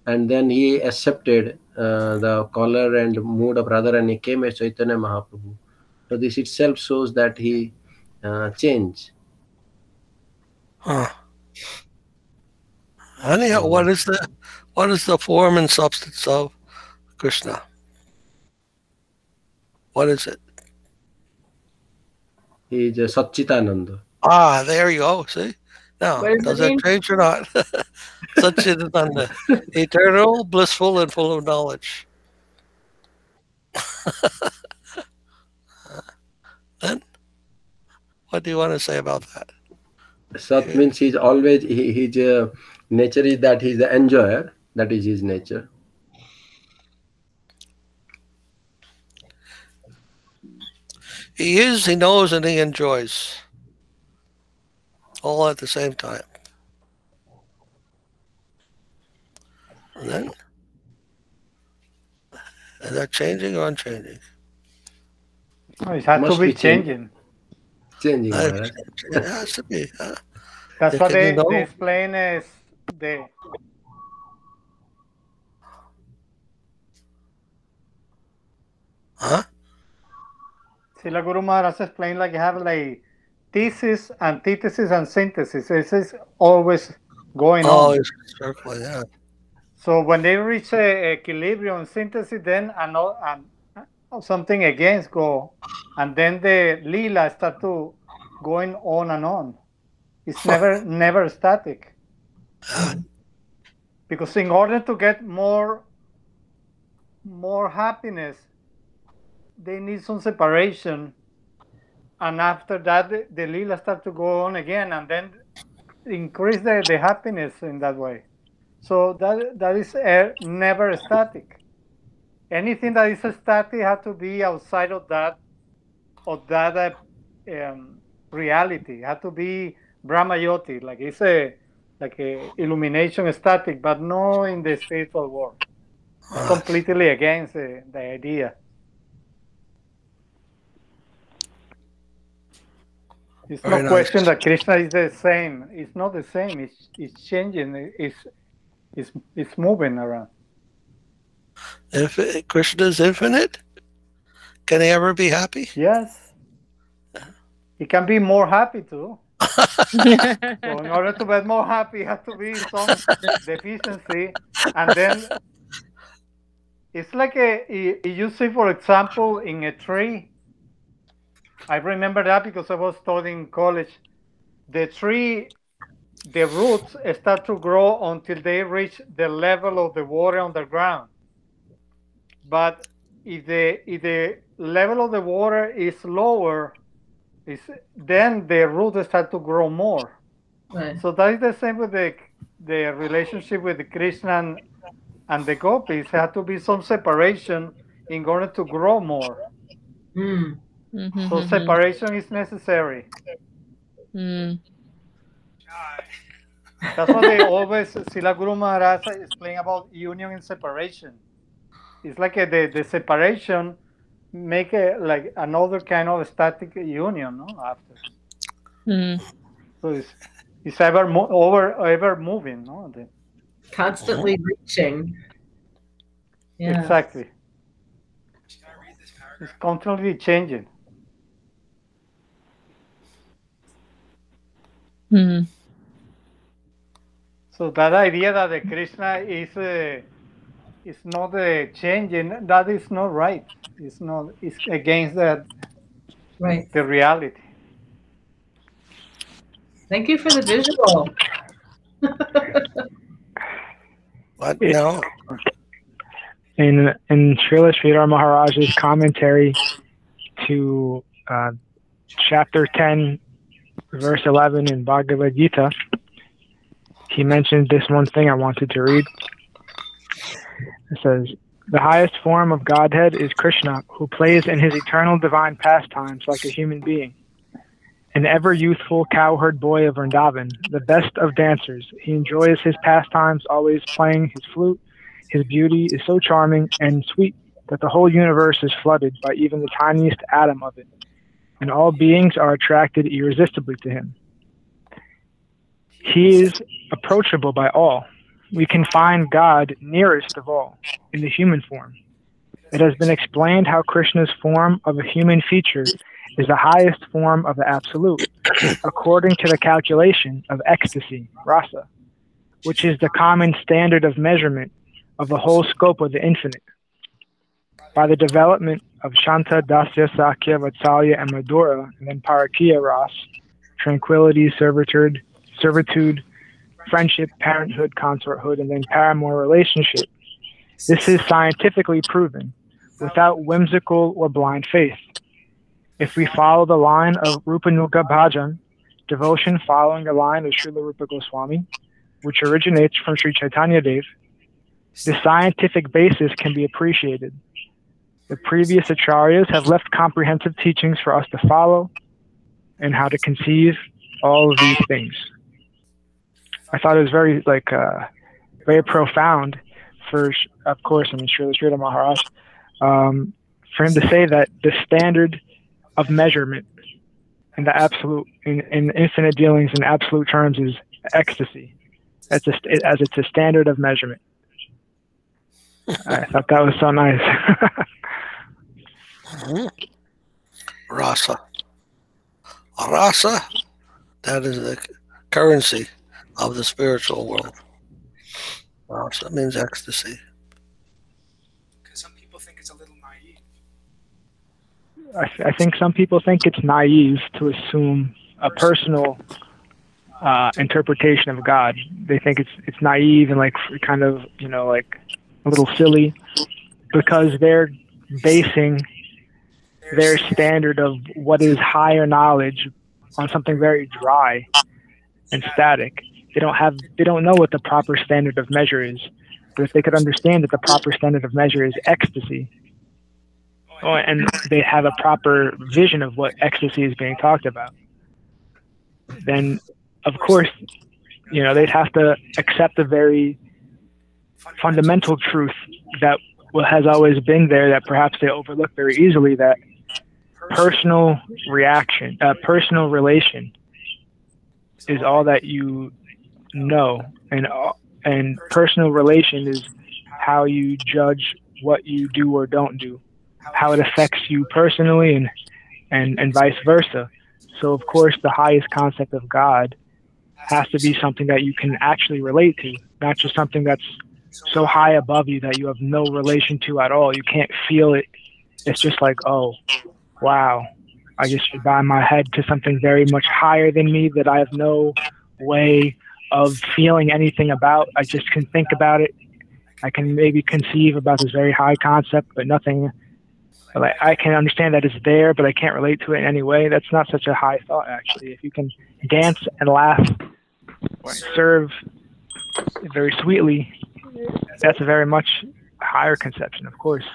and then he accepted the color and mood of Radharani came as Chaitanya Mahaprabhu. So this itself shows that he changed. Anyhow, what is the form and substance of Krishna? What is it? He is a sat-cit-ananda. Ah, there you go. See? Now, does that change or not? Sat-cit-ananda. Eternal, blissful, and full of knowledge. Then, what do you want to say about that? Sat means he's always, his nature is that he's the enjoyer. That is his nature. He is, he knows, and he enjoys. All at the same time. And then, is that changing or unchanging? Oh, it has to be changing. Changing. It has to be. That's what they explain as the. Huh? Srila Guru Maharaj explained like you have like thesis, antithesis, and synthesis. This is always going on. Oh, it's circling, yeah. So when they reach a equilibrium synthesis, then something against go, and then the lila start to going on and on. It's never static. Because in order to get more happiness, they need some separation, and after that the lila start to go on again, and then increase the happiness in that way. So that is never static. Anything that is static has to be outside of that reality. It has to be Brahma Yoti, like it's a illumination static, but no in the spiritual world. It's completely against the idea. It's no question that Krishna is the same. It's not the same. It's changing. It's moving around. If Krishna is infinite, Can they ever be happy? Yes. He can be more happy too. So in order to be more happy, has to be some deficiency, and then it's like you see, for example, in a tree. I remember that because I was studying in college. The tree, the roots start to grow until they reach the level of the water underground. But if the level of the water is lower, then the roots start to grow more. Right. So that is the same with the relationship with Krishna and the gopis. There had to be some separation in order to grow more. Mm. So separation is necessary. That's what they always, Srila Guru Maharaj explain about union and separation. It's like the separation make like another kind of static union, no? After. So it's ever moving, no? Constantly reaching. Yeah. Exactly. It's constantly changing. So that idea that the Krishna is not changing, that is not right. It's not. It's against that. Right. The reality. Thank you for the visual. What? No. In Srila Sridhara Maharaja's commentary to chapter 10, verse 11 in Bhagavad Gita, he mentioned this one thing I wanted to read. It says, "The highest form of Godhead is Krishna, who plays in his eternal divine pastimes like a human being. An ever-youthful cowherd boy of Vrindavan, the best of dancers. He enjoys his pastimes, always playing his flute. His beauty is so charming and sweet that the whole universe is flooded by even the tiniest atom of it, and all beings are attracted irresistibly to him. He is approachable by all. We can find God nearest of all, in the human form. It has been explained how Krishna's form of a human feature is the highest form of the Absolute, according to the calculation of ecstasy, rasa, which is the common standard of measurement of the whole scope of the infinite. By the development of Shanta, Dasya, Sakya, Vatsalya, and Madhura, and then Parakiya ras, tranquility, servitude, friendship, parenthood, consorthood, and then paramour relationship. This is scientifically proven, without whimsical or blind faith. If we follow the line of Rupanuga Bhajan, devotion following the line of Srila Rupa Goswami, which originates from Sri Chaitanya Dev, the scientific basis can be appreciated. The previous acharyas have left comprehensive teachings for us to follow and how to conceive all of these things." I thought it was very profound for, of course, I mean, Srila Maharaj, for him to say that the standard of measurement in the absolute, in infinite dealings in absolute terms is ecstasy, as it's a standard of measurement. I thought that was so nice. Rasa. Rasa, that is the currency of the spiritual world. Rasa means ecstasy. Because some people think it's a little naive. I think some people think it's naive to assume a personal interpretation of God. They think it's naive and like kind of, like a little silly, because they're basing their standard of what is higher knowledge on something very dry and static. They don't know what the proper standard of measure is. But if they could understand that the proper standard of measure is ecstasy, and they have a proper vision of what ecstasy is being talked about, then of course, they'd have to accept a very fundamental truth that has always been there, that perhaps they overlook very easily, that personal relation is all that you know, and personal relation is how you judge what you do or don't do, how it affects you personally and vice versa. So of course the highest concept of God has to be something that you can actually relate to, not just something that's so high above you that you have no relation to at all. You can't feel it. It's just like, oh, wow, I just should bow my head to something very much higher than me that I have no way of feeling anything about. I just can think about it. I can maybe conceive about this very high concept, but nothing. Like, I can understand that it's there, but I can't relate to it in any way. That's not such a high thought, actually. If you can dance and laugh or serve very sweetly, that's a very much higher conception, of course.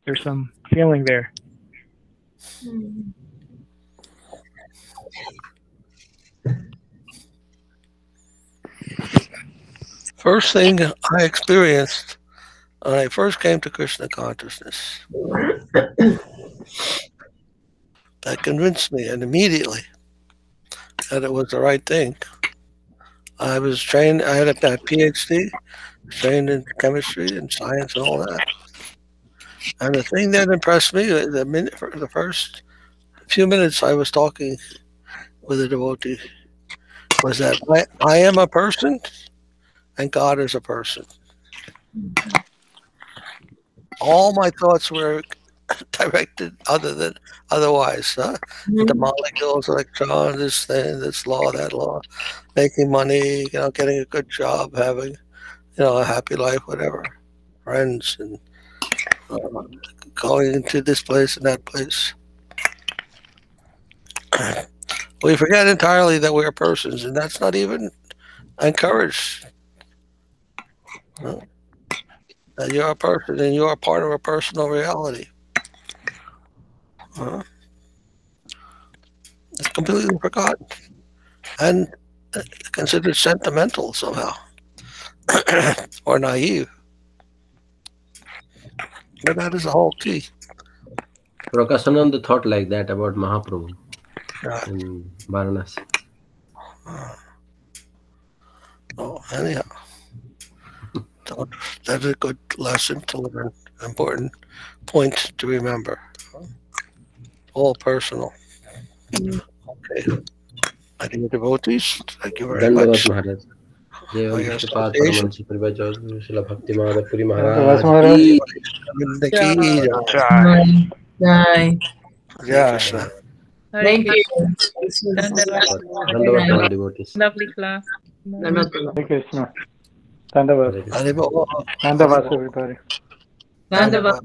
There's some feeling there. First thing I experienced when I first came to Krishna consciousness, that convinced me, and immediately, that it was the right thing. I was trained, I had a Ph.D, trained in chemistry and science and all that. And the thing that impressed me, for the first few minutes I was talking with a devotee, was that I am a person and God is a person. All my thoughts were directed otherwise, the molecules, electrons, this thing, this law, that law, making money, getting a good job, having, a happy life, whatever, friends, and going into this place and that place. We forget entirely that we're persons, and that's not even encouraged. That you're a person and you are part of a personal reality. It's completely forgotten and considered sentimental somehow or naive. But that is the whole key. Prakasananda thought like that about Mahaprabhu in Varanasi. Anyhow, that's a good lesson to learn, important point to remember. All personal. Okay. My dear devotees, thank you very much. Maharaj. For your Sripad, association. Srila Bhakti Yoga, Puri Maharaja. Jai. Krishna. Thank you. Dandavad devotees. Lovely class. Hare Krishna. Dandavad. Hare Krishna. Dandavad, everybody. Dandavad.